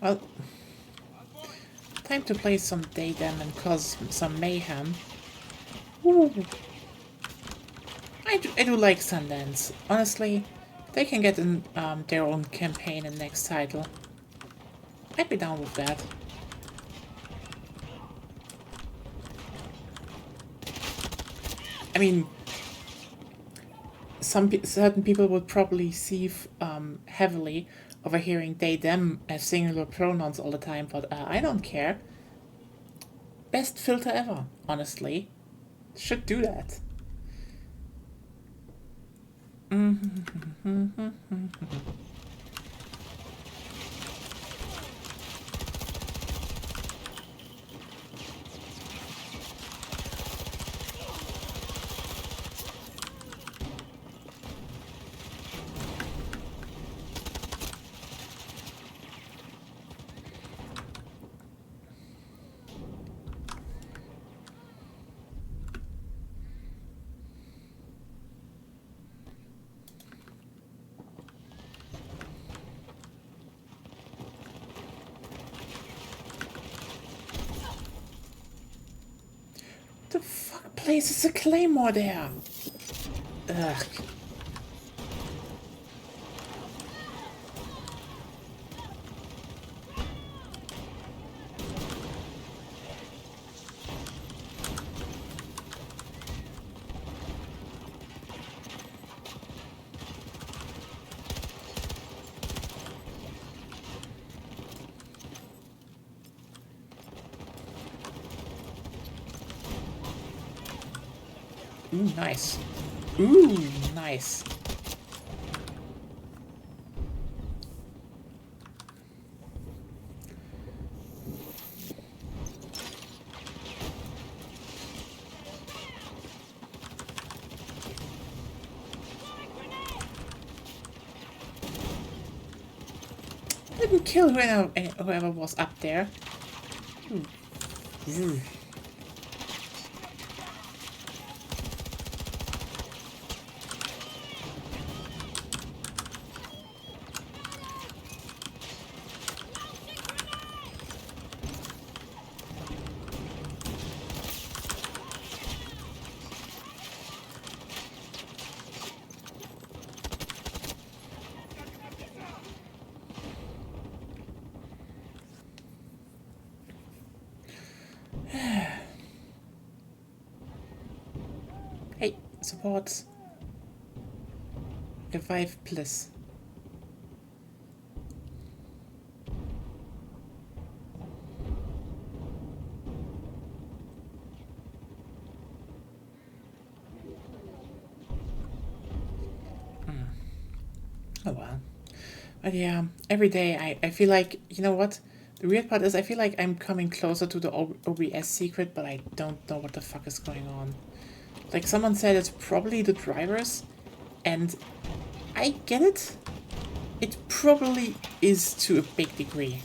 Well, time to play some Daydam and cause some mayhem. Ooh. I do like Sundance. Honestly, they can get in their own campaign in next title. I'd be down with that. I mean, certain people would probably seethe heavily over hearing they them as singular pronouns all the time, but I don't care. Best filter ever, honestly. Should do that. The fuck places a claymore there? Ugh. Ooh, nice. Ooh, nice. Didn't kill whoever was up there. Ooh. Hey, support. Revive, please. Oh well. But yeah, every day I feel like, you know what? The weird part is I feel like I'm coming closer to the OBS secret, but I don't know what the fuck is going on. Like someone said it's probably the drivers, and I get it. It probably is to a big degree.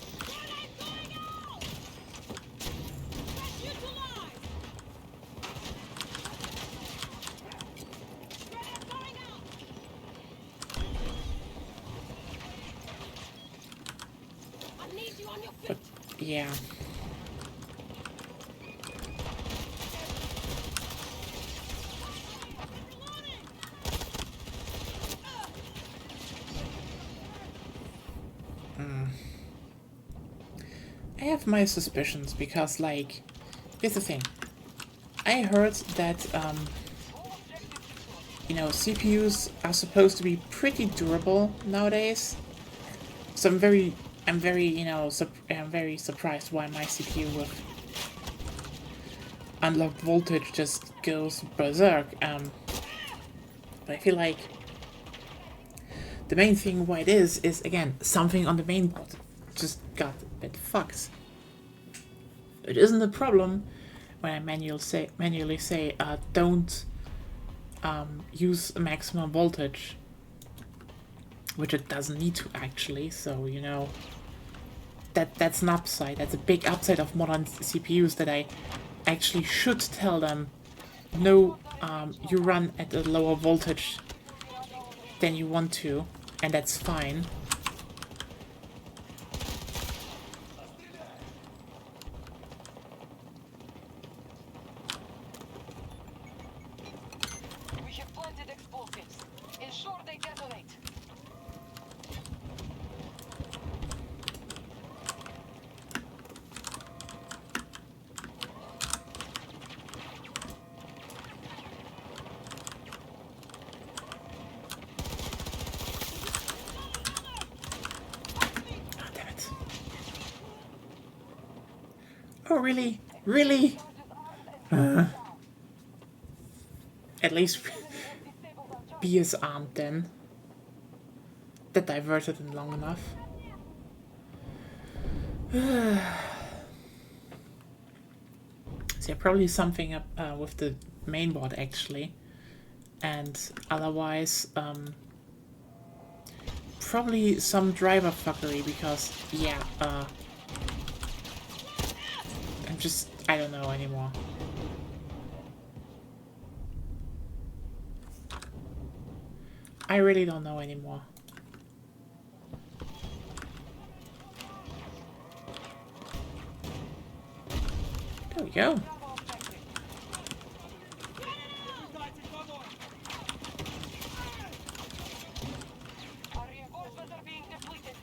But yeah. I have my suspicions because, like, here's the thing. I heard that, you know, CPUs are supposed to be pretty durable nowadays. So I'm very, you know, I'm very surprised why my CPU with unlocked voltage just goes berserk. But I feel like the main thing why it is again something on the mainboard just got a bit fucked. It isn't a problem when I manually say don't use a maximum voltage, which it doesn't need to actually. So you know that's an upside. That's a big upside of modern CPUs that I actually should tell them, no, you run at a lower voltage than you want to, and that's fine. We have planted explosives. Ensure they detonate. Oh, damn it. Oh, really? Really? At least be his armed then. That diverted him long enough. So yeah, probably something up with the mainboard actually. And otherwise, probably some driver fuckery because, yeah, I don't know anymore. I really don't know anymore. There we go. Our reinforcements are being depleted.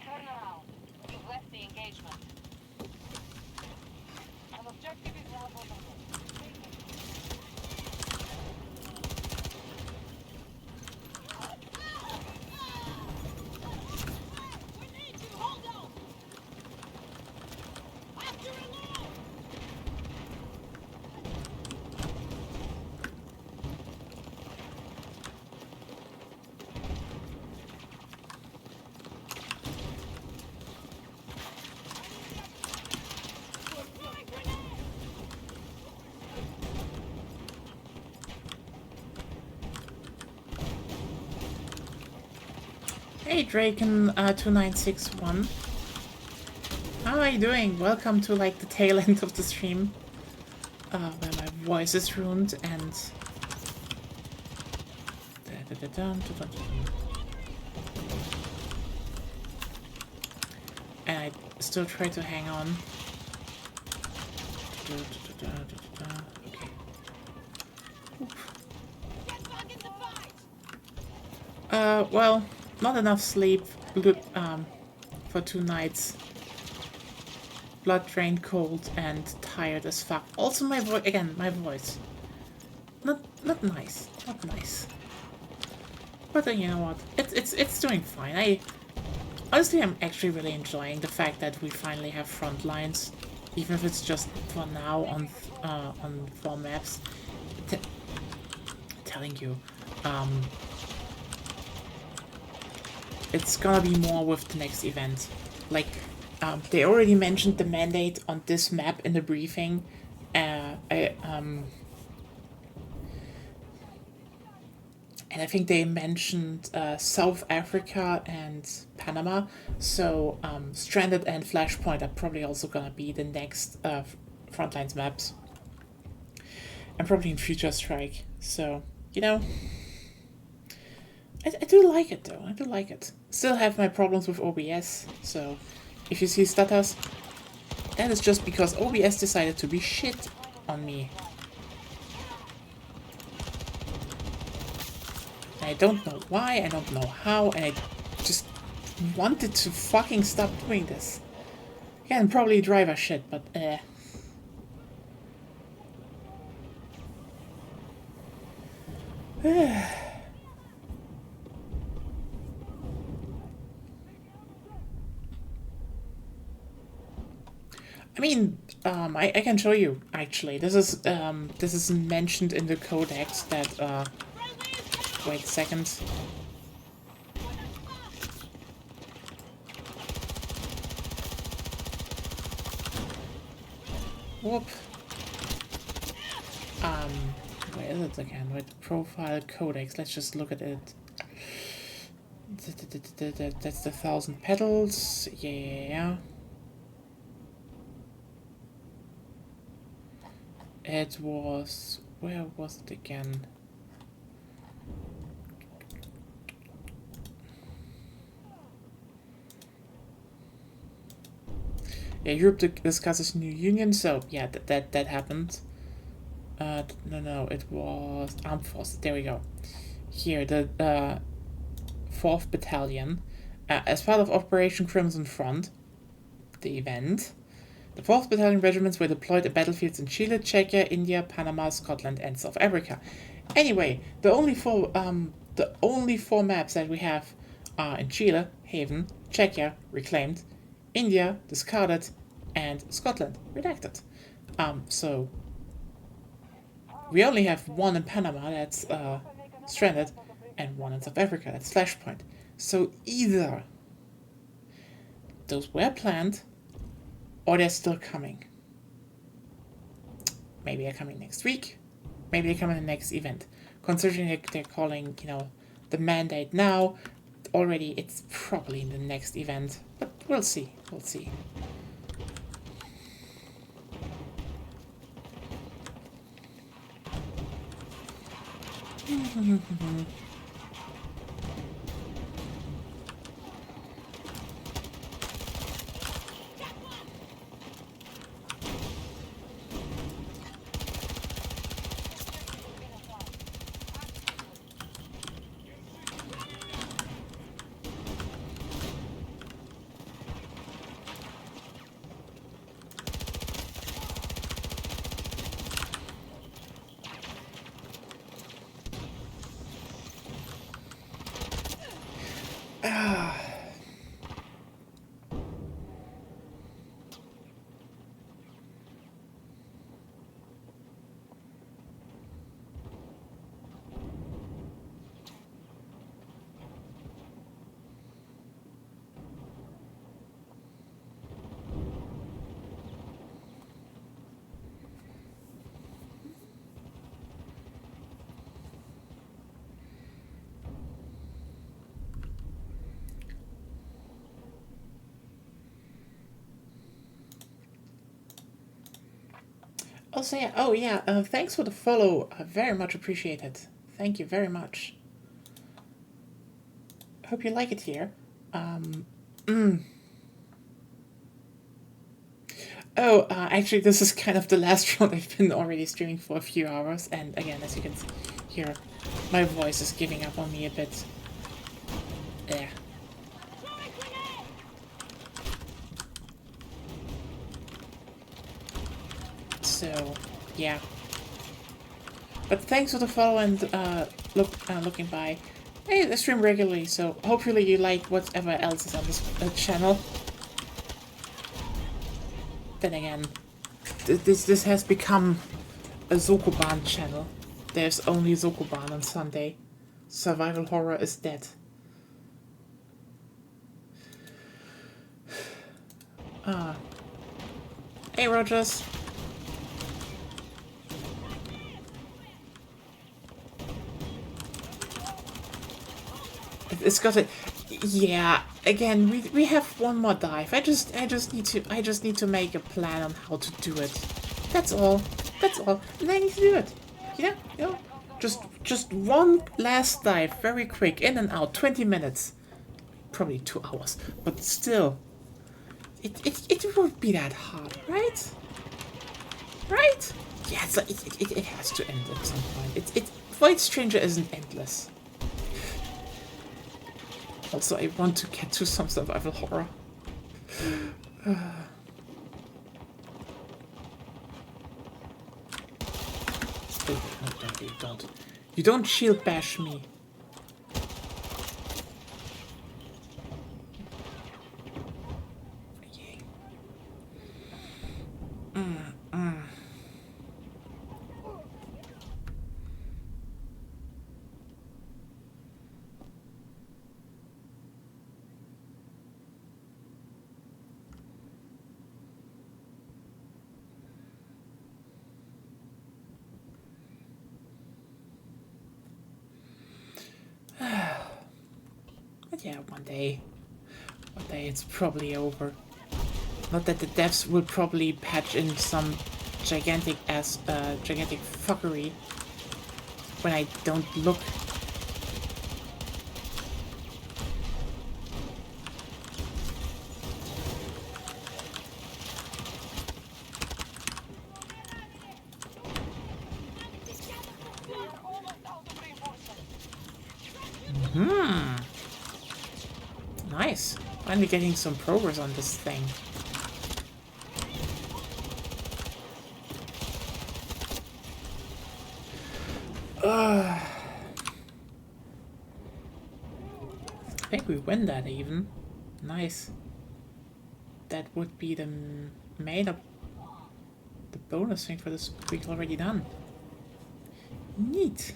Turn around. You've left the engagement. An objective is now vulnerable. Hey Draken 2961. How are you doing? Welcome to like the tail end of the stream. Where my voice is ruined and and I still try to hang on. Okay. Well, not enough sleep for 2 nights. Blood drained, cold, and tired as fuck. Also my voice, again, my voice. Not nice, not nice. But you know what? It's doing fine. Honestly, I'm actually really enjoying the fact that we finally have front lines, even if it's just for now on 4 maps. Telling you, it's gonna be more with the next event. Like, they already mentioned the mandate on this map in the briefing. And I think they mentioned South Africa and Panama. So Stranded and Flashpoint are probably also gonna be the next Frontlines maps. And probably in Future Strike. So, you know, I do like it though. I do like it. Still have my problems with OBS. So if you see stutters, that is just because OBS decided to be shit on me. I don't know why, I don't know how, and I just wanted to fucking stop doing this. Again, probably driver shit, but I mean, I can show you, actually. This is mentioned in the codex that, wait a second. Whoop. Where is it again? With the profile codex, let's just look at it. That's the 1,000 petals, yeah. It was, where was it again? Yeah, Europe discusses new union, so yeah, that happened. No, it was Armed Forces, there we go. Here, the 4th Battalion, as part of Operation Crimson Front, the event, the 4th Battalion regiments were deployed at battlefields in Chile, Czechia, India, Panama, Scotland, and South Africa. Anyway, the only four maps that we have are in Chile, Haven, Czechia, Reclaimed, India, discarded, and Scotland, redacted. So we only have one in Panama that's stranded, and one in South Africa that's Flashpoint. So either those were planned, or they're still coming. Maybe they're coming next week, maybe they're coming in the next event. Considering they're calling, you know, the mandate now, already it's probably in the next event. But we'll see, we'll see. Also, yeah, oh yeah, thanks for the follow. I very much appreciate it. Thank you very much. Hope you like it here. Oh, actually, this is kind of the last round. I've been already streaming for a few hours, and again, as you can hear, my voice is giving up on me a bit. There. So, yeah. But thanks for the follow and looking by. I stream regularly, so hopefully you like whatever else is on this channel. Then again, this has become a Zokoban channel. There's only Zokoban on Sunday. Survival horror is dead. Hey, Rogers. It's got a, yeah. Again, we have one more dive. I just need to make a plan on how to do it. That's all. That's all. And I need to do it. You know, just one last dive, very quick, in and out, 20 minutes, probably 2 hours, but still. it won't be that hard, right? Right? Yeah, it's like, it has to end at some point. Void Stranger isn't endless. Also, I want to get to some survival horror. No, you don't. You don't shield bash me. But yeah, one day it's probably over. Not that the devs will probably patch in some gigantic fuckery when I don't look. Nice. Finally getting some progress on this thing. I think we win that even. Nice. That would be the the bonus thing for this week already done. Neat.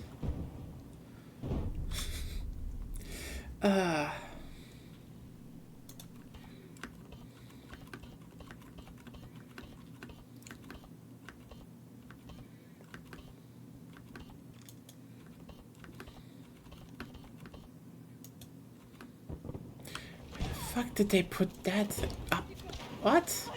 Fuck did they put that up? What?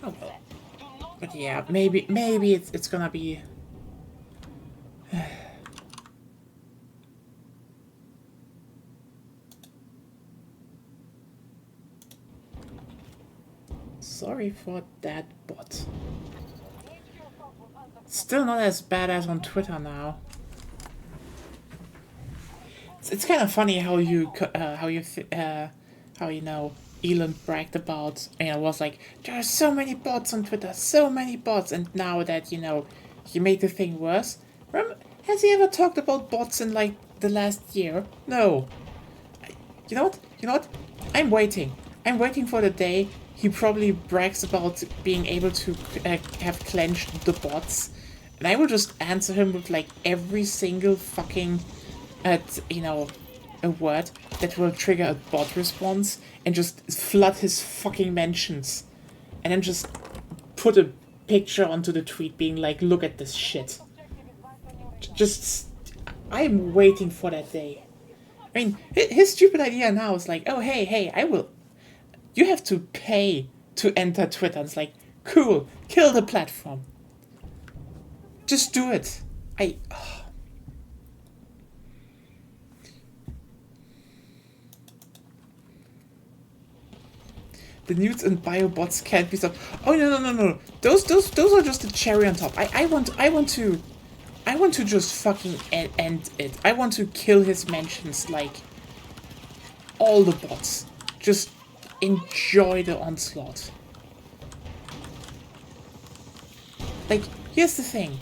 Oh well. But yeah, maybe it's gonna be sorry for that bot. Still not as bad as on Twitter now. It's kind of funny how you know Elon bragged about, was like, there are so many bots on Twitter, so many bots, and now that he made the thing worse. Has he ever talked about bots in like the last year? No. You know what? I'm waiting for the day he probably brags about being able to have clenched the bots. And I will just answer him with like every single fucking, a word that will trigger a bot response and just flood his fucking mentions. And then just put a picture onto the tweet being like, look at this shit. I'm waiting for that day. I mean, his stupid idea now is like, oh, hey, you have to pay to enter Twitter. It's like, cool, kill the platform. Just do it. The nudes and biobots can't be stopped. Oh no. Those are just the cherry on top. I want to just fucking end it. I want to kill his mentions like all the bots. Just enjoy the onslaught. Like, here's the thing.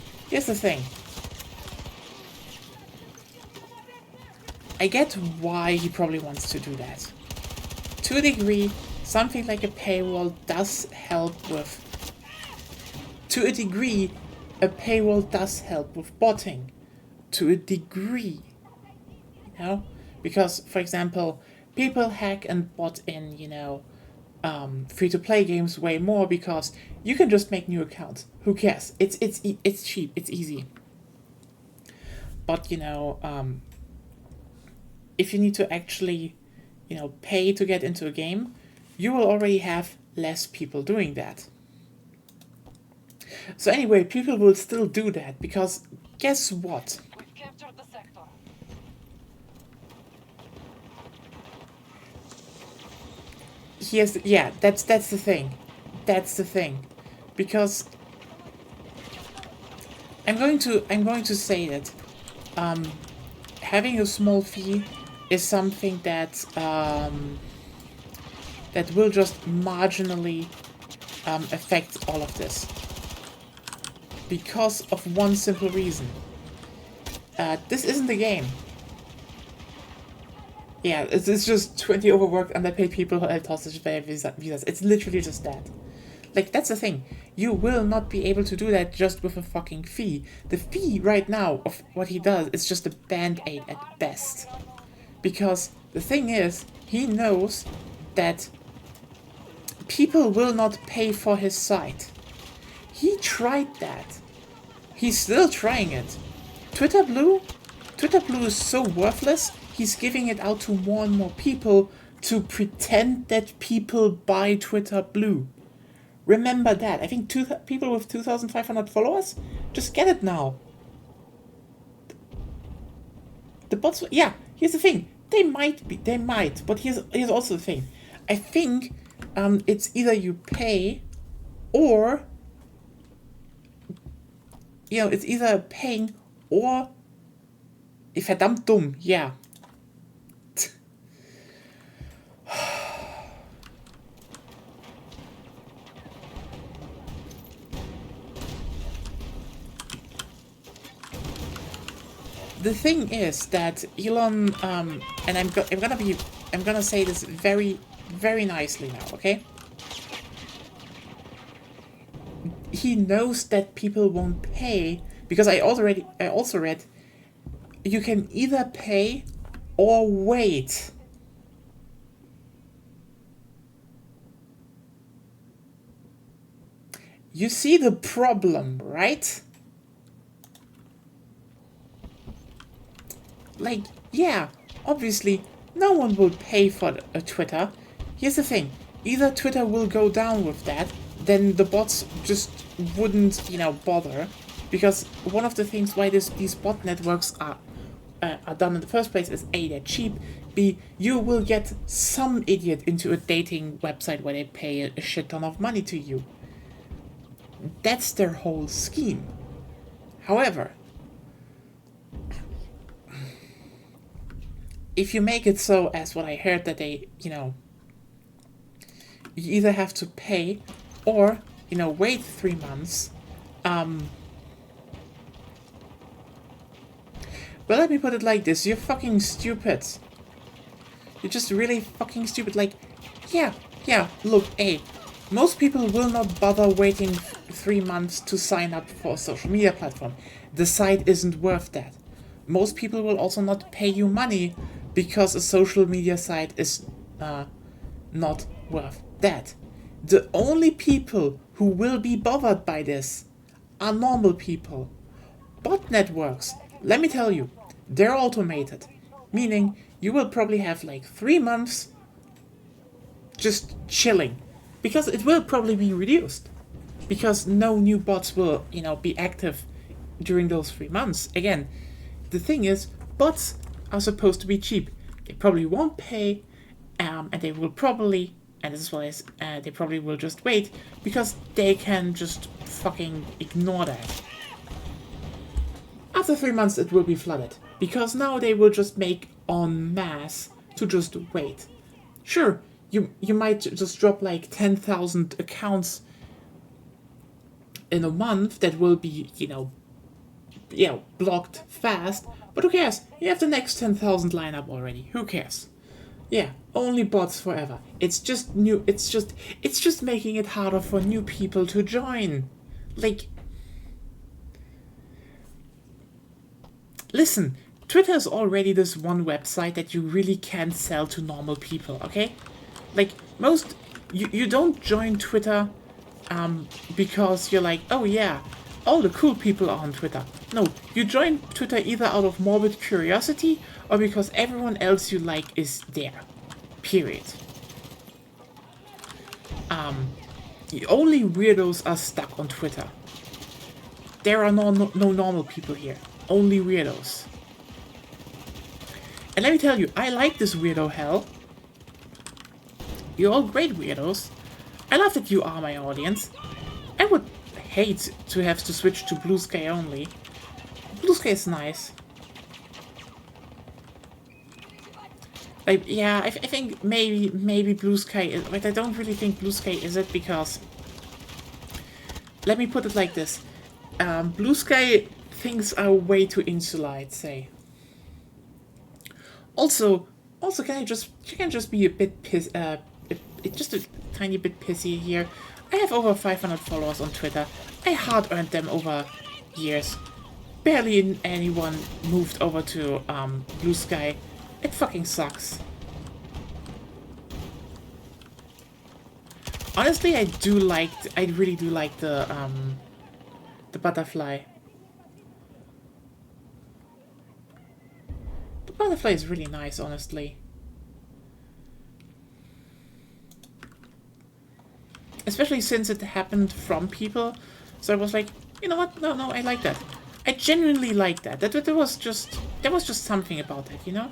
I get why he probably wants to do that. To a degree, something like a paywall does help with... To a degree, a paywall does help with botting. To a degree. Because, for example, people hack and bot in, free-to-play games way more because you can just make new accounts. Who cares? It's cheap. It's easy. But, if you need to actually, pay to get into a game, you will already have less people doing that. So anyway, people will still do that because guess what? We've captured the sector. That's the thing. That's the thing. Because I'm going to say that having a small fee is something that that will just marginally affect all of this. Because of one simple reason. This isn't a game. Yeah, it's just 20 overworked, underpaid people who held hostage via visas. It's literally just that. Like, that's the thing. You will not be able to do that just with a fucking fee. The fee right now of what he does is just a band-aid at best. Because the thing is, he knows that people will not pay for his site. He tried that. He's still trying it. Twitter Blue is so worthless, he's giving it out to more and more people to pretend that people buy Twitter Blue. Remember that. I think people with 2,500 followers, just get it now. The bots, yeah, here's the thing. They might, but here's also the thing. I think it's either you pay or, it's either paying or verdammt dumm, yeah. The thing is that Elon, and I'm gonna say this very, very nicely now, okay? He knows that people won't pay because I also read you can either pay or wait. You see the problem, right? Like, yeah, obviously, no one will pay for a Twitter. Here's the thing. Either Twitter will go down with that, then the bots just wouldn't, bother. Because one of the things why these bot networks are done in the first place is A, they're cheap, B, you will get some idiot into a dating website where they pay a shit ton of money to you. That's their whole scheme. However, if you make it so, as what I heard, that they, you either have to pay or, wait 3 months, well, let me put it like this. You're fucking stupid. You're just really fucking stupid. Like, yeah, look, most people will not bother waiting 3 months to sign up for a social media platform. The site isn't worth that. Most people will also not pay you money because a social media site is not worth that. The only people who will be bothered by this are normal people. Bot networks, let me tell you, they're automated. Meaning, you will probably have like 3 months just chilling. Because it will probably be reduced. Because no new bots will, be active during those 3 months. Again, the thing is, bots are supposed to be cheap. They probably won't pay, and they will probably, and as well as they probably will just wait, because they can just fucking ignore that. After 3 months it will be flooded, because now they will just make en masse to just wait. Sure, you might just drop like 10,000 accounts in a month that will be, blocked fast, but who cares? You have the next 10,000 lineup already. Who cares? Yeah, only bots forever. It's just making it harder for new people to join. Like, listen, Twitter is already this one website that you really can't sell to normal people, okay? Like, you don't join Twitter because you're like, oh yeah, all the cool people are on Twitter. No, you join Twitter either out of morbid curiosity or because everyone else you like is there. Period. Only weirdos are stuck on Twitter. there are no normal people here. Only weirdos. And let me tell you, I like this weirdo hell. You're all great weirdos. I love that you are my audience. I would hate to have to switch to Blue Sky only. Blue Sky is nice. Like, yeah, I think maybe Blue Sky is, but I don't really think Blue Sky is it, because let me put it like this. Blue Sky things are way too insular, I'd say. Also, can I just be a bit just a tiny bit pissy here. I have over 500 followers on Twitter. I hard earned them over years. Barely anyone moved over to Blue Sky. It fucking sucks. Honestly, I really do like the butterfly. The butterfly is really nice, honestly. Especially since it happened from people, so I was like, you know what? No, I like that. I genuinely like that. There was just something about it, you know?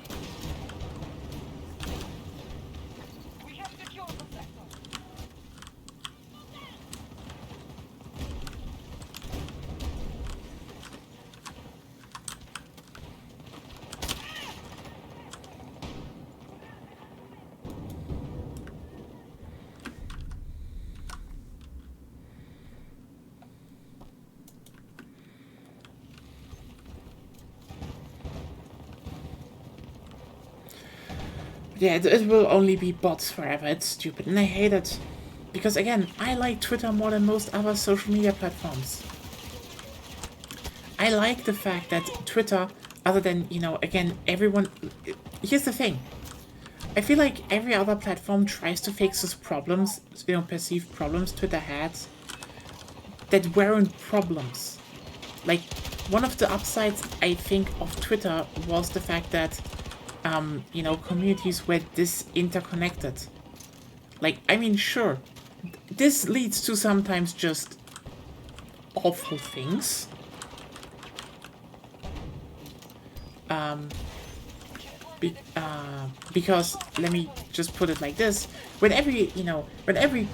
We have secured the sector. Yeah, it will only be bots forever. It's stupid, and I hate it. Because again, I like Twitter more than most other social media platforms. I like the fact that Twitter, other than, you know, again, everyone... Here's the thing. I feel like every other platform tries to fix these problems, you know, perceived problems Twitter had, that weren't problems. Like, one of the upsides, I think, of Twitter was the fact that you know, communities were this interconnected. Like, I mean, sure, this leads to sometimes just awful things. Because let me just put it like this: when every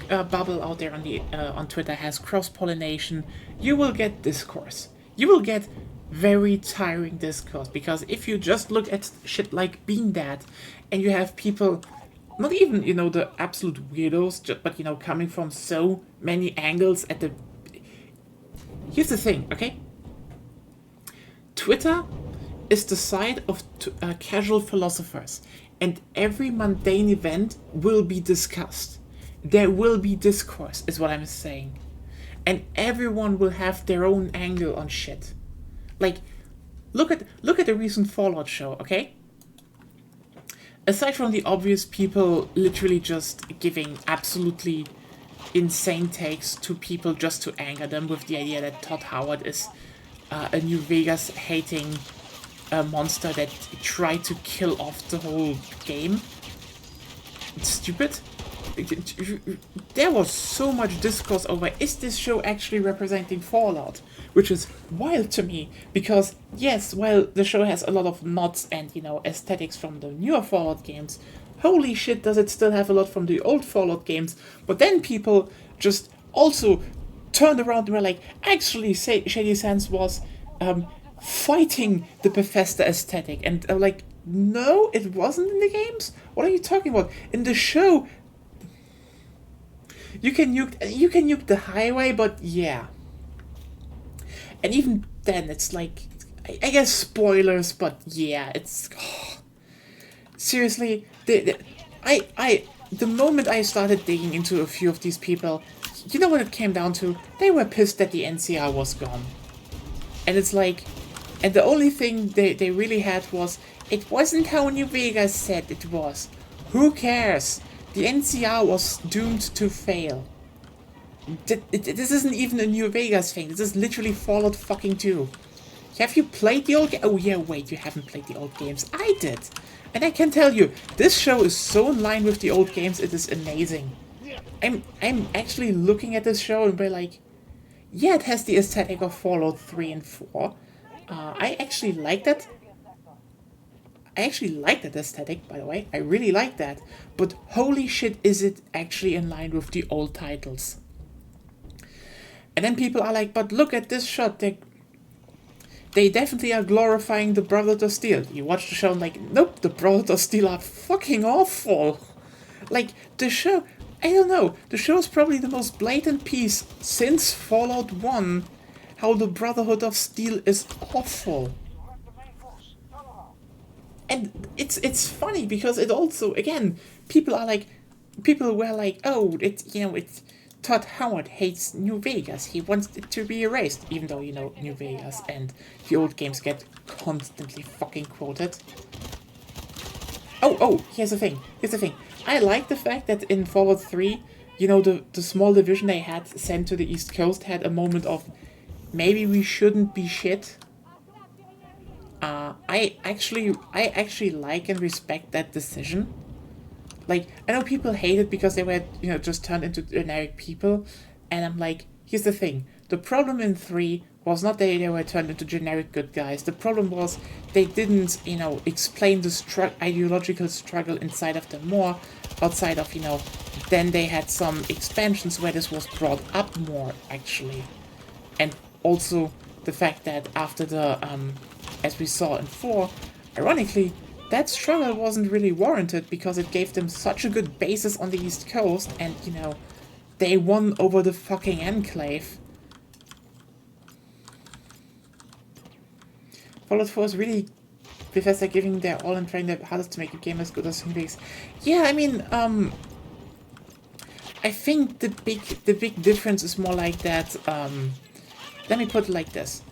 bubble out there on the on Twitter has cross-pollination, you will get discourse. You will get very tiring discourse, because if you just look at shit like Bean Dad, and you have people, not even, you know, the absolute weirdos, but, you know, coming from so many angles at the... Here's the thing, okay? Twitter is the side of casual philosophers, and every mundane event will be discussed. There will be discourse, is what I'm saying. And everyone will have their own angle on shit. Like, look at the recent Fallout show, okay? Aside from the obvious people literally just giving absolutely insane takes to people just to anger them with the idea that Todd Howard is a New Vegas hating monster that tried to kill off the whole game. It's stupid. There was so much discourse over, is this show actually representing Fallout? Which is wild to me, because yes, while the show has a lot of nods and, you know, aesthetics from the newer Fallout games, holy shit does it still have a lot from the old Fallout games. But then people just also turned around and were like, actually Shady Sands was fighting the Bethesda aesthetic, and I'm like, no, it wasn't in the games? What are you talking about? In the show, you can nuke the highway, but yeah. And even then, it's like, I guess spoilers, but yeah, it's... Oh. Seriously, the moment I started digging into a few of these people, you know what it came down to? They were pissed that the NCR was gone. And it's like... And the only thing they really had was, it wasn't how New Vegas said it was. Who cares? The NCR was doomed to fail. This isn't even a New Vegas thing. This is literally Fallout fucking 2. Have you played the old game? Oh yeah, wait, you haven't played the old games. I did. And I can tell you, this show is so in line with the old games, it is amazing. I'm actually looking at this show and be like, Yeah, it has the aesthetic of Fallout 3 and 4. I actually like that. I actually like that aesthetic, by the way. I really like that. But holy shit, is it actually in line with the old titles? And then people are like, but look at this shot. They definitely are glorifying the Brotherhood of Steel. You watch the show and like, nope, the Brotherhood of Steel are fucking awful. Like, the show, I don't know, the show is probably the most blatant piece since Fallout 1, how the Brotherhood of Steel is awful. And it's funny because it also, again, people were like, oh, it's Todd Howard hates New Vegas. He wants it to be erased, even though, New Vegas and the old games get constantly fucking quoted. Oh, here's the thing. I like the fact that in Fallout 3, the small division they had sent to the East Coast had a moment of, maybe we shouldn't be shit. I actually like and respect that decision. Like, I know people hate it because they were, just turned into generic people, and I'm like, here's the thing. The problem in 3 was not that they were turned into generic good guys. The problem was they didn't, explain the ideological struggle inside of them more, outside of, then they had some expansions where this was brought up more, actually. And also the fact that after the, as we saw in 4, ironically, that struggle wasn't really warranted because it gave them such a good basis on the East Coast and, they won over the fucking Enclave. Fallout 4 is really Bethesda giving their all and trying their hardest to make a game as good as New Vegas. Yeah, I mean, I think the big difference is more like that, let me put it like this.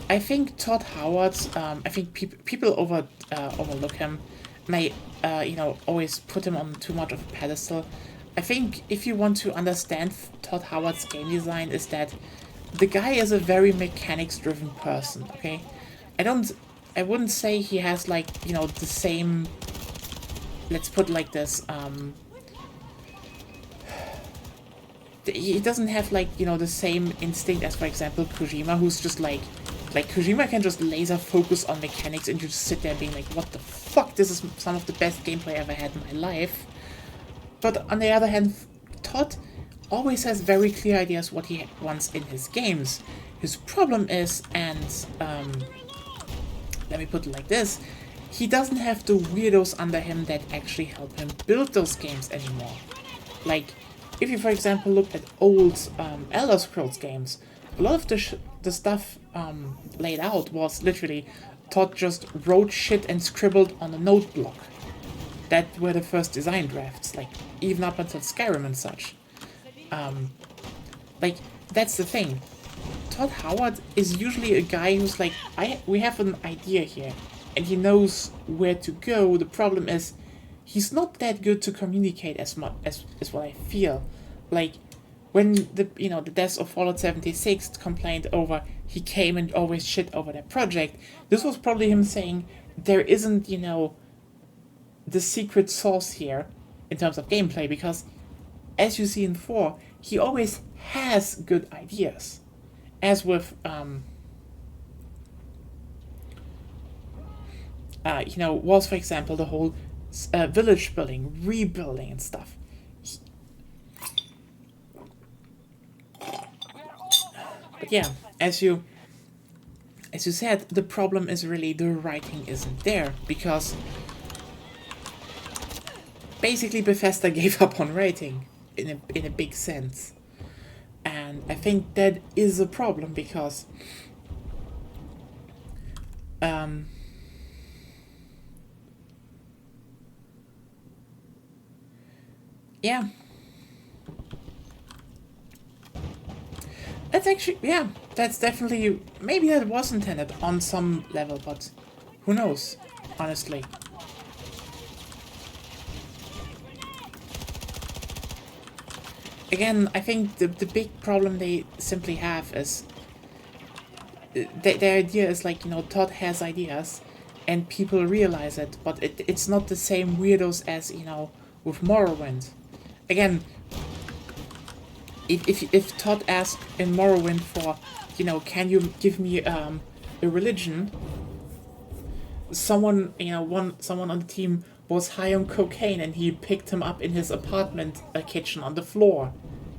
I think Todd Howard, I think people overlook him, may, always put him on too much of a pedestal. I think if you want to understand Todd Howard's game design is that the guy is a very mechanics-driven person, okay? I wouldn't say he has, like, the same, let's put it like this, he doesn't have, like, the same instinct as, for example, Kojima, who's just like Kojima can just laser focus on mechanics and you just sit there being like, what the fuck, this is some of the best gameplay I ever had in my life. But on the other hand, Todd always has very clear ideas what he wants in his games. His problem is, and let me put it like this, he doesn't have the weirdos under him that actually help him build those games anymore. Like, if you, for example, look at old Elder Scrolls games, a lot of the stuff laid out was literally Todd just wrote shit and scribbled on a note block. That were the first design drafts, like, even up until Skyrim and such. Like, that's the thing. Todd Howard is usually a guy who's like, we have an idea here, and he knows where to go. The problem is, he's not that good to communicate as much as what I feel. Like, when the deaths of Fallout 76 complained over, he came and always shit over their project, this was probably him saying, there isn't, the secret sauce here in terms of gameplay, because as you see in 4, he always has good ideas. As with, was, for example, the whole village building, rebuilding and stuff. But yeah, as you said, the problem is really the writing isn't there, because basically Bethesda gave up on writing in a big sense. And I think that is a problem because yeah. That's actually, yeah, that's definitely, maybe that was intended on some level, but who knows, honestly. Again, I think the big problem they simply have is their idea is like, Todd has ideas and people realize it, but it's not the same weirdos as, with Morrowind. Again, if Todd asked in Morrowind for, you know, can you give me a religion? Someone, you know, someone on the team was high on cocaine and he picked him up in his apartment kitchen on the floor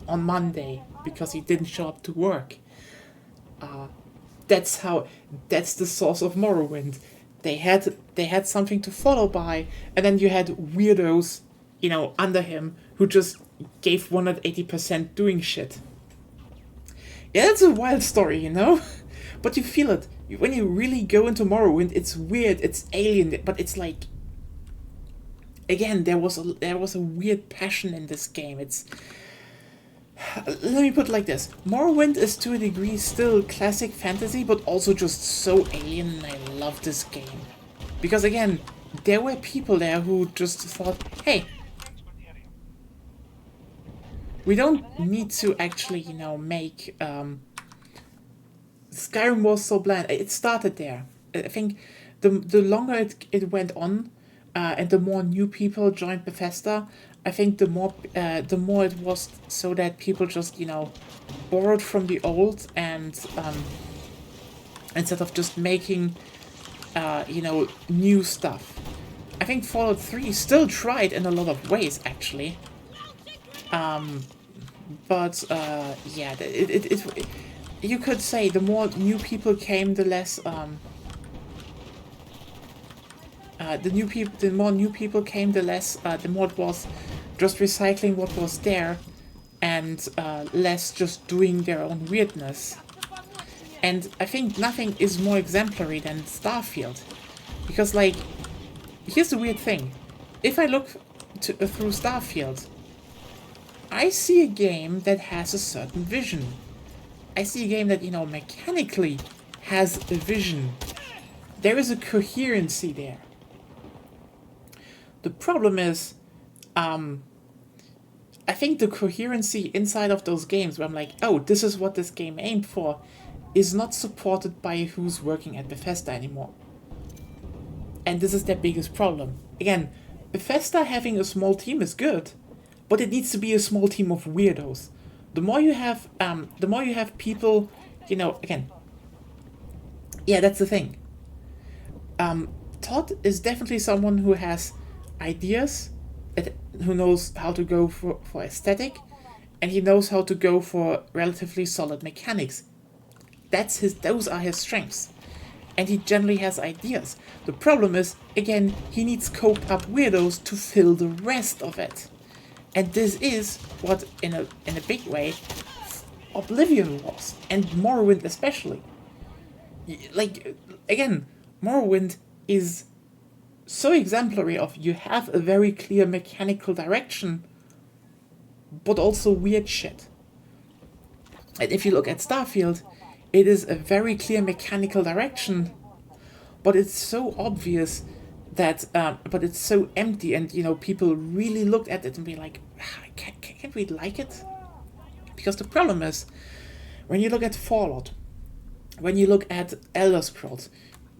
on Monday because he didn't show up to work. That's the source of Morrowind. They had something to follow by, and then you had weirdos, you know, under him who just gave 180% doing shit. Yeah, it's a wild story, you know? But you feel it. When you really go into Morrowind, it's weird, it's alien, but it's like... Again, there was a weird passion in this game. It's... Let me put it like this. Morrowind is to a degree still classic fantasy, but also just so alien, and I love this game. Because again, there were people there who just thought, hey, we don't need to actually, you know, make... Skyrim was so bland. It started there. I think the longer it went on, and the more new people joined Bethesda, I think the more it was so that people just, you know, borrowed from the old and instead of just making, you know, new stuff. I think Fallout 3 still tried in a lot of ways, actually. But yeah, it you could say the more new people came, the less the more new people came, the less the more it was just recycling what was there, and less just doing their own weirdness. And I think nothing is more exemplary than Starfield, because like, here's the weird thing: if I look through Starfield, I see a game that has a certain vision. I see a game that, you know, mechanically has a vision. There is a coherency there. The problem is, I think the coherency inside of those games where I'm like, oh, this is what this game aimed for, is not supported by who's working at Bethesda anymore. And this is their biggest problem. Again, Bethesda having a small team is good, but it needs to be a small team of weirdos. The more you have people, you know, again, yeah, that's the thing. Todd is definitely someone who has ideas, who knows how to go for aesthetic, and he knows how to go for relatively solid mechanics. Those are his strengths. And he generally has ideas. The problem is, again, he needs coked up weirdos to fill the rest of it. And this is what, in a big way, Oblivion was, and Morrowind especially. Like, again, Morrowind is so exemplary of, you have a very clear mechanical direction, but also weird shit. And if you look at Starfield, it is a very clear mechanical direction, but it's so obvious that, but it's so empty, and, you know, people really looked at it and be like, can't we like it? Because the problem is, when you look at Fallout, when you look at Elder Scrolls,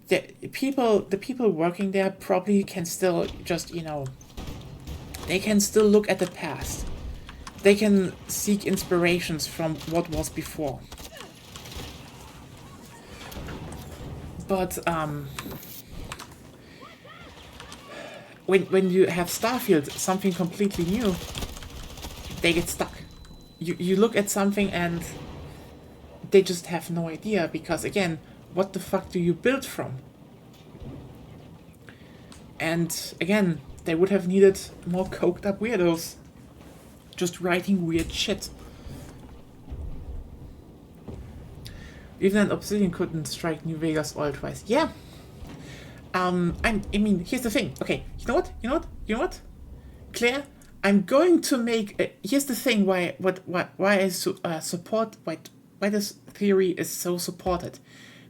the people working there probably can still just, you know, they can still look at the past. They can seek inspirations from what was before. But, when you have Starfield, something completely new, they get stuck. You look at something and they just have no idea, because again, what the fuck do you build from? And again, they would have needed more coked up weirdos just writing weird shit. Even then, Obsidian couldn't strike New Vegas oil twice. Yeah. I mean, here's the thing. Okay, you know what? Claire, I'm going to make. Here's the thing. Why I support. Why this theory is so supported,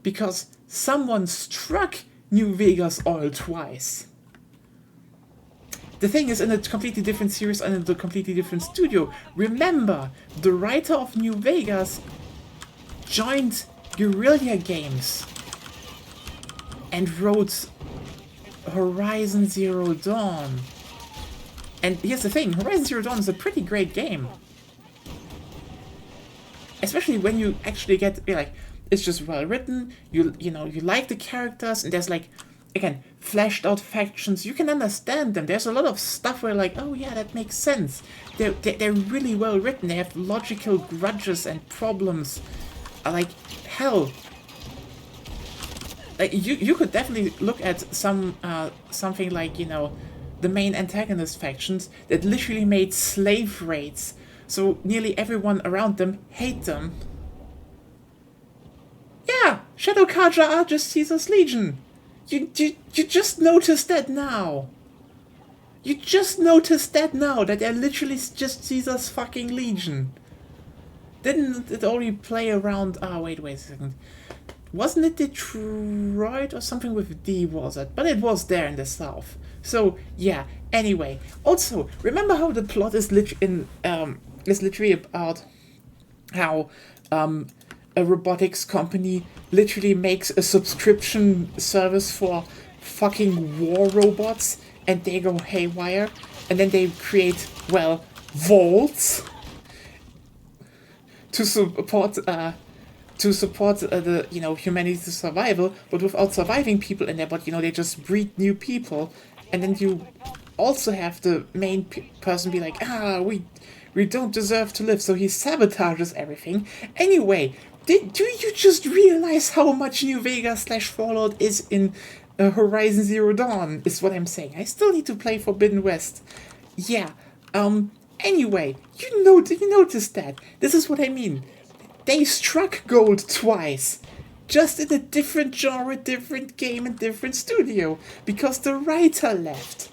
because someone struck New Vegas oil twice. The thing is in a completely different series and in a completely different studio. Remember, the writer of New Vegas joined Guerrilla Games and wrote Horizon Zero Dawn. And here's the thing, Horizon Zero Dawn is a pretty great game. especially when you actually get like it's just well written. You know you like the characters, and there's like again fleshed out factions. You can understand them. There's a lot of stuff where like, oh yeah, that makes sense. They're really well written. They have logical grudges and problems. Like hell. Like you could definitely look at something like, you know, the main antagonist factions that literally made slave raids, so nearly everyone around them hate them. Yeah, Shadow Carja are just Caesar's Legion. You just noticed that now. You just noticed that now, that they're literally just Caesar's fucking Legion. Didn't it already play around? Ah, wait a second. Wasn't it Detroit or something with D, was it? But it was there in the south. So, yeah, anyway. Also, remember how the plot is literally about how a robotics company literally makes a subscription service for fucking war robots, and they go haywire, and then they create, well, vaults to support the, you know, humanity's survival, but without surviving people in there. But, you know, they just breed new people, and then you also have the main person be like, we don't deserve to live, so he sabotages everything. Anyway, do you just realize how much New Vegas / Fallout is in Horizon Zero Dawn, is what I'm saying. I still need to play Forbidden West. Yeah, anyway, you noticed that. This is what I mean. They struck gold twice, just in a different genre, different game, and different studio, because the writer left.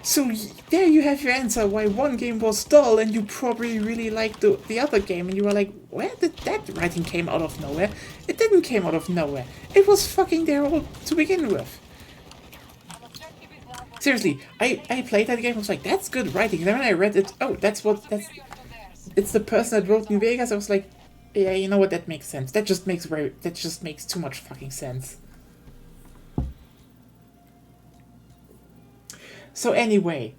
So there you have your answer why one game was dull, and you probably really liked the other game, and you were like, where did that writing came out of nowhere? It didn't came out of nowhere. It was fucking there all to begin with. Seriously, I played that game, I was like, that's good writing, and then when I read it, oh, it's the person that wrote New Vegas. I was like, yeah, you know what? That makes sense. That just makes too much fucking sense. So anyway,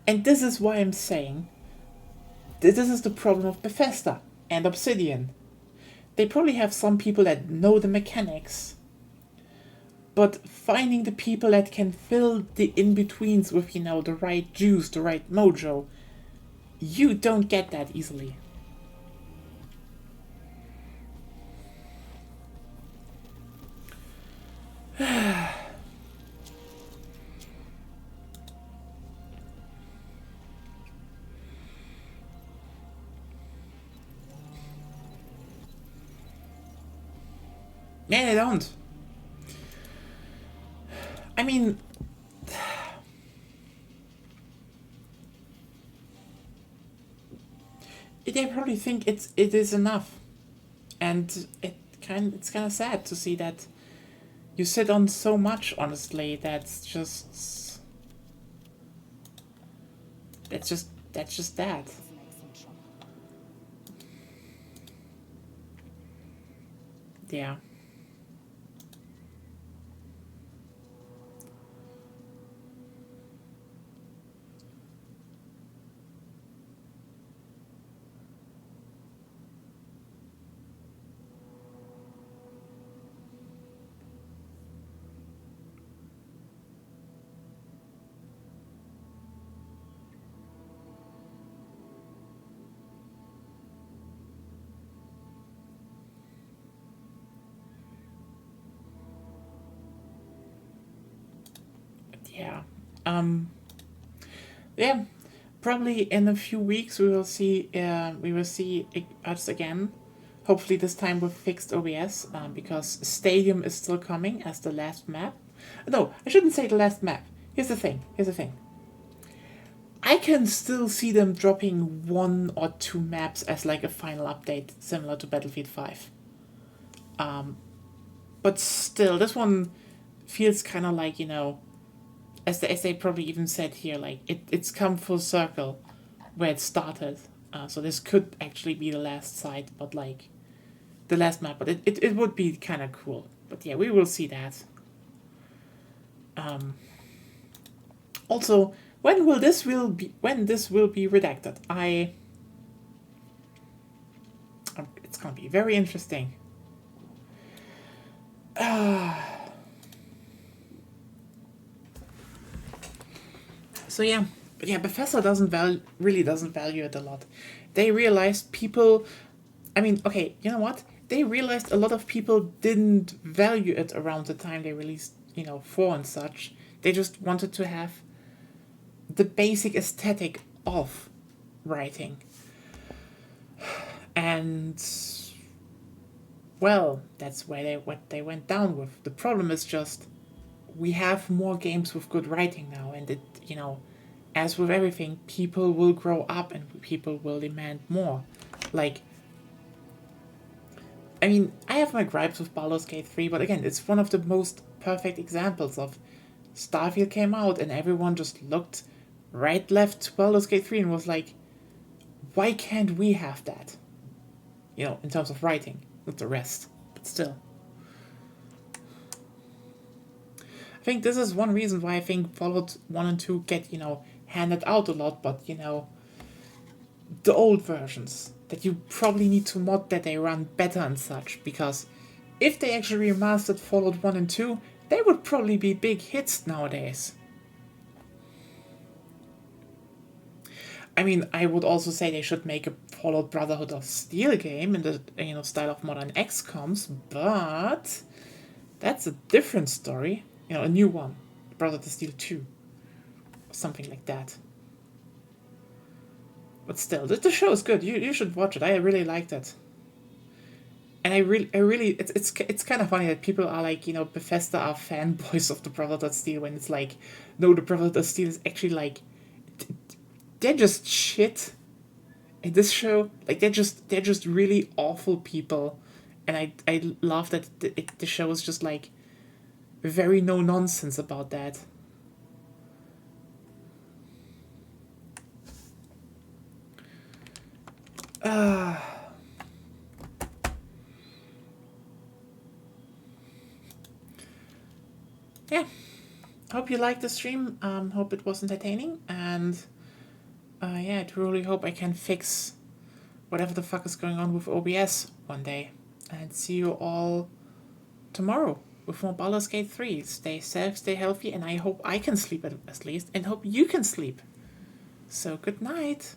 and this is why I'm saying this is the problem of Bethesda and Obsidian. They probably have some people that know the mechanics, but finding the people that can fill the in-betweens with, you know, the right juice, the right mojo, you don't get that easily. Yeah, they don't. I mean, they probably think it is enough, and it's kind of sad to see that you sit on so much. Honestly, that's just that. Yeah. Yeah. Yeah. Probably in a few weeks we will see us again. Hopefully this time with fixed OBS, because Stadium is still coming as the last map. No, I shouldn't say the last map. Here's the thing. I can still see them dropping 1 or 2 maps as like a final update, similar to Battlefield 5. But still, this one feels kind of like, you know, as they probably even said here, like, it's come full circle where it started. So this could actually be the last site, but like, the last map, but it would be kind of cool. But yeah, we will see that. Also, when this will be redacted? gonna be very interesting. So yeah, but yeah, Bethesda really doesn't value it a lot. They realized people, I mean, okay, you know what? They realized a lot of people didn't value it around the time they released, 4 and such. They just wanted to have the basic aesthetic of writing. And well, that's what they went down with. The problem is just we have more games with good writing now, and it, as with everything, people will grow up and people will demand more. Like, I mean, I have my gripes with Baldur's Gate 3, but again, it's one of the most perfect examples of Starfield came out and everyone just looked right, left to Baldur's Gate 3 and was like, why can't we have that? In terms of writing, not the rest, but still. I think this is one reason why I think Fallout 1 and 2 get, handed out a lot, but, the old versions, that you probably need to mod that they run better and such, because if they actually remastered Fallout 1 and 2, they would probably be big hits nowadays. I mean, I would also say they should make a Fallout Brotherhood of Steel game in the style of modern XComs, but that's a different story. A new one, Brotherhood of Steel 2, or something like that. But still, the show is good. You should watch it. I really liked it. And I really, it's kind of funny that people are like, Bethesda are fanboys of the Brotherhood of Steel when it's like, no, the Brotherhood of Steel is actually like, they're just shit. In this show, like they're just really awful people, and I love that the show is just like very no nonsense about that. Yeah, hope you liked the stream. Hope it was entertaining, and yeah, I truly hope I can fix whatever the fuck is going on with OBS one day. And see you all tomorrow with more Baldur's Gate 3. Stay safe, stay healthy, and I hope I can sleep at least, and hope you can sleep. So good night.